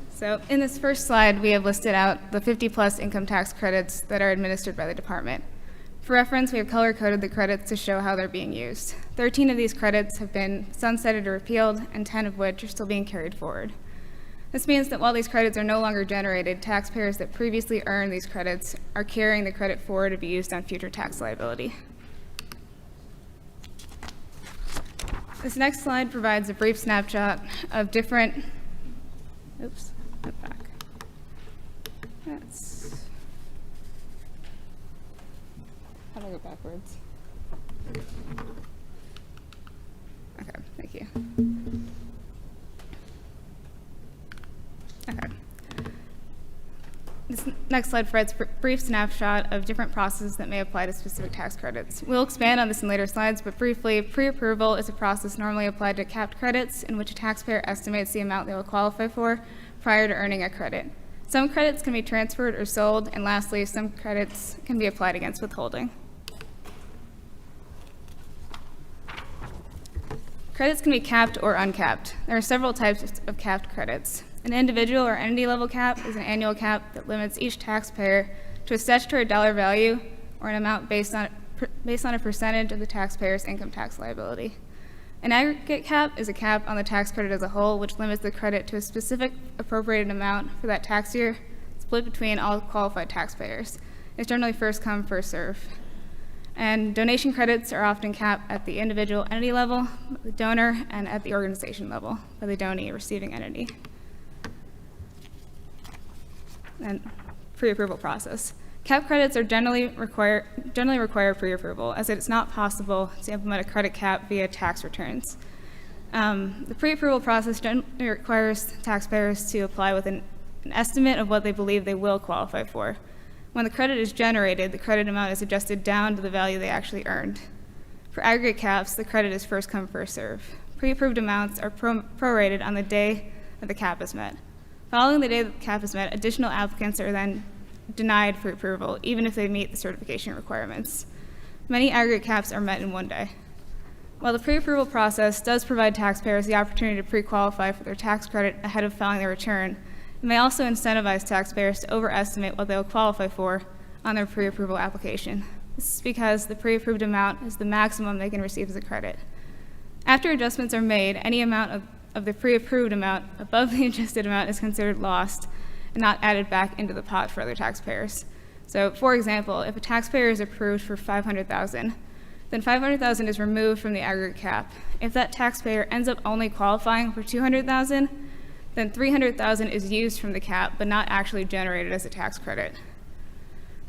So in this first slide, we have listed out the 50+ income tax credits that are administered by the department. For reference, we have color-coded the credits to show how they're being used. 13 of these credits have been sunsetted or repealed, and 10 of which are still being carried forward. This means that while these credits are no longer generated, taxpayers that previously earned these credits are carrying the credit forward to be used on future tax liability. This next slide provides a brief snapshot of different, oops, went back. That's, how do I go backwards? Okay, thank you. Okay. This next slide provides a brief snapshot of different processes that may apply to specific tax credits. We'll expand on this in later slides, but briefly, pre-approval is a process normally applied to capped credits in which a taxpayer estimates the amount they will qualify for prior to earning a credit. Some credits can be transferred or sold, and lastly, some credits can be applied against withholding. Credits can be capped or uncapped. There are several types of capped credits. An individual or entity level cap is an annual cap that limits each taxpayer to a statutory dollar value or an amount based on a percentage of the taxpayer's income tax liability. An aggregate cap is a cap on the tax credit as a whole, which limits the credit to a specific appropriated amount for that tax year, split between all qualified taxpayers. It's generally first come, first serve. And donation credits are often capped at the individual entity level, the donor, and at the organization level by the donee receiving entity. And pre-approval process. Cap credits are generally require pre-approval, as it's not possible to implement a credit cap via tax returns. The pre-approval process generally requires taxpayers to apply with an estimate of what they believe they will qualify for. When the credit is generated, the credit amount is adjusted down to the value they actually earned. For aggregate caps, the credit is first come, first serve. Pre-approved amounts are prorated on the day that the cap is met. Following the day that the cap is met, additional applicants are then denied for approval, even if they meet the certification requirements. Many aggregate caps are met in one day. While the pre-approval process does provide taxpayers the opportunity to pre-qualify for their tax credit ahead of filing their return, it may also incentivize taxpayers to overestimate what they will qualify for on their pre-approval application. This is because the pre-approved amount is the maximum they can receive as a credit. After adjustments are made, any amount of the pre-approved amount above the adjusted amount is considered lost and not added back into the pot for other taxpayers. So, for example, if a taxpayer is approved for $500,000, then $500,000 is removed from the aggregate cap. If that taxpayer ends up only qualifying for $200,000, then $300,000 is used from the cap but not actually generated as a tax credit.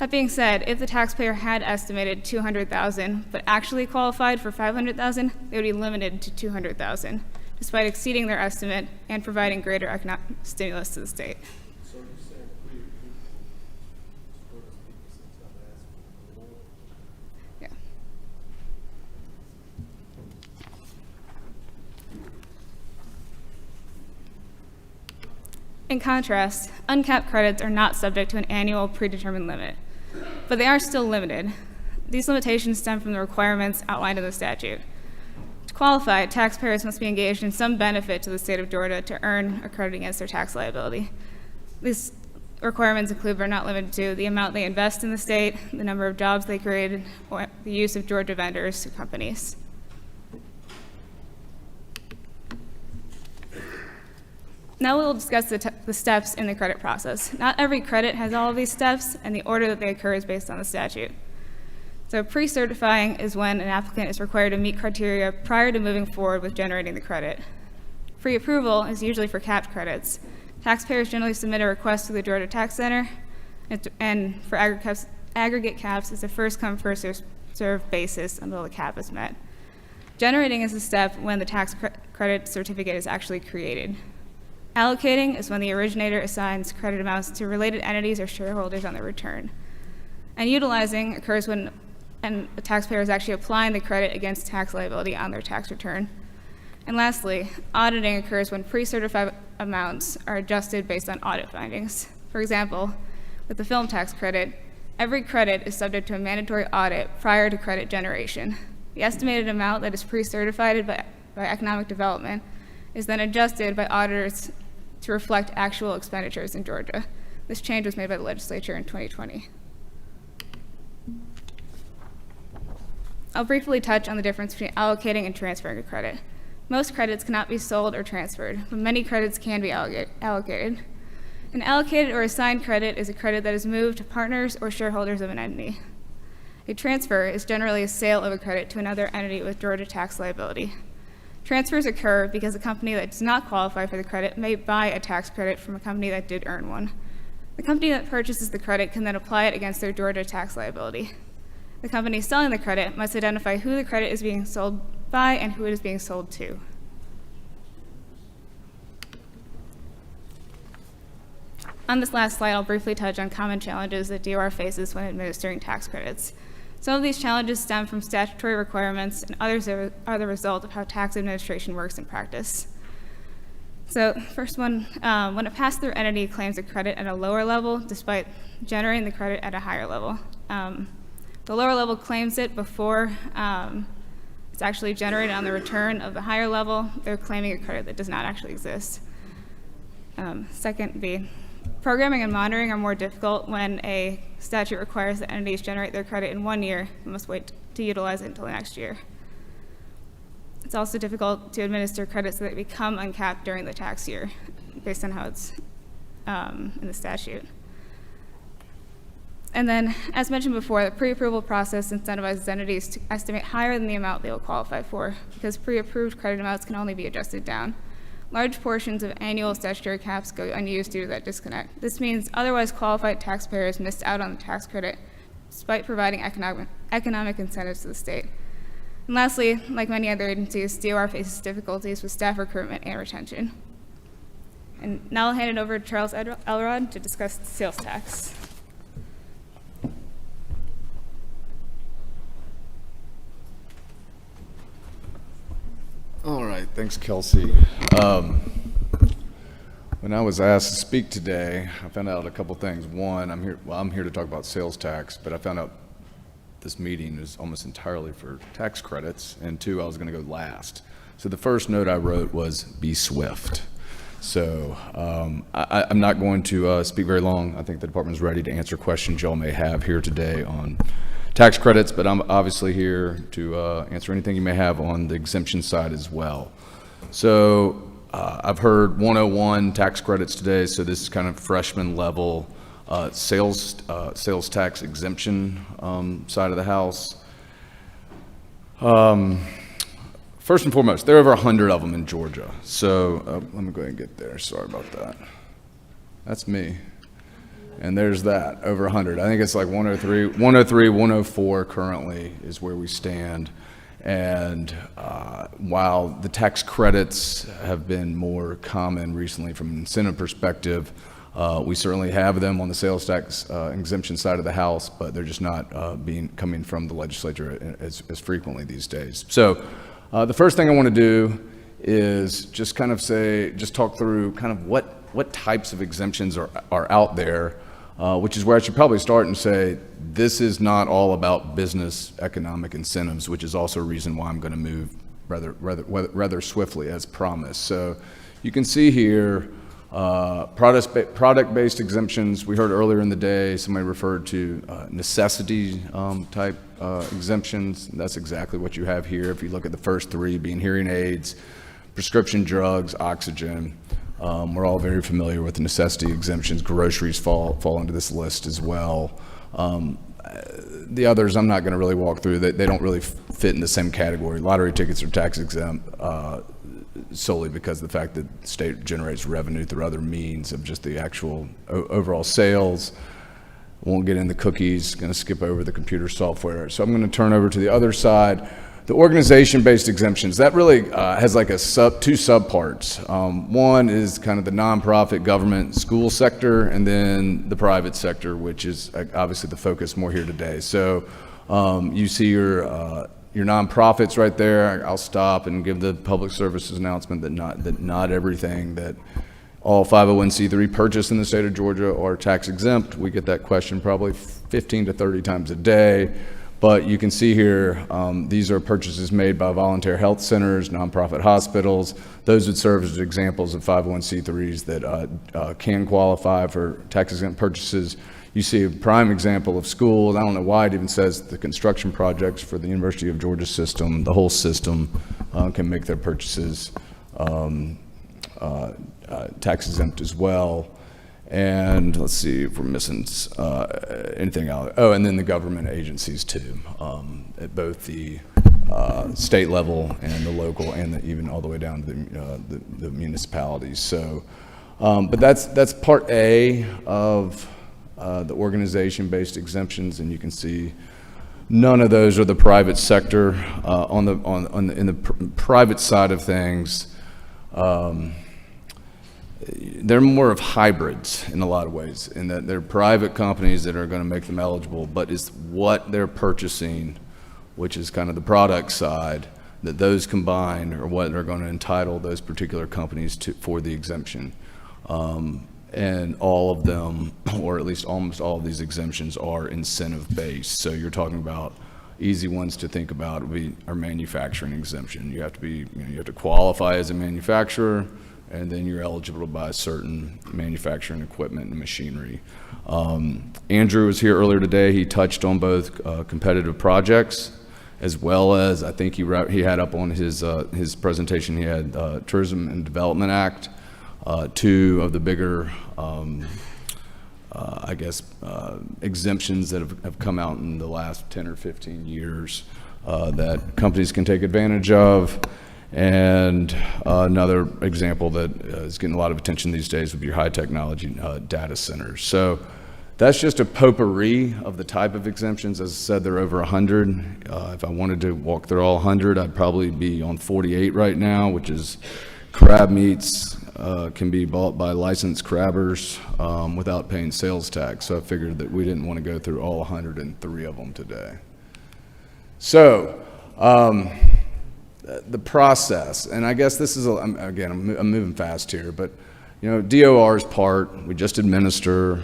That being said, if the taxpayer had estimated $200,000 but actually qualified for $500,000, they would be limited to $200,000, despite exceeding their estimate and providing greater economic stimulus to the state. Yeah. In contrast, uncapped credits are not subject to an annual predetermined limit, but they are still limited. These limitations stem from the requirements outlined in the statute. To qualify, taxpayers must be engaged in some benefit to the state of Georgia to earn a credit against their tax liability. These requirements include, but are not limited to, the amount they invest in the state, the number of jobs they created, or the use of Georgia vendors or companies. Now we will discuss the steps in the credit process. Not every credit has all of these steps, and the order that they occur is based on the statute. So pre-certifying is when an applicant is required to meet criteria prior to moving forward with generating the credit. Pre-approval is usually for capped credits. Taxpayers generally submit a request to the Georgia Tax Center, and for aggregate caps, it's a first-come, first-served basis until the cap is met. Generating is the step when the tax credit certificate is actually created. Allocating is when the originator assigns credit amounts to related entities or shareholders on their return. And utilizing occurs when a taxpayer is actually applying the credit against tax liability on their tax return. And lastly, auditing occurs when pre-certified amounts are adjusted based on audit findings. For example, with the film tax credit, every credit is subject to a mandatory audit prior to credit generation. The estimated amount that is pre-certified by economic development is then adjusted by auditors to reflect actual expenditures in Georgia. This change was made by the legislature in 2020. I'll briefly touch on the difference between allocating and transferring a credit. Most credits cannot be sold or transferred, but many credits can be allocated. An allocated or assigned credit is a credit that is moved to partners or shareholders of an entity. A transfer is generally a sale of a credit to another entity with Georgia tax liability. Transfers occur because a company that does not qualify for the credit may buy a tax credit from a company that did earn one. The company that purchases the credit can then apply it against their Georgia tax liability. The company selling the credit must identify who the credit is being sold by and who it is being sold to. On this last slide, I'll briefly touch on common challenges that DOR faces when administering tax credits. Some of these challenges stem from statutory requirements, and others are the result of how tax administration works in practice. So first one, when a pass-through entity claims a credit at a lower level despite generating the credit at a higher level. The lower level claims it before it's actually generated on the return of the higher level. They're claiming a credit that does not actually exist. Second, B, programming and monitoring are more difficult when a statute requires that entities generate their credit in 1 year and must wait to utilize it until the next year. It's also difficult to administer credits so that they become uncapped during the tax year, based on how it's in the statute. And then, as mentioned before, the pre-approval process incentivizes entities to estimate higher than the amount they will qualify for, because pre-approved credit amounts can only be adjusted down. Large portions of annual statutory caps go unused due to that disconnect. This means otherwise qualified taxpayers missed out on the tax credit, despite providing economic incentives to the state. And lastly, like many other agencies, DOR faces difficulties with staff recruitment and retention. And now I'll hand it over to Charles Elrod to discuss the sales tax. All right, thanks, Kelsey. When I was asked to speak today, I found out a couple things. One, I'm here to talk about sales tax, but I found out this meeting is almost entirely for tax credits, and two, I was going to go last. So the first note I wrote was be swift. So I'm not going to speak very long. I think the department is ready to answer questions y'all may have here today on tax credits, but I'm obviously here to answer anything you may have on the exemption side as well. So I've heard 101 tax credits today, so this is kind of freshman level sales tax exemption side of the house. First and foremost, there are over 100 of them in Georgia. So let me go ahead and get there. Sorry about that. That's me. And there's that, over 100. I think it's like 103, 104 currently is where we stand. And while the tax credits have been more common recently from an incentive perspective, we certainly have them on the sales tax exemption side of the House, but they're just not coming from the legislature as frequently these days. So the first thing I want to do is just talk through kind of what types of exemptions are out there, which is where I should probably start and say this is not all about business economic incentives, which is also a reason why I'm going to move rather swiftly as promised. So you can see here product-based exemptions. We heard earlier in the day somebody referred to necessity type exemptions. That's exactly what you have here. If you look at the first three being hearing aids, prescription drugs, oxygen. We're all very familiar with the necessity exemptions. Groceries fall into this list as well. The others I'm not going to really walk through. They don't really fit in the same category. Lottery tickets are tax exempt solely because of the fact that the state generates revenue through other means of just the actual overall sales. Won't get into cookies, going to skip over the computer software. So I'm going to turn over to the other side. The organization-based exemptions, that really has like two subparts. One is kind of the nonprofit government school sector, and then the private sector, which is obviously the focus more here today. So you see your nonprofits right there. I'll stop and give the public services announcement that not everything that all 501c3 purchased in the state of Georgia are tax exempt. We get that question probably 15 to 30 times a day. But you can see here, these are purchases made by volunteer health centers, nonprofit hospitals. Those would serve as examples of 501c3s that can qualify for tax-exempt purchases. You see a prime example of schools. I don't know why it even says the construction projects for the University of Georgia system. The whole system can make their purchases tax-exempt as well. And let's see if we're missing anything out. Oh, and then the government agencies too, at both the state level and the local, and even all the way down to the municipalities. So, but that's part A of the organization-based exemptions, and you can see none of those are the private sector. In the private side of things. They're more of hybrids in a lot of ways, in that they're private companies that are going to make them eligible, but it's what they're purchasing, which is kind of the product side, that those combined are what are going to entitle those particular companies for the exemption. And all of them, or at least almost all of these exemptions, are incentive-based. So you're talking about easy ones to think about would be our manufacturing exemption. You have to qualify as a manufacturer, and then you're eligible to buy certain manufacturing equipment and machinery. Andrew was here earlier today. He touched on both competitive projects, as well as, I think he had up on his presentation, he had Tourism and Development Act, two of the bigger, exemptions that have come out in the last 10 or 15 years that companies can take advantage of. And another example that is getting a lot of attention these days would be your high technology data centers. So that's just a potpourri of the type of exemptions. As I said, there are over 100. If I wanted to walk through all 100, I'd probably be on 48 right now, which is crab meats can be bought by licensed crabbers without paying sales tax. So I figured that we didn't want to go through all 103 of them today. So, the process, and I guess this is, I'm moving fast here, but DOR's part, we just administer,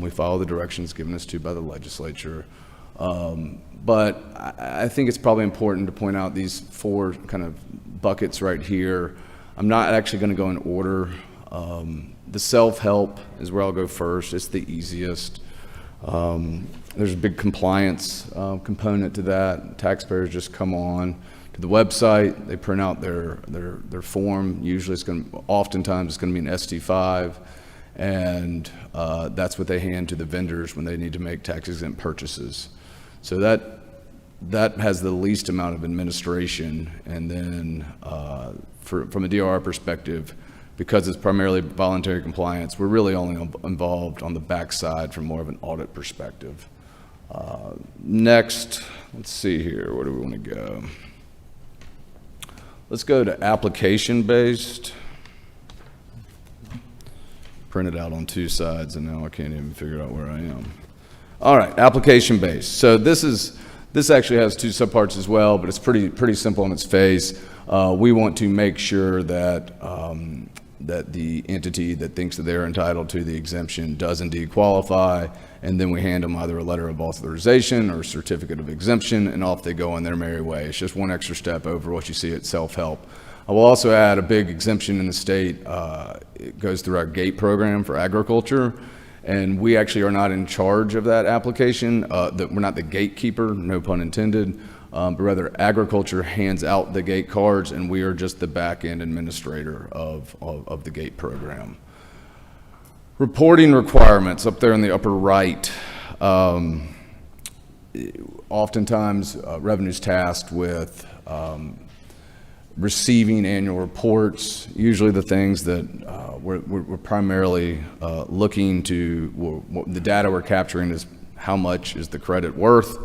we follow the directions given us to by the legislature. But I think it's probably important to point out these four kind of buckets right here. I'm not actually going to go in order. The self-help is where I'll go first. It's the easiest. There's a big compliance component to that. Taxpayers just come on to the website, they print out their form. Usually oftentimes it's going to be an ST5, and that's what they hand to the vendors when they need to make tax-exempt purchases. So that has the least amount of administration, and then from a DOR perspective, because it's primarily voluntary compliance, we're really only involved on the backside from more of an audit perspective. Next, let's see here, where do we want to go? Let's go to application-based. Printed out on 2 sides, and now I can't even figure out where I am. All right, application-based. So this actually has 2 subparts as well, but it's pretty simple on its face. We want to make sure that that the entity that thinks that they're entitled to the exemption does indeed qualify, and then we hand them either a letter of authorization or a certificate of exemption, and off they go on their merry way. It's just one extra step over what you see at self-help. I will also add a big exemption in the state. It goes through our GATE program for agriculture, and we actually are not in charge of that application. We're not the gatekeeper, no pun intended, but rather agriculture hands out the GATE cards, and we are just the back-end administrator of the GATE program. Reporting requirements up there in the upper right. Oftentimes, revenue's tasked with receiving annual reports, usually the things that we're primarily looking to, the data we're capturing is how much is the credit worth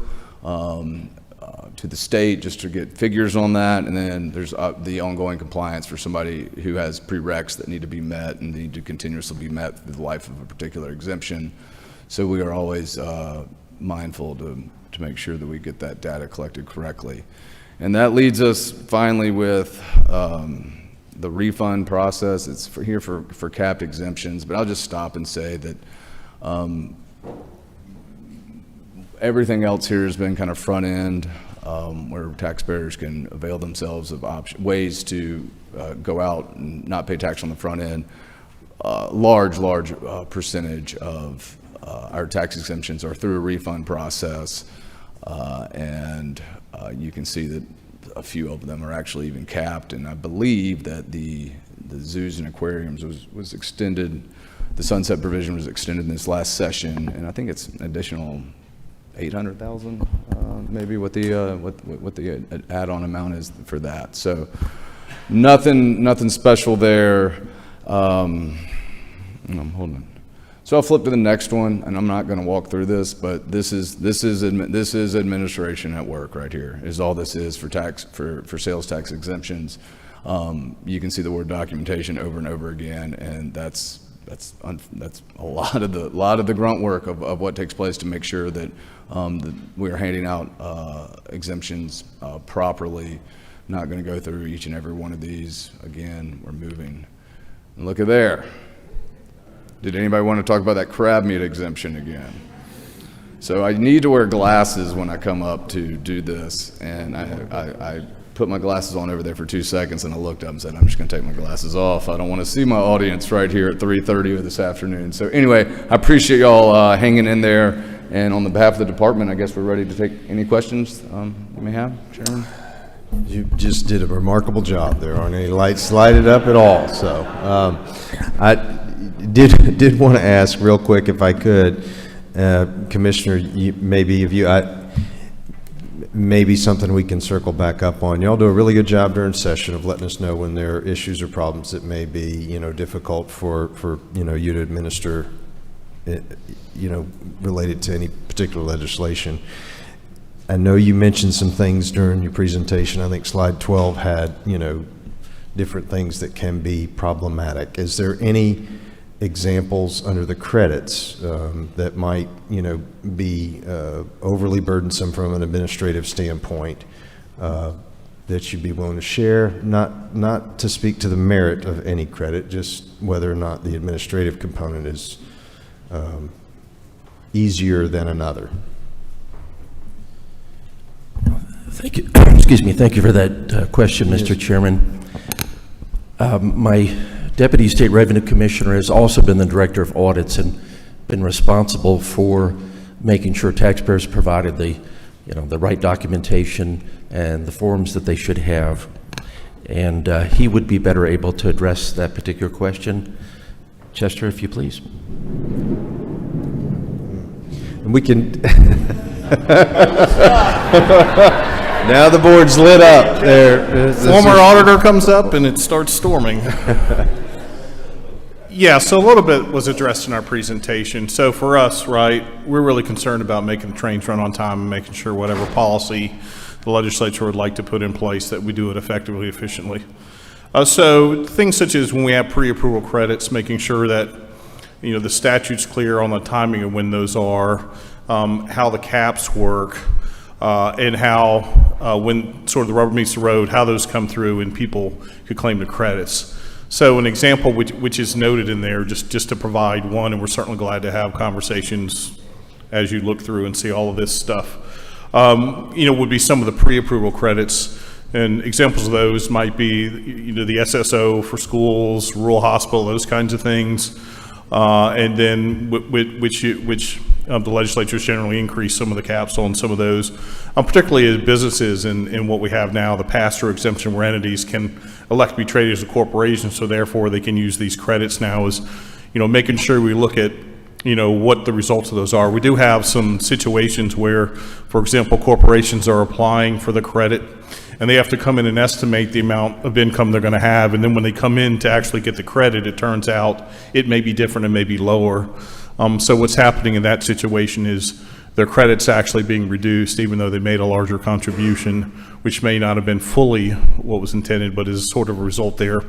to the state, just to get figures on that, and then there's the ongoing compliance for somebody who has prereqs that need to be met and need to continuously be met through the life of a particular exemption. So we are always mindful to make sure that we get that data collected correctly. And that leads us finally with the refund process. It's for capped exemptions, but I'll just stop and say that everything else here has been kind of front end, where taxpayers can avail themselves of ways to go out and not pay tax on the front end. Large percentage of our tax exemptions are through a refund process, and you can see that a few of them are actually even capped, and I believe that the zoos and aquariums was extended, the sunset provision was extended in this last session, and I think it's an additional 800,000, maybe what the add-on amount is for that. So nothing special there. I'm holding. So I'll flip to the next one, and I'm not going to walk through this, but this is administration at work right here. Is all this is for sales tax exemptions. You can see the word documentation over and over again, and that's a lot of the grunt work of what takes place to make sure that we are handing out exemptions properly. Not going to go through each and every one of these. Again, we're moving. And look at there. Did anybody want to talk about that crab meat exemption again? So I need to wear glasses when I come up to do this, and I put my glasses on over there for 2 seconds, and I looked up and said, I'm just going to take my glasses off. I don't want to see my audience right here at 3:30 this afternoon. So anyway, I appreciate y'all hanging in there, and on the behalf of the department, I guess we're ready to take any questions you may have, Chairman. You just did a remarkable job. There aren't any lights lighted up at all. So I did want to ask real quick, if I could, Commissioner, maybe something we can circle back up on. Y'all do a really good job during session of letting us know when there are issues or problems that may be, difficult for you to administer, related to any particular legislation. I know you mentioned some things during your presentation. I think slide 12 had, different things that can be problematic. Is there any examples under the credits that might, be overly burdensome from an administrative standpoint that you'd be willing to share? Not to speak to the merit of any credit, just whether or not the administrative component is easier than another. Thank you. Excuse me. Thank you for that question, Mr. Chairman. My Deputy State Revenue Commissioner has also been the Director of Audits and been responsible for making sure taxpayers provided the right documentation and the forms that they should have. And he would be better able to address that particular question. Chester, if you please. And we can... Now the board's lit up. There, former auditor comes up and it starts storming. Yeah, so a little bit was addressed in our presentation. So for us, right, we're really concerned about making the trains run on time and making sure whatever policy the legislature would like to put in place, that we do it effectively, efficiently. So things such as when we have pre-approval credits, making sure that, you know, the statute's clear on the timing of when those are, how the caps work, and how, when sort of the rubber meets the road, how those come through and people could claim the credits. So an example which is noted in there, just to provide one, and we're certainly glad to have conversations as you look through and see all of this stuff, you know, would be some of the pre-approval credits. And examples of those might be, you know, the SSO for schools, rural hospital, those kinds of things. And then which the legislature has generally increased some of the caps on some of those, particularly as businesses and what we have now, the pass-through exemption where entities can elect to be traded as a corporation, so therefore they can use these credits now as, you know, making sure we look at, you know, what the results of those are. We do have some situations where, for example, corporations are applying for the credit and they have to come in and estimate the amount of income they're going to have, and then when they come in to actually get the credit, it turns out it may be different and may be lower. So what's happening in that situation is their credit's actually being reduced even though they made a larger contribution, which may not have been fully what was intended, but is sort of a result there.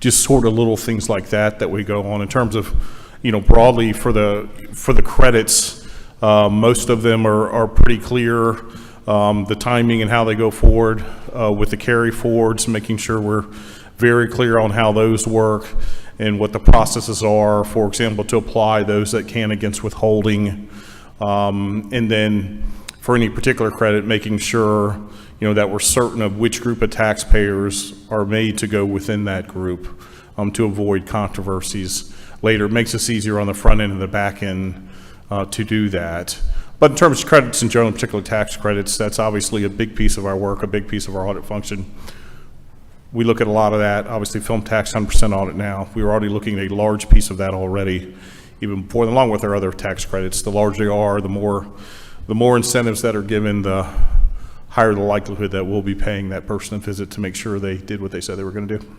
Just sort of little things like that we go on. In terms of, you know, broadly for the credits, most of them are pretty clear. The timing and how they go forward with the carry forwards, making sure we're very clear on how those work and what the processes are, for example, to apply those that can against withholding. And then for any particular credit, making sure, you know, that we're certain of which group of taxpayers are made to go within that group to avoid controversies later. It makes us easier on the front end and the back end to do that. But in terms of credits in general, in particular tax credits, that's obviously a big piece of our work, a big piece of our audit function. We look at a lot of that. Obviously, film tax 100% audit now. We were already looking at a large piece of that already, even before, along with our other tax credits. The larger they are, the more incentives that are given, the higher the likelihood that we'll be paying that person a visit to make sure they did what they said they were going to do.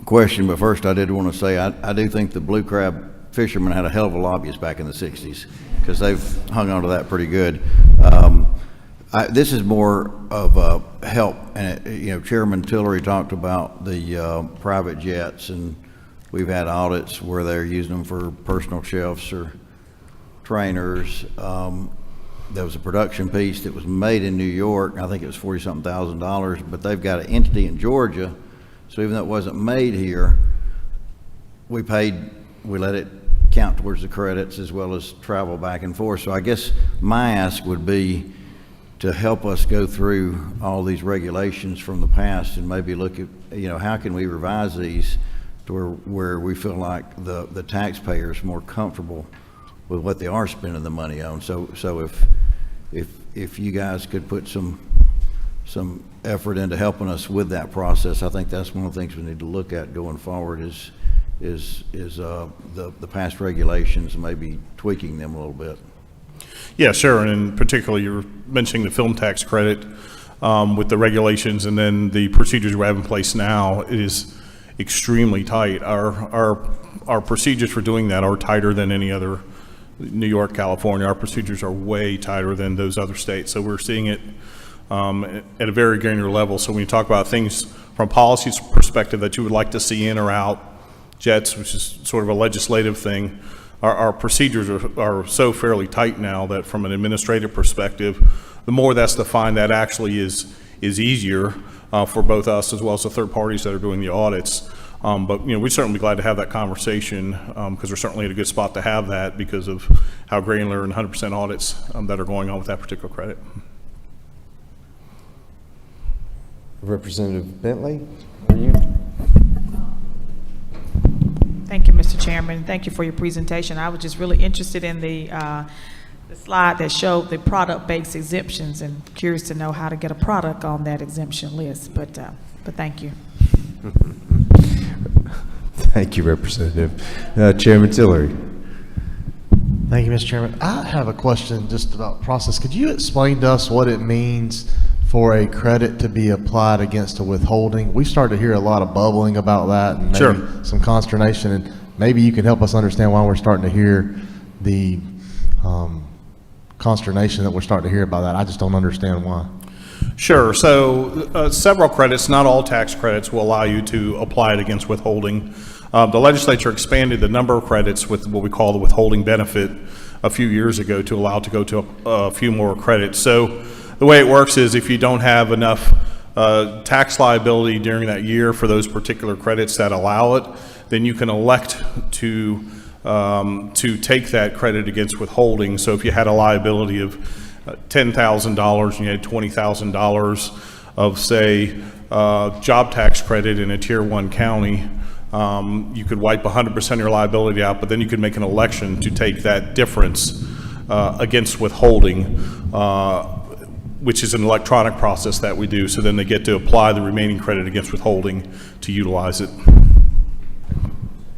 Question, but first I did want to say I do think the blue crab fishermen had a hell of a lobbyist back in the 60s, because they've hung on to that pretty good. This is more of a help, and you know, Chairman Tillery talked about the private jets, and we've had audits where they're using them for personal chefs or trainers. There was a production piece that was made in New York. I think it was $40-something thousand, but they've got an entity in Georgia, so even though it wasn't made here, we let it count towards the credits as well as travel back and forth. So I guess my ask would be to help us go through all these regulations from the past and maybe look at, you know, how can we revise these to where we feel like the taxpayer is more comfortable with what they are spending the money on. So if you guys could put some effort into helping us with that process, I think that's one of the things we need to look at going forward is the past regulations, maybe tweaking them a little bit. Yeah, sure, and particularly you're mentioning the film tax credit with the regulations and then the procedures we have in place now. It is extremely tight. Our procedures for doing that are tighter than any other. New York, California, our procedures are way tighter than those other states. So we're seeing it at a very granular level. So when you talk about things from a policy perspective that you would like to see in or out, jets, which is sort of a legislative thing, our procedures are so fairly tight now that from an administrative perspective, the more that's defined, that actually is easier for both us as well as the third parties that are doing the audits. But you know, we'd certainly be glad to have that conversation because we're certainly in a good spot to have that because of how granular and 100% audits that are going on with that particular credit. Representative Bentley, are you? Thank you, Mr. Chairman. Thank you for your presentation. I was just really interested in the slide that showed the product-based exemptions, and curious to know how to get a product on that exemption list. But thank you. Thank you, Representative. Chairman Tillery. Thank you, Mr. Chairman. I have a question just about process. Could you explain to us what it means for a credit to be applied against a withholding? We started to hear a lot of bubbling about that and maybe Sure. some consternation, and maybe you can help us understand why we're starting to hear the consternation that we're starting to hear about that. I just don't understand why. Sure. So several credits, not all tax credits, will allow you to apply it against withholding. The legislature expanded the number of credits with what we call the withholding benefit a few years ago to allow it to go to a few more credits. So the way it works is if you don't have enough tax liability during that year for those particular credits that allow it, then you can elect to take that credit against withholding. So if you had a liability of $10,000 and you had $20,000 of, say, job tax credit in a Tier 1 county, you could wipe 100% of your liability out, but then you could make an election to take that difference against withholding, which is an electronic process that we do. So then they get to apply the remaining credit against withholding to utilize it.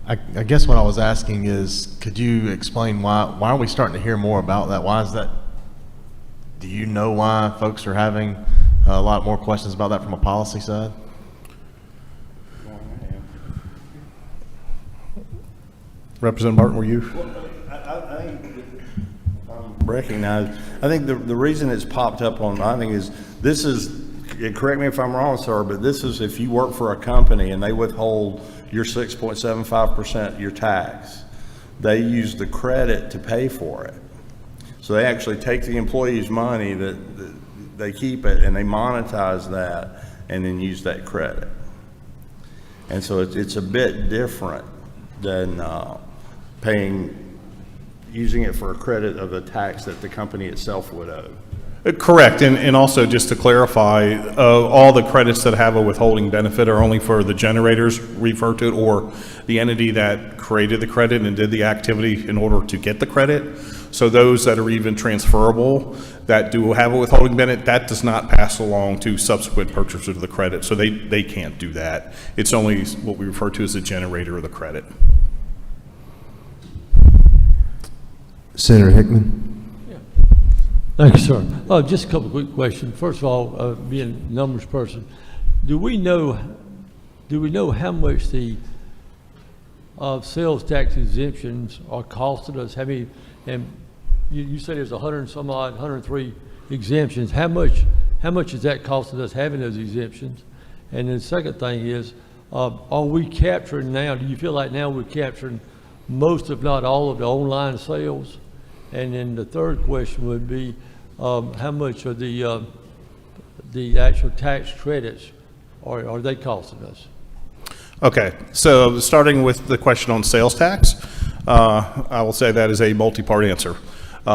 I guess what I was asking is, could you explain why are we starting to hear more about that? Why is that? Do you know why folks are having a lot more questions about that from a policy side? Representative Martin, were you? I think recognize. I think the reason it's popped up on my thing is this is, correct me if I'm wrong, sir, but this is if you work for a company and they withhold your 6.75% your tax, they use the credit to pay for it. So they actually take the employee's money that they keep it and they monetize that and then use that credit. And so it's a bit different than using it for a credit of a tax that the company itself would owe. Correct, and also just to clarify, all the credits that have a withholding benefit are only for the generators referred to it or the entity that created the credit and did the activity in order to get the credit. So those that are even transferable that do have a withholding benefit, that does not pass along to subsequent purchasers of the credit, so they can't do that. It's only what we refer to as the generator of the credit. Senator Hickman. Thank you, sir. Just a couple of quick questions. First of all, being a numbers person, do we know how much the sales tax exemptions are costing us? And you said there's 100 and some odd, 103 exemptions. How much is that costing us having those exemptions? And then the second thing is, are we capturing now? Do you feel like now we're capturing most, if not all, of the online sales? And then the third question would be, how much of the actual tax credits are they costing us? Okay, so starting with the question on sales tax, I will say that is a multi-part answer.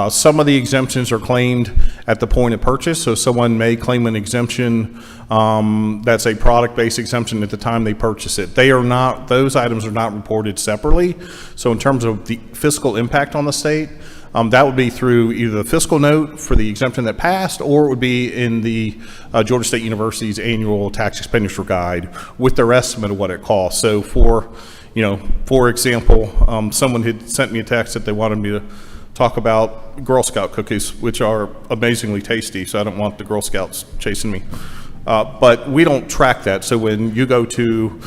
Some of the exemptions are claimed at the point of purchase, so someone may claim an exemption that's a product-based exemption at the time they purchase it. Those items are not reported separately. So in terms of the fiscal impact on the state, that would be through either the fiscal note for the exemption that passed, or it would be in the Georgia State University's annual tax expenditure guide with their estimate of what it costs. So for example, someone had sent me a text that they wanted me to talk about Girl Scout cookies, which are amazingly tasty, so I don't want the Girl Scouts chasing me. But we don't track that. So when you go to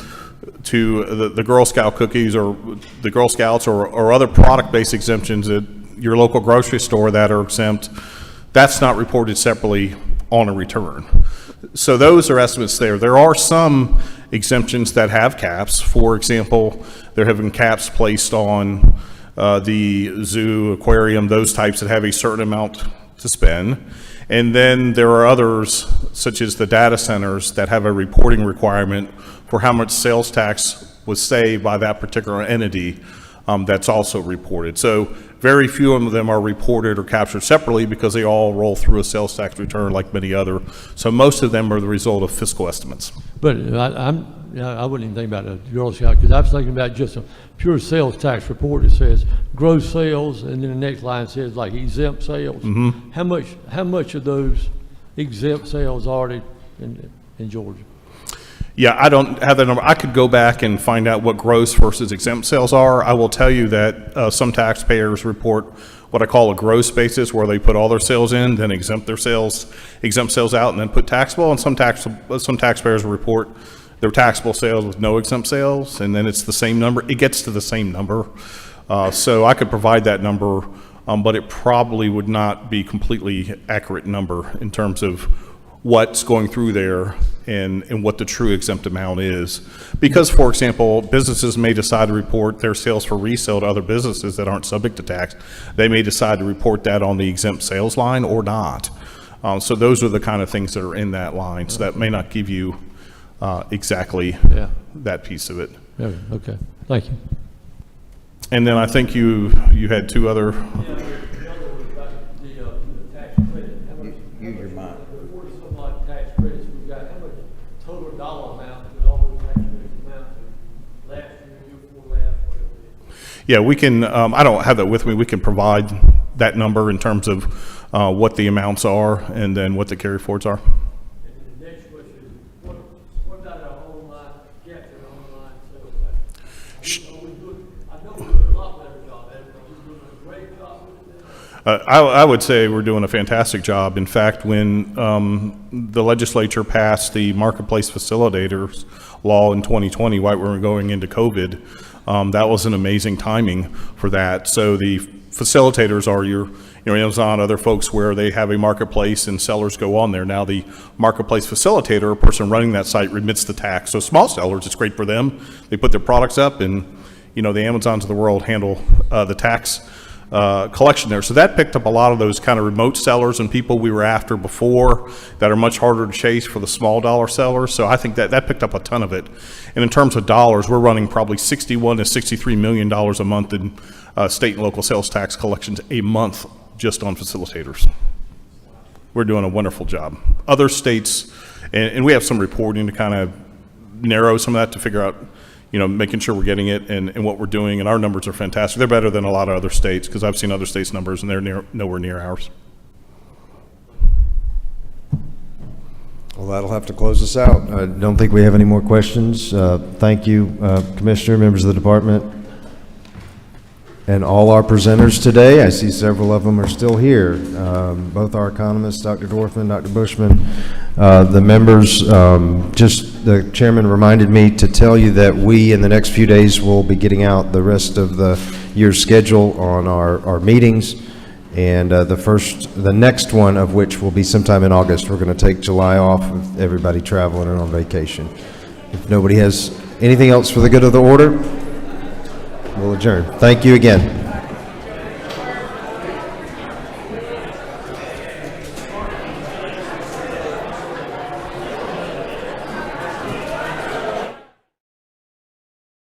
the Girl Scout cookies or the Girl Scouts or other product-based exemptions at your local grocery store that are exempt, that's not reported separately on a return. So those are estimates there. There are some exemptions that have caps. For example, there have been caps placed on the zoo, aquarium, those types that have a certain amount to spend. And then there are others, such as the data centers, that have a reporting requirement for how much sales tax was saved by that particular entity. That's also reported. So very few of them are reported or captured separately because they all roll through a sales tax return like many other. So most of them are the result of fiscal estimates. But I wouldn't even think about a Girl Scout, because I was thinking about just a pure sales tax report that says gross sales, and then the next line says like exempt sales. Mm-hmm. How much of those exempt sales are there in Georgia? Yeah, I don't have that number. I could go back and find out what gross versus exempt sales are. I will tell you that some taxpayers report what I call a gross basis, where they put all their sales in, then exempt sales out, and then put taxable. And some taxpayers will report their taxable sales with no exempt sales, and then it's the same number. It gets to the same number. So I could provide that number, but it probably would not be completely accurate number in terms of what's going through there and what the true exempt amount is. Because, for example, businesses may decide to report their sales for resale to other businesses that aren't subject to tax. They may decide to report that on the exempt sales line or not. So those are the kind of things that are in that line. So that may not give you exactly that piece of it. Yeah, okay, thank you. And then I think you had two other. Use your mic. Yeah, we can, I don't have that with me. We can provide that number in terms of what the amounts are and then what the carry forwards are. The next question is, what about our online, sales tax? I know we're doing a lot better job at it, but we're doing a great job with it. I would say we're doing a fantastic job. In fact, when the legislature passed the marketplace facilitators law in 2020, right when we were going into COVID, that was an amazing timing for that. So the facilitators are your Amazon, other folks where they have a marketplace and sellers go on there. Now the marketplace facilitator, a person running that site, remits the tax. So small sellers, it's great for them. They put their products up, and the Amazons of the world handle the tax collection there. So that picked up a lot of those kind of remote sellers and people we were after before that are much harder to chase for the small dollar sellers. So I think that picked up a ton of it. And in terms of dollars, we're running probably $61 to $63 million a month in state and local sales tax collections a month just on facilitators. We're doing a wonderful job. Other states, and we have some reporting to kind of narrow some of that to figure out making sure we're getting it and what we're doing, and our numbers are fantastic. They're better than a lot of other states, because I've seen other states' numbers and they're nowhere near ours. Well, that'll have to close us out. I don't think we have any more questions. Thank you, Commissioner, members of the department, and all our presenters today. I see several of them are still here. Both our economists, Dr. Dorfman, Dr. Bushman, the members. Just the chairman reminded me to tell you that we, in the next few days, will be getting out the rest of the year's schedule on our meetings, and the next one of which will be sometime in August. We're going to take July off with everybody traveling and on vacation. If nobody has anything else for the good of the order, we'll adjourn. Thank you again.